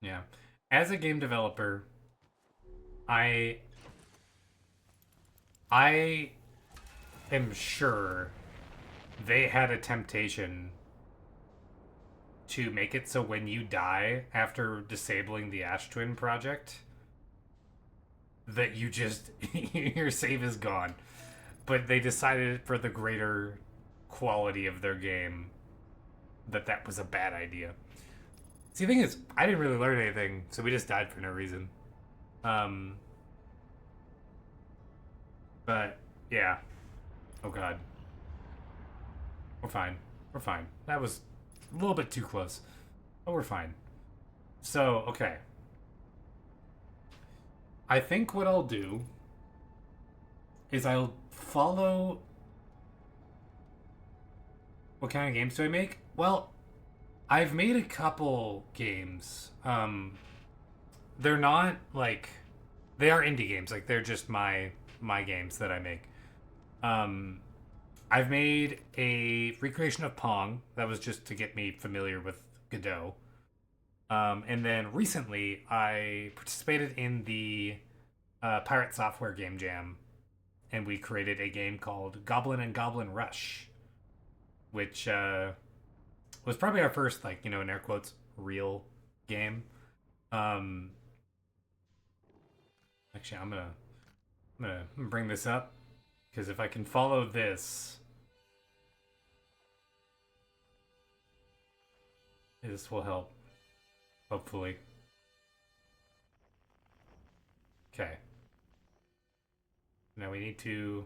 Yeah. As a game developer, I I am sure they had a temptation to make it so when you die after disabling the Ash Twin project, that you just your save is gone. But they decided for the greater quality of their game that that was a bad idea. See, the thing is, I didn't really learn anything, so we just died for no reason. Um, but yeah. Oh god. We're fine. We're fine. That was a little bit too close. But we're fine. So, okay. I think what I'll do is I'll follow... What kind of games do I make? Well, I've made a couple games. They're not, like... They are indie games. Like, they're just my games that I make. I've made a recreation of Pong. That was just to get me familiar with Godot. And then recently, I participated in the Pirate Software Game Jam, and we created a game called Goblin and Goblin Rush, which was probably our first, like, in air quotes, real game. Actually, I'm gonna bring this up, because if I can follow this will help, hopefully. Okay. Now we need to...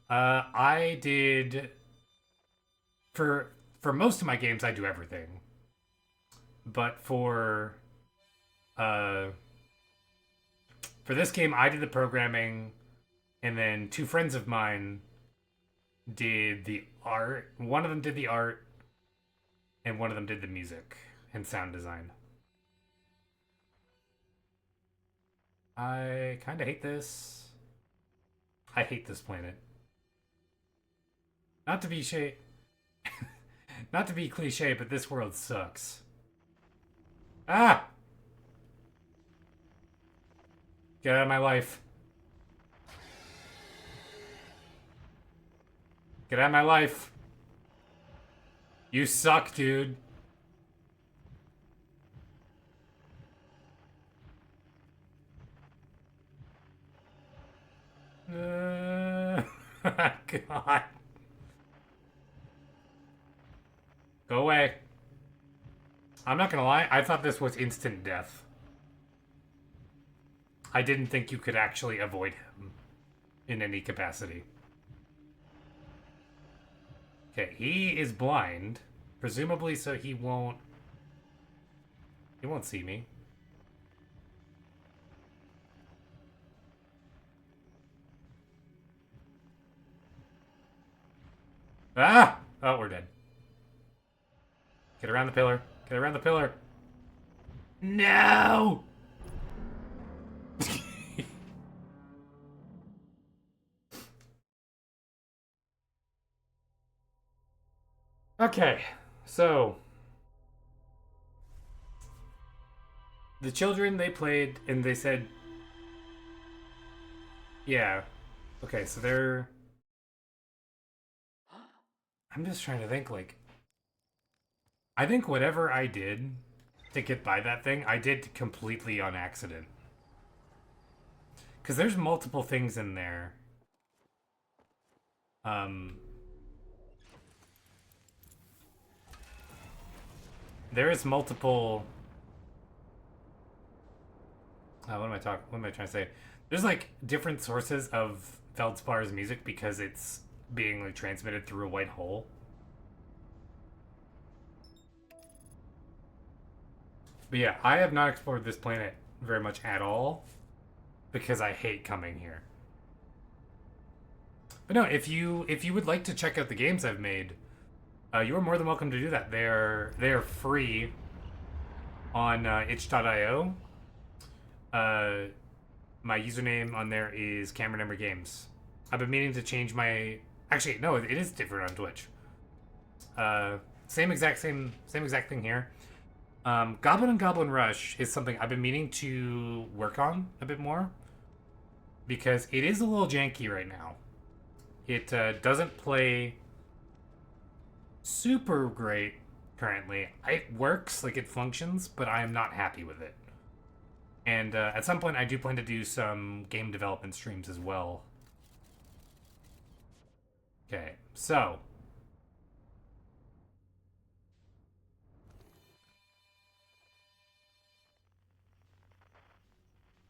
I did... For most of my games, I do everything. But for this game, I did the programming, and then two friends of mine did the art. One of them did the art, and one of them did the music and sound design. I kind of hate this. I hate this planet. Not to be not to be cliche, but this world sucks. Ah! Get out of my life. Get out of my life. You suck, dude. God. Go away. I'm not gonna lie, I thought this was instant death. I didn't think you could actually avoid him in any capacity. Okay, he is blind, presumably so he won't see me. Ah! Oh, we're dead. Get around the pillar. Get around the pillar. No! Okay, so the children, they played and they said, yeah. Okay, so they're... I'm just trying to think, like... I think whatever I did to get by that thing, I did completely on accident. Because there's multiple things in there. There is multiple... what am I trying to say? There's, like, different sources of Feldspar's music because it's being, like, transmitted through a white hole. But yeah, I have not explored this planet very much at all because I hate coming here. But no, if you would like to check out the games I've made, you are more than welcome to do that. They are free on itch.io. My username on there is Cameron Emery Games. I've been meaning to change my... Actually, no, it is different on Twitch. Same exact thing here. Goblin and Goblin Rush is something I've been meaning to work on a bit more because it is a little janky right now. It doesn't play super great currently. It works, like it functions, but I am not happy with it. And at some point, I do plan to do some game development streams as well. Okay, so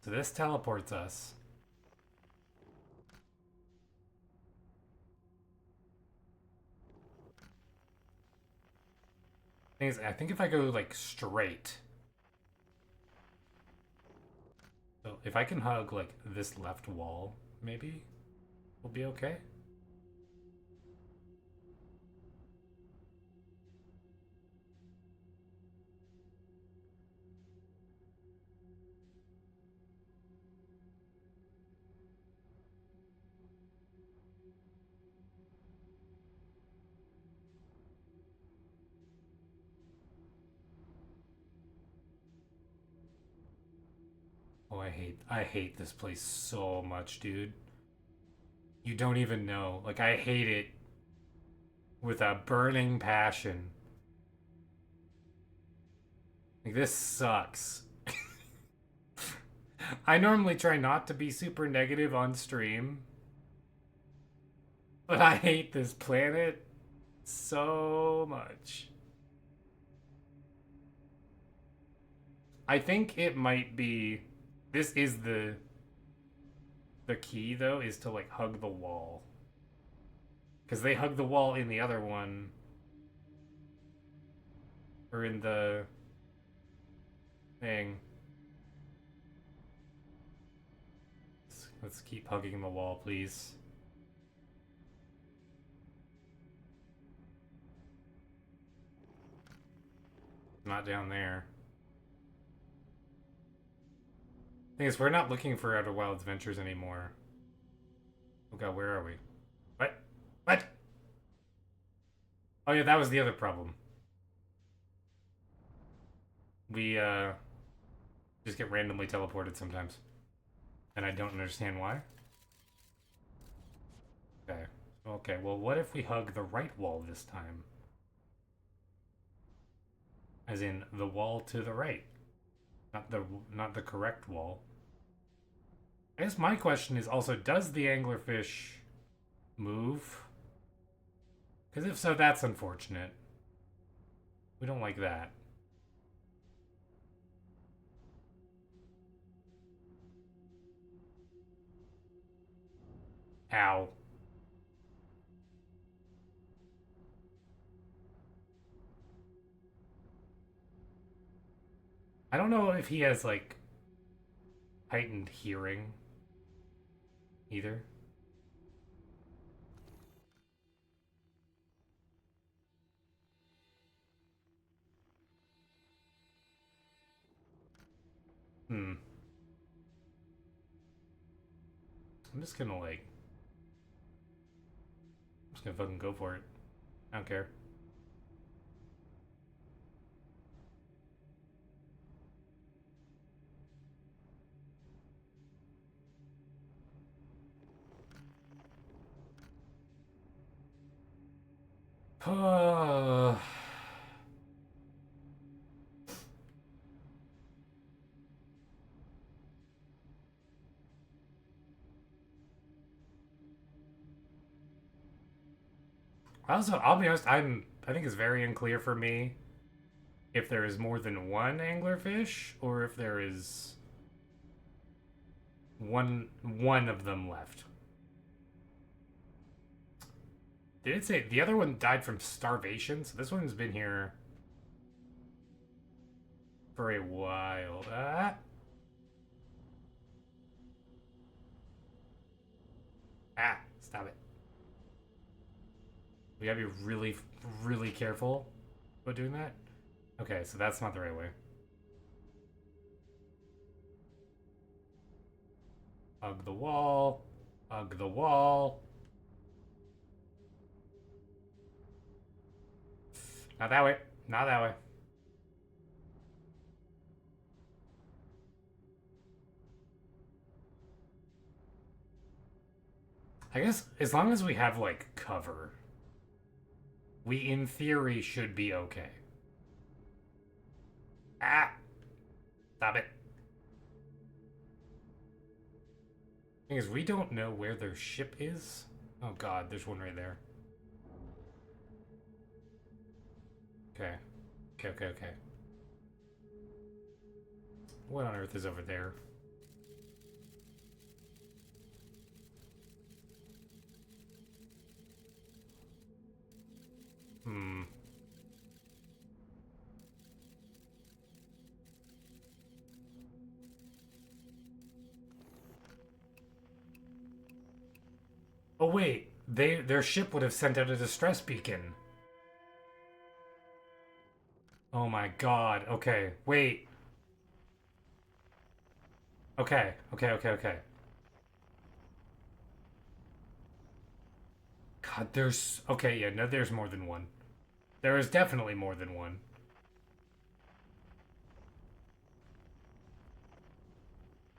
this teleports us. Thing is, I think if I go like straight, so if I can hug like this left wall, maybe we'll be okay. Oh, I hate this place so much, dude. You don't even know. Like I hate it with a burning passion. Like this sucks. I normally try not to be super negative on stream, but I hate this planet so much. I think it might be this is the key though is to like hug the wall. Cuz they hug the wall in the other one or in the thing. Let's keep hugging the wall, please. Not down there. Thing is, we're not looking for Outer Wilds Ventures anymore. Oh god, where are we? What? What? Oh yeah, that was the other problem. We just get randomly teleported sometimes. And I don't understand why. Okay. Okay, well what if we hug the right wall this time? As in the wall to the right. Not the correct wall. I guess my question is also, does the anglerfish move? Because if so, that's unfortunate. We don't like that. Ow. I don't know if he has, like, heightened hearing either. Hmm. I'm just gonna, like... I'm just gonna fucking go for it. I don't care. Also, I'll be honest, I think it's very unclear for me if there is more than one anglerfish or if there is one of them left. Did it say the other one died from starvation? So this one's been here for a while. Stop it. We gotta be really, really careful about doing that. Okay, so that's not the right way. Hug the wall. Hug the wall. Not that way. Not that way. I guess as long as we have, like, cover, we in theory should be okay. Ah! Stop it. Thing is, we don't know where their ship is. Oh god, there's one right there. Okay. Okay. What on earth is over there? Hmm. Oh wait, their ship would have sent out a distress beacon. Oh my god. Okay, wait. Okay. God, there's okay. Yeah, no, there's more than one. There is definitely more than one.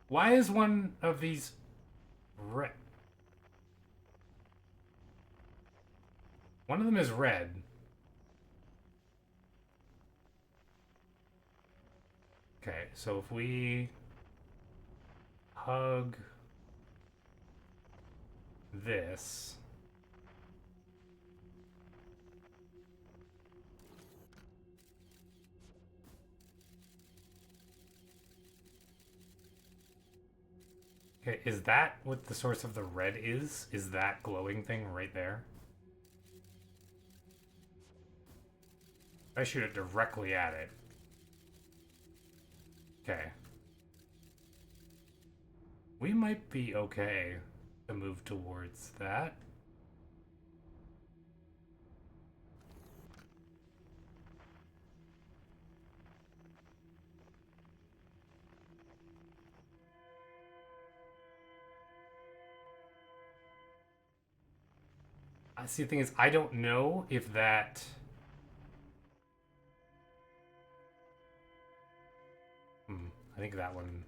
Why is one of these red? One of them is red. Okay, so if we hug this. Okay, is that what the source of the red is? Is that glowing thing right there? I shoot it directly at it. Okay. We might be okay to move towards that. See, the thing is, I don't know if that... I think that one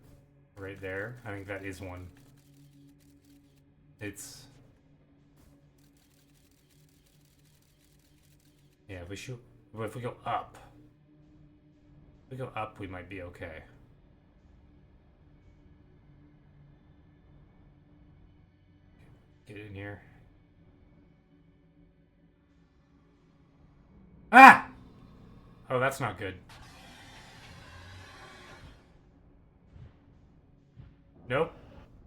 right there. I think that is one. It's... Yeah, if we shoot... But if we go up... If we go up, we might be okay. Get in here. Ah! Oh, that's not good. Nope.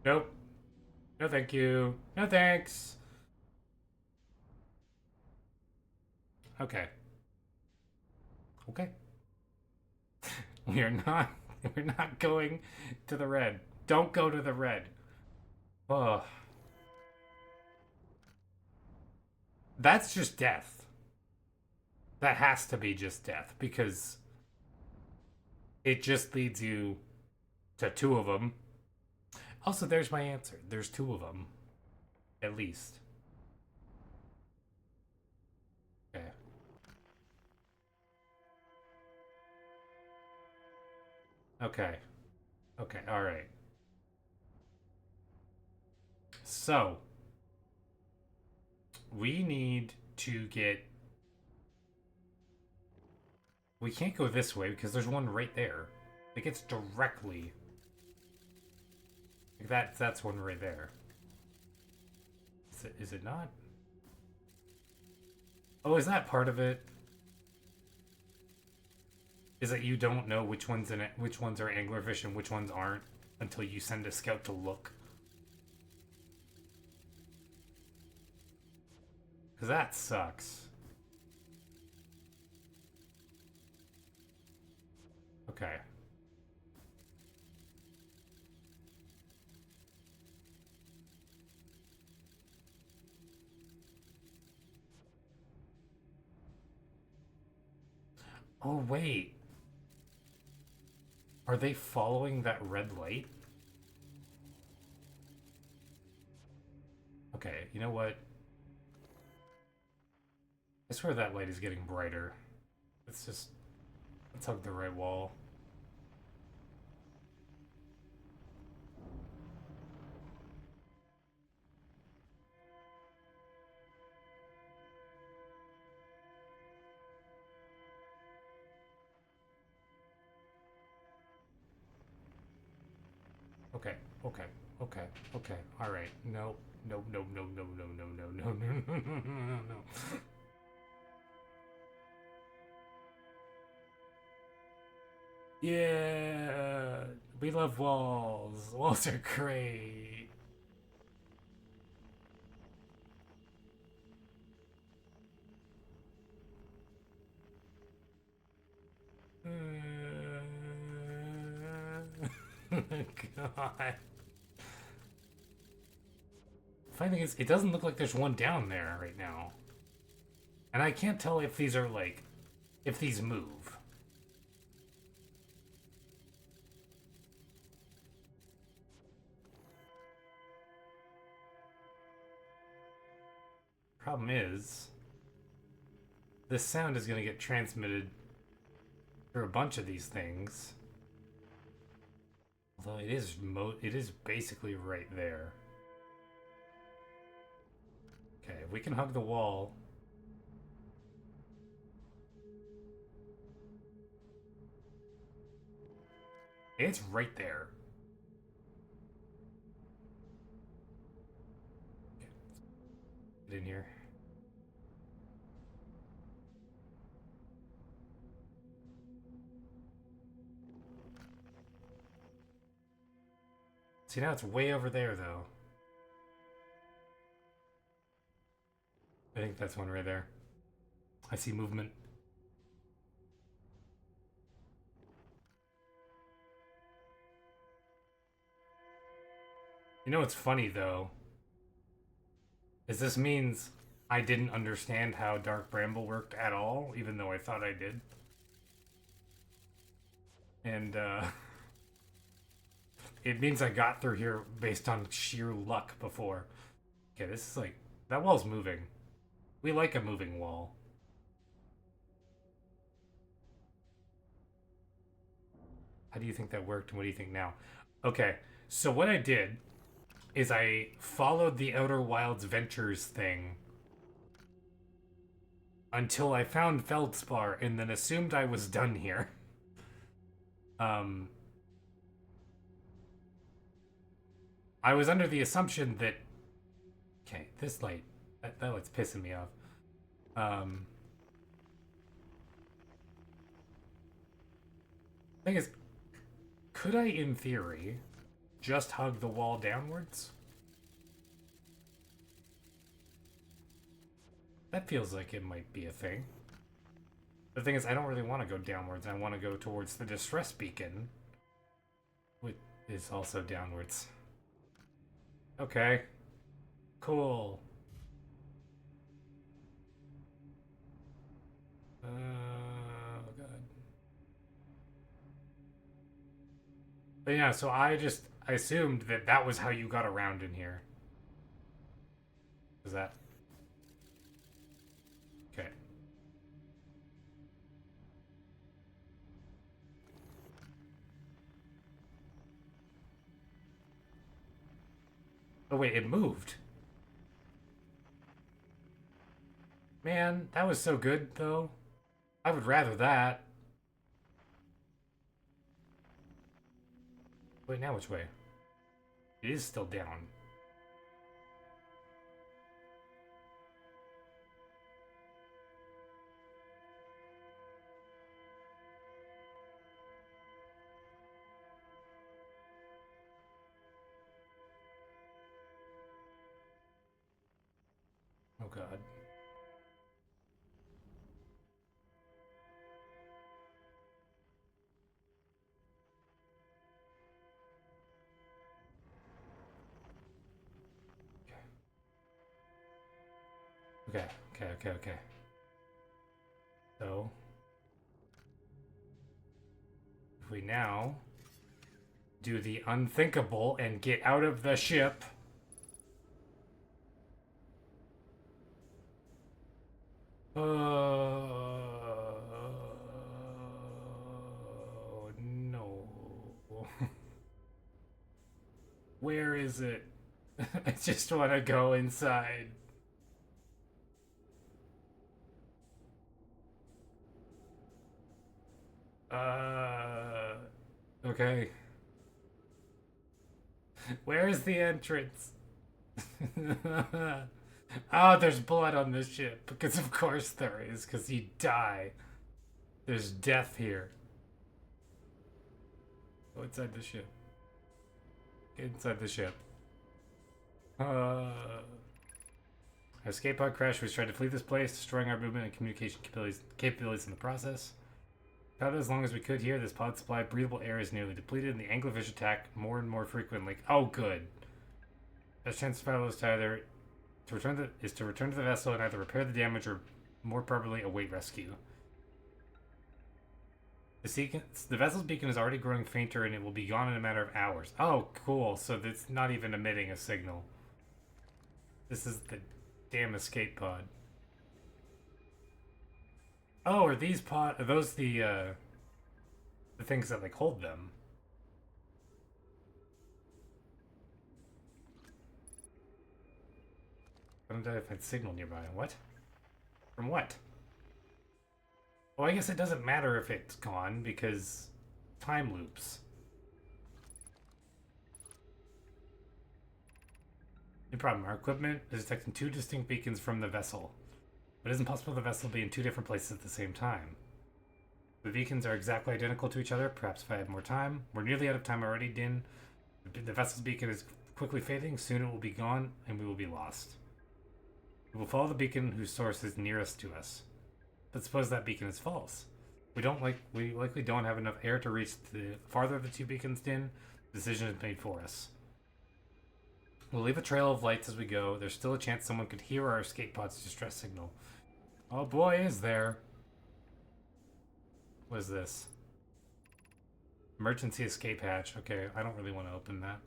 Nope. No thank you. No thanks. Okay. Okay. We are not we're not going to the red. Don't go to the red. Oh. That's just death. That has to be just death because it just leads you to two of them. Also, there's my answer. There's two of them. At least. Okay. Okay. Okay, alright. So, we need to get... We can't go this way because there's one right there. It gets directly... That's one right there. Is it not? Oh, is that part of it? Is that you don't know which ones in it, which ones are anglerfish and which ones aren't until you send a scout to look? Because that sucks. Okay. Oh, wait. Are they following that red light? Okay, you know what? I swear that light is getting brighter. Let's hug the right wall. Okay, okay, okay, okay. All right. No, no, no, no, no, no, no, no, no, no, no, no, no, no. Yeah, we love walls. Walls are great. God. Funny thing is, it doesn't look like there's one down there right now. And I can't tell if these are like, if these move. Problem is, this sound is going to get transmitted through a bunch of these things. Although it is basically right there. Okay, if we can hug the wall. It's right there. Okay, get in here. See, now it's way over there, though. I think that's one right there. I see movement. You know what's funny, though? Is this means I didn't understand how Dark Bramble worked at all, even though I thought I did. And, it means I got through here based on sheer luck before. Okay, this is like... That wall's moving. We like a moving wall. How do you think that worked, and what do you think now? Okay, so what I did is I followed the Outer Wilds Ventures thing until I found Feldspar and then assumed I was done here. Um, I was under the assumption that... Okay, this light... That light's pissing me off. Thing is, could I, in theory, just hug the wall downwards? That feels like it might be a thing. The thing is, I don't really want to go downwards. I want to go towards the distress beacon, which is also downwards. Okay. Cool. Oh, God. But yeah, so I assumed that that was how you got around in here. Is that... Okay. Oh, wait, it moved. Man, that was so good, though. I would rather that. Wait, now which way? It is still down. Oh, God. Okay, okay, okay, okay. So, if we now do the unthinkable and get out of the ship. No. Where is it? I just want to go inside. Uh, okay. Where's the entrance? Oh, there's blood on this ship. Because of course there is, because you die. There's death here. Go inside the ship. Get inside the ship. Escape pod crash. We tried to flee this place, destroying our movement and communication capabilities in the process. Traveled as long as we could here. This pod supply of breathable air is nearly depleted, and the anglerfish attack more and more frequently. Oh, good. Best chance to survival is to return to the vessel and either repair the damage or, more probably, await rescue. The vessel's beacon is already growing fainter, and it will be gone in a matter of hours. Oh, cool. So it's not even emitting a signal. This is the damn escape pod. Oh, are those the things that like hold them? Unidentified signal nearby. What? From what? Well, I guess it doesn't matter if it's gone because time loops. No problem. Our equipment is detecting two distinct beacons from the vessel. But it isn't possible the vessel be in two different places at the same time. The beacons are exactly identical to each other. Perhaps if I had more time. We're nearly out of time already, Din. The vessel's beacon is quickly fading. Soon it will be gone, and we will be lost. We will follow the beacon whose source is nearest to us. But suppose that beacon is false. We likely don't have enough air to reach the farther of the two beacons, Din. The decision is made for us. We'll leave a trail of lights as we go. There's still a chance someone could hear our escape pod's distress signal. Oh boy, is there. What is this? Emergency escape hatch. Okay, I don't really want to open that.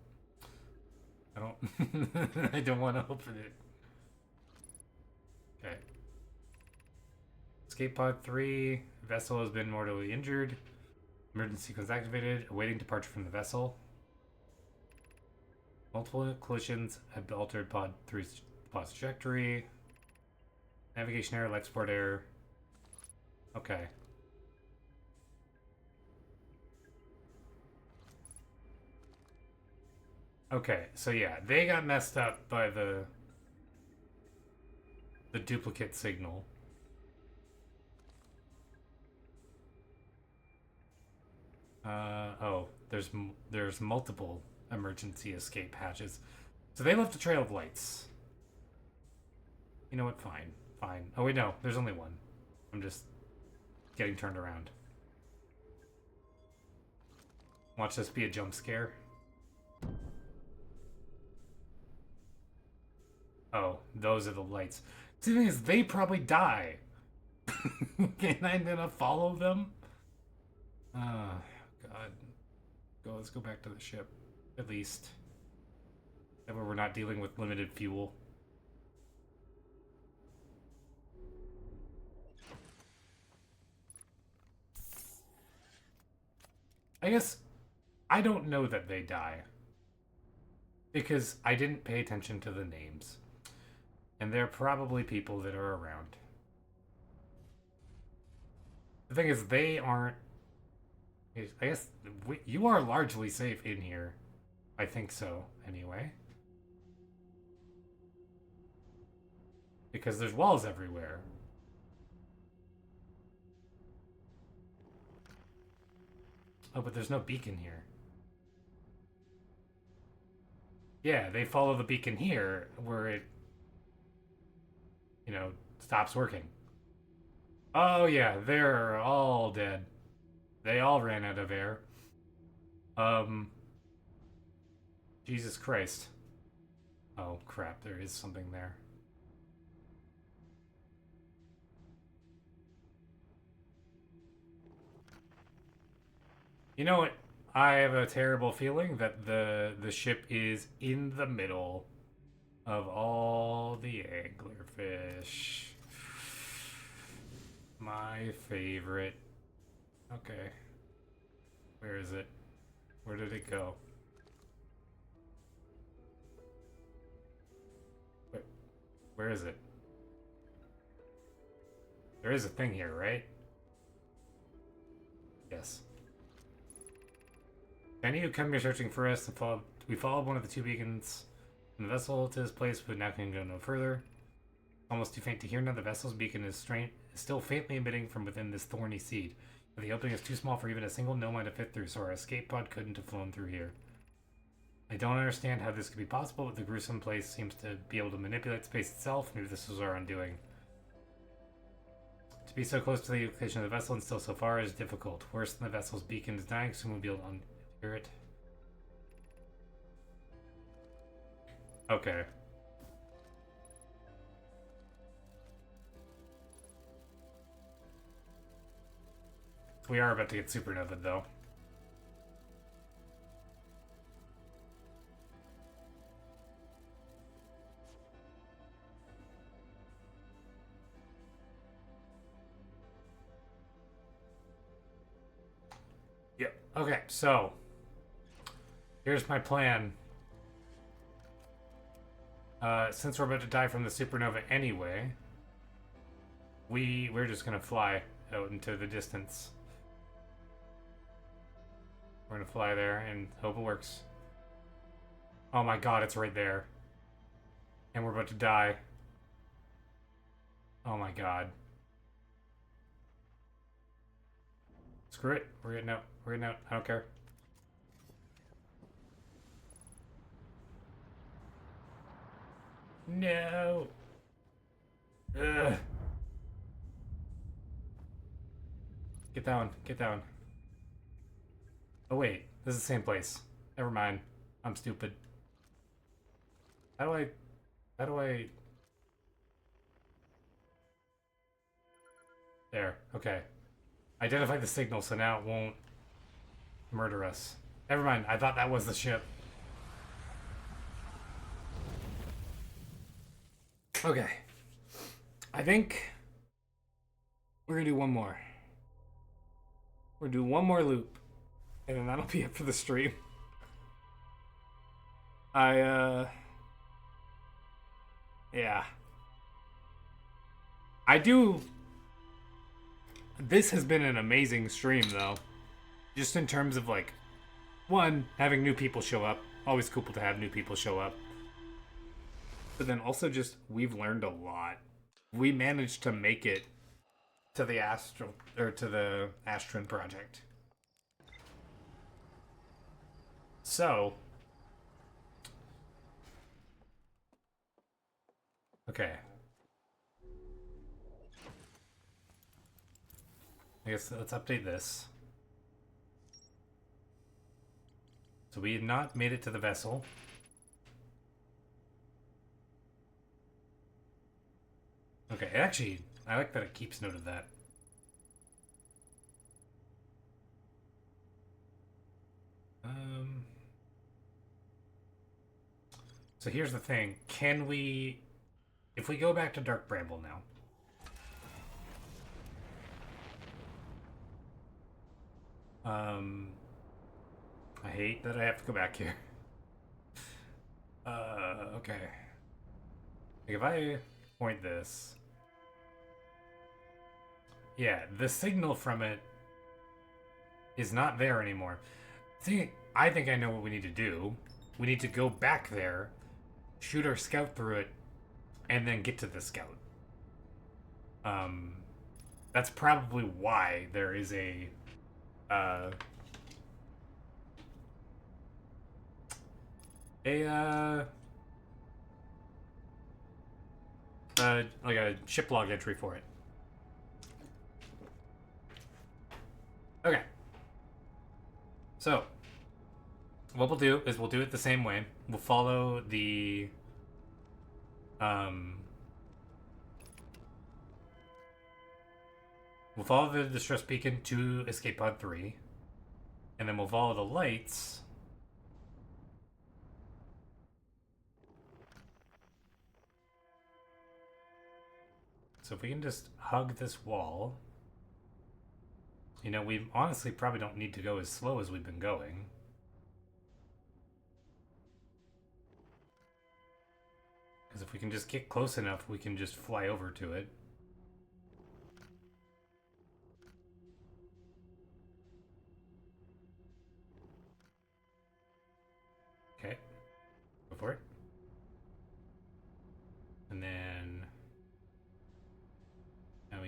I don't... I don't want to open it. Okay. Escape pod 3. Vessel has been mortally injured. Emergency sequence activated. Awaiting departure from the vessel. Multiple collisions have altered pod 3's pod's trajectory. Navigation error, export error. Okay. Okay, so yeah, they got messed up by the duplicate signal. Oh, there's multiple emergency escape hatches. So they left a trail of lights. You know what? Fine. Fine. Oh wait, no, there's only one. I'm just getting turned around. Watch this be a jump scare. Oh, those are the lights. The thing is, they probably die. And I'm gonna follow them? Oh, God. Let's go back to the ship. At least. That way we're not dealing with limited fuel. I guess I don't know that they die. Because I didn't pay attention to the names. And they're probably people that are around. The thing is, they aren't... I guess you are largely safe in here. I think so, anyway. Because there's walls everywhere. Oh, but there's no beacon here. Yeah, they follow the beacon here, where it, you know, stops working. Oh yeah, they're all dead. They all ran out of air. Jesus Christ. Oh crap, there is something there. You know what? I have a terrible feeling that the ship is in the middle of all the anglerfish. My favorite. Okay. Where is it? Where did it go? Where is it? There is a thing here, right? Yes. Any who come here searching for us and follow We followed one of the two beacons from the vessel to this place, but now can go no further. Almost too faint to hear now. The vessel's beacon is still faintly emitting from within this thorny seed. But the opening is too small for even a single nomad to fit through, so our escape pod couldn't have flown through here. I don't understand how this could be possible, but the gruesome place seems to be able to manipulate space itself. Maybe this was our undoing. To be so close to the location of the vessel and still so far is difficult. Worse than the vessel's beacon is dying, soon we'll be able to hear it. Okay. We are about to get supernova, though. Yep. Okay, so here's my plan. Since we're about to die from the supernova anyway, we're just gonna fly out into the distance. We're gonna fly there and hope it works. Oh my god, it's right there. And we're about to die. Oh my god. Screw it. We're getting out. We're getting out. I don't care. No. Ugh. Get down. Get down. Oh wait, this is the same place. Never mind. I'm stupid. How do I... There, okay. Identify the signal so now it won't murder us. Never mind, I thought that was the ship. Okay. I think we're gonna do one more. We're gonna do one more loop. And then that'll be it for the stream. Yeah. I do... This has been an amazing stream, though. Just in terms of, like... One, having new people show up. Always cool to have new people show up. But then also just, we've learned a lot. We managed to make it to the Astron project. So, okay. I guess let's update this. So we have not made it to the vessel. Okay, actually, I like that it keeps note of that. So here's the thing. Can we... If we go back to Dark Bramble now... I hate that I have to go back here. Okay. Like if I point this... Yeah, the signal from it is not there anymore. See, I think I know what we need to do. We need to go back there, shoot our scout through it, and then get to the scout. That's probably why there is a like a ship log entry for it. Okay. So, what we'll do is we'll do it the same way. We'll follow the we'll follow the distress beacon to escape pod 3, and then we'll follow the lights so if we can just hug this wall. You know, we honestly probably don't need to go as slow as we've been going. Because if we can just get close enough, we can just fly over to it. Okay.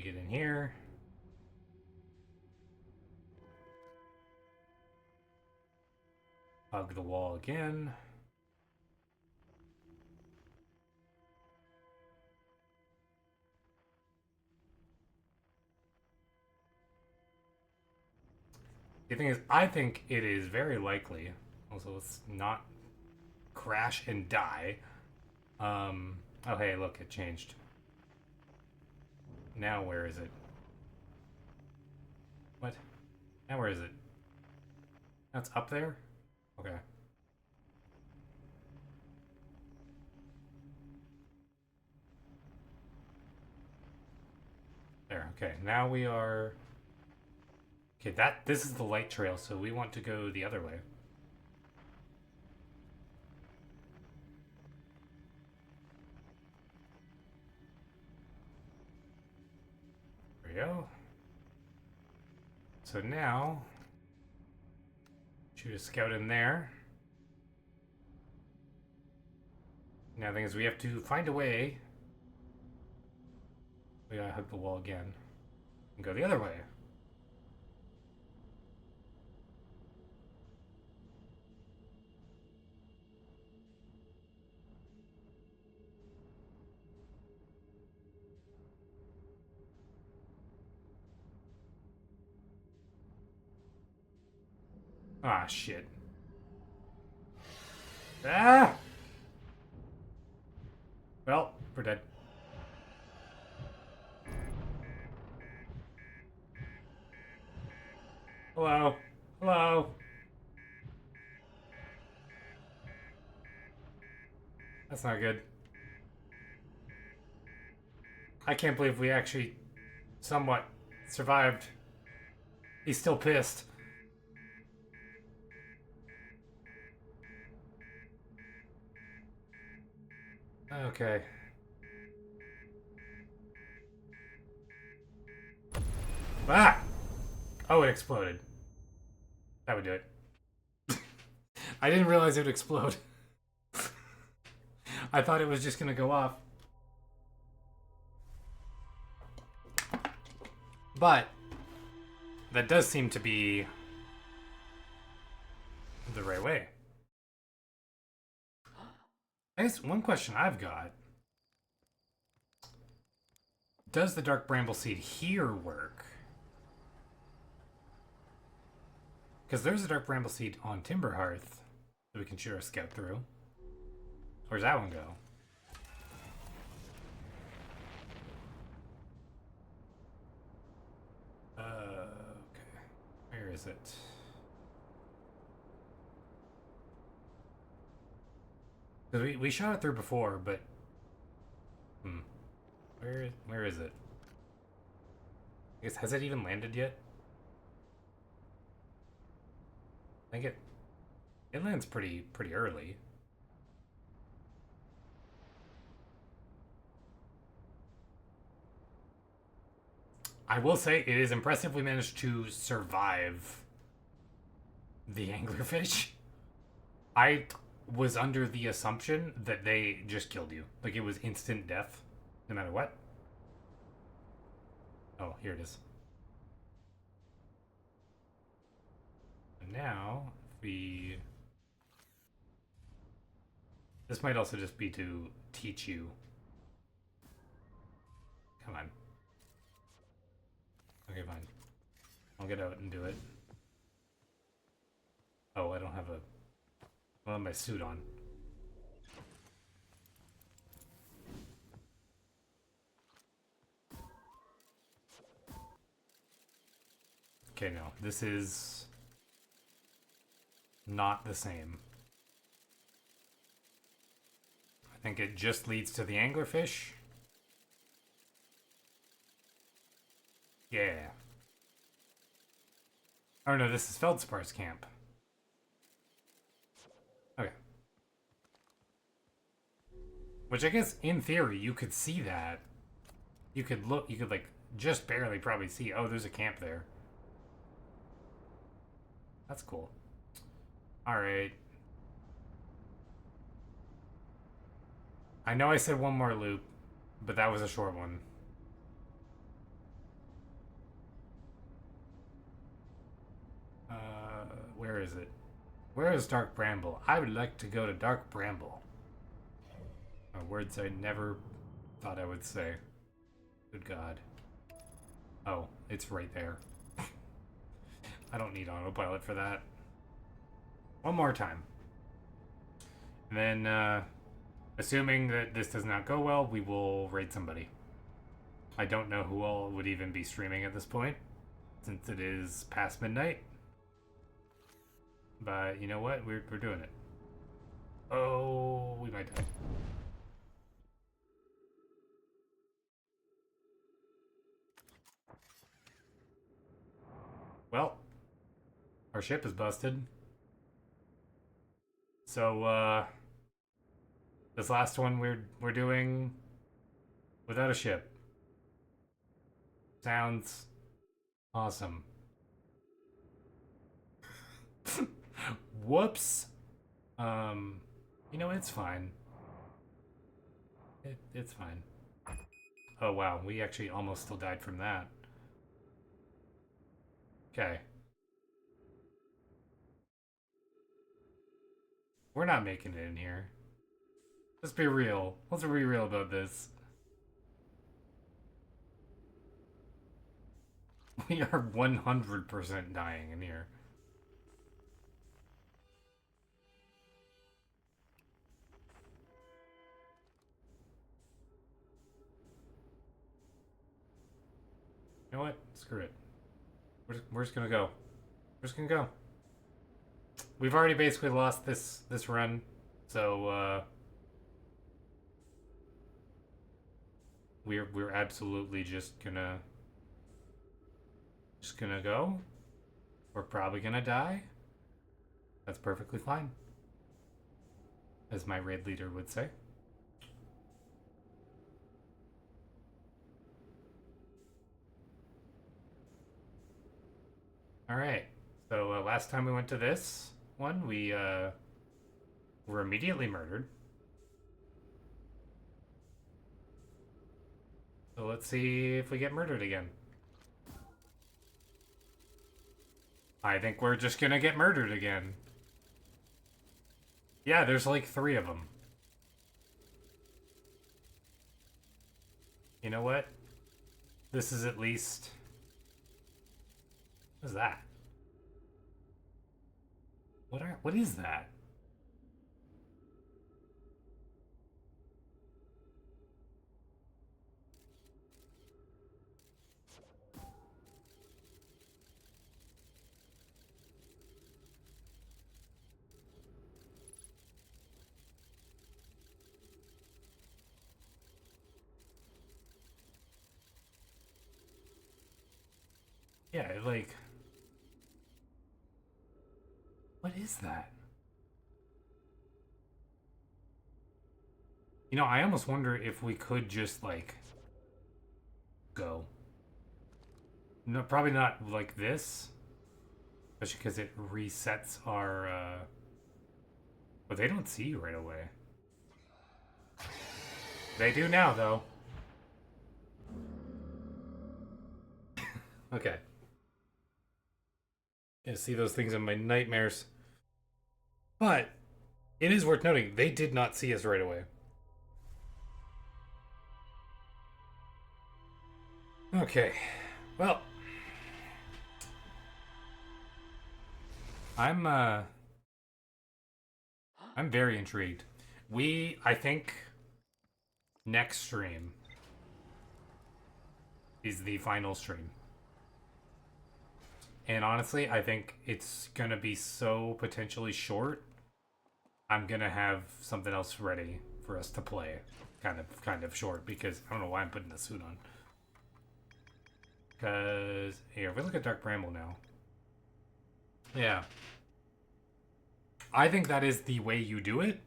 we get in here. Hug the wall again. The thing is, I think it is very likely. Also, let's not crash and die. Oh hey, look, it changed. Now where is it? What? Now where is it? That's up there? Okay. There, okay. Now we are... Okay, this is the light trail, so we want to go the other way. There we go. So now... Shoot a scout in there. Now the thing is, we have to find a way. We gotta hug the wall again. And go the other way. Ah, shit. Ah! Well, we're dead. Hello? Hello? That's not good. I can't believe we actually somewhat survived. He's still pissed. Okay. Ah! Oh, it exploded. That would do it. I didn't realize it would explode. I thought it was just gonna go off. But that does seem to be the right way. I guess one question I've got. Does the Dark Bramble Seed here work? Because there's a Dark Bramble Seed on Timberhearth that we can shoot our scout through. Where's that one go? Okay. Where is it? Because we shot it through before, but... Where is it? I guess, has it even landed yet? I think it lands pretty early. I will say it is impressive we managed to survive the anglerfish. I was under the assumption that they just killed you. Like it was instant death, no matter what. Oh, here it is. And now, we... This might also just be to teach you. Come on. Okay, fine. I'll get out and do it. Oh, I don't have my suit on. Okay, no. This is not the same. I think it just leads to the anglerfish. Yeah. Oh no, this is Feldspar's camp. Okay. Which I guess, in theory, you could see that. You could look, you could like, just barely probably see, oh, there's a camp there. That's cool. Alright. I know I said one more loop, but that was a short one. is it? Where is Dark Bramble? I would like to go to Dark Bramble. Words I never thought I would say. Good God. Oh, it's right there. I don't need autopilot for that. One more time. And then, assuming that this does not go well, we will raid somebody. I don't know who all would even be streaming at this point, since it is past midnight. But you know what? We're doing it. Oh, we might die. Well, our ship is busted. So, this last one we're doing without a ship. Sounds awesome. Whoops. You know, it's fine. It's fine. Oh wow, we actually almost still died from that. Okay. We're not making it in here. Let's be real. Let's be real about this. We are 100% dying in here. You know what? Screw it. We're just gonna go. We're just gonna go. We've already basically lost this run, so we're absolutely just gonna go. We're probably gonna die. That's perfectly fine, as my raid leader would say. All right. So last time we went to this one, we were immediately murdered. So let's see if we get murdered again. I think we're just gonna get murdered again. Yeah, there's like 3 of them. You know what? This is at least... What is that? What is that? Yeah, like... What is that? You know, I almost wonder if we could just, like... Go. No, probably not like this. Especially because it resets our, But they don't see you right away. They do now, though. Okay. Yeah, see those things in my nightmares. But it is worth noting, they did not see us right away. Okay. Well, I'm very intrigued. I think next stream is the final stream. And honestly, I think it's gonna be so potentially short. I'm gonna have something else ready for us to play. Kind of short, because I don't know why I'm putting the suit on. Because here, if we look at Dark Bramble now. Yeah. I think that is the way you do it.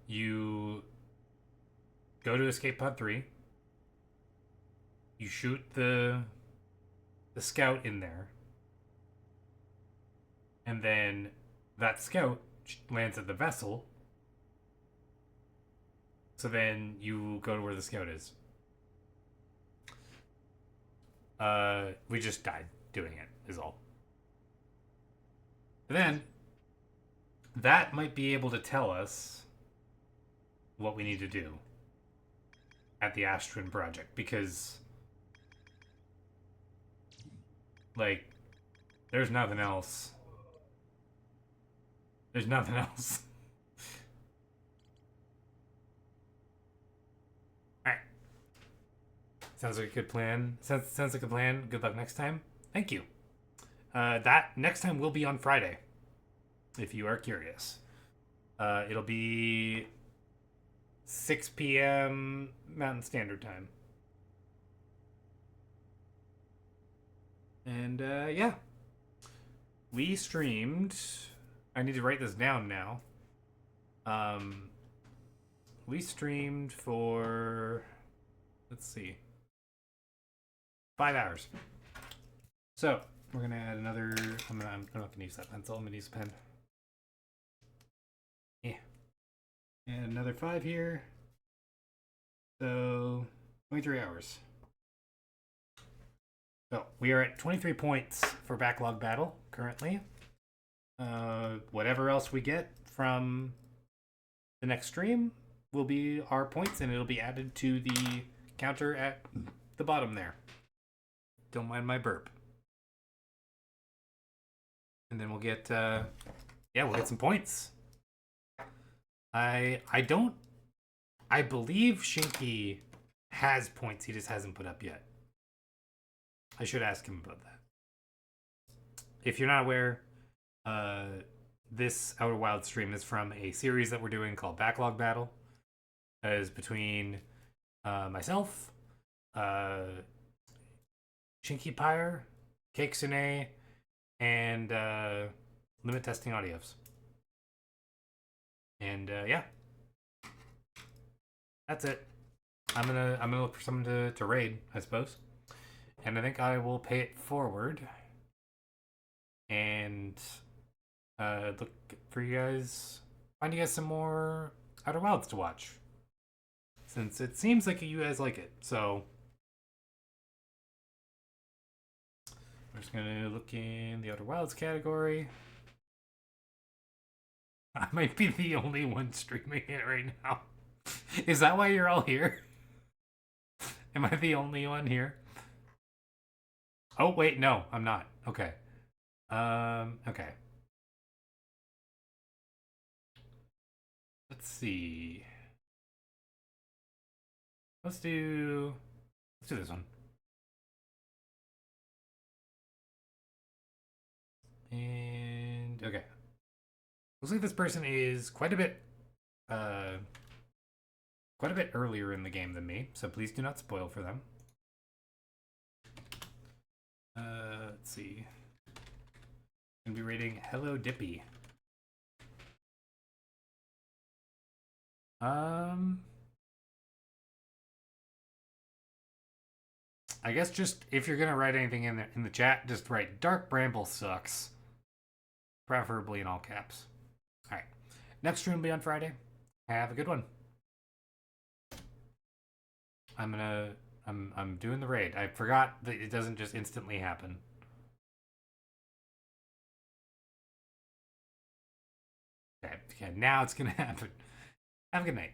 You go to Escape Pod 3. You shoot the scout in there. And then that scout lands at the vessel. So then you go to where the scout is. We just died doing it, is all. But then that might be able to tell us what we need to do at the Astron project, because like there's nothing else. There's nothing else. Alright. Sounds like a good plan. Sounds like a plan. Good luck next time. Thank you. That next time will be on Friday, if you are curious. It'll be 6 p.m. Mountain Standard Time. And yeah, we streamed. I need to write this down now. We streamed for, let's see, 5 hours. So we're gonna add another. I'm not gonna use that pencil. I'm gonna use a pen. Yeah, and another 5 here. So 23 hours. So we are at 23 points for Backlog Battle currently. Whatever else we get from the next stream will be our points, and it'll be added to the counter at the bottom there. Don't mind my burp. And then we'll get, we'll get some points. I believe Shinky has points, he just hasn't put up yet. I should ask him about that. If you're not aware, this Outer Wild stream is from a series that we're doing called Backlog Battle. That is between myself, Shinky Pyre, Cake Sune, and Limit Testing Audios. And yeah, that's it. I'm gonna look for someone to raid, I suppose. And I think I will pay it forward and look for you guys, find you guys some more Outer Wilds to watch, since it seems like you guys like it. So we're just gonna look in the Outer Wilds category. I might be the only one streaming it right now. Is that why you're all here? Am I the only one here? Oh wait, no, I'm not. Okay. Okay. Let's see. Let's do this one. And okay. Looks like this person is quite a bit earlier in the game than me, so please do not spoil for them. Let's see. I'm gonna be rating Hello Dippy. I guess just if you're gonna write anything in the chat, just write Dark Bramble sucks, preferably in all caps. All right, next stream will be on Friday. Have a good one. I'm doing the raid. I forgot that it doesn't just instantly happen. Okay, now it's gonna happen. Have a good night.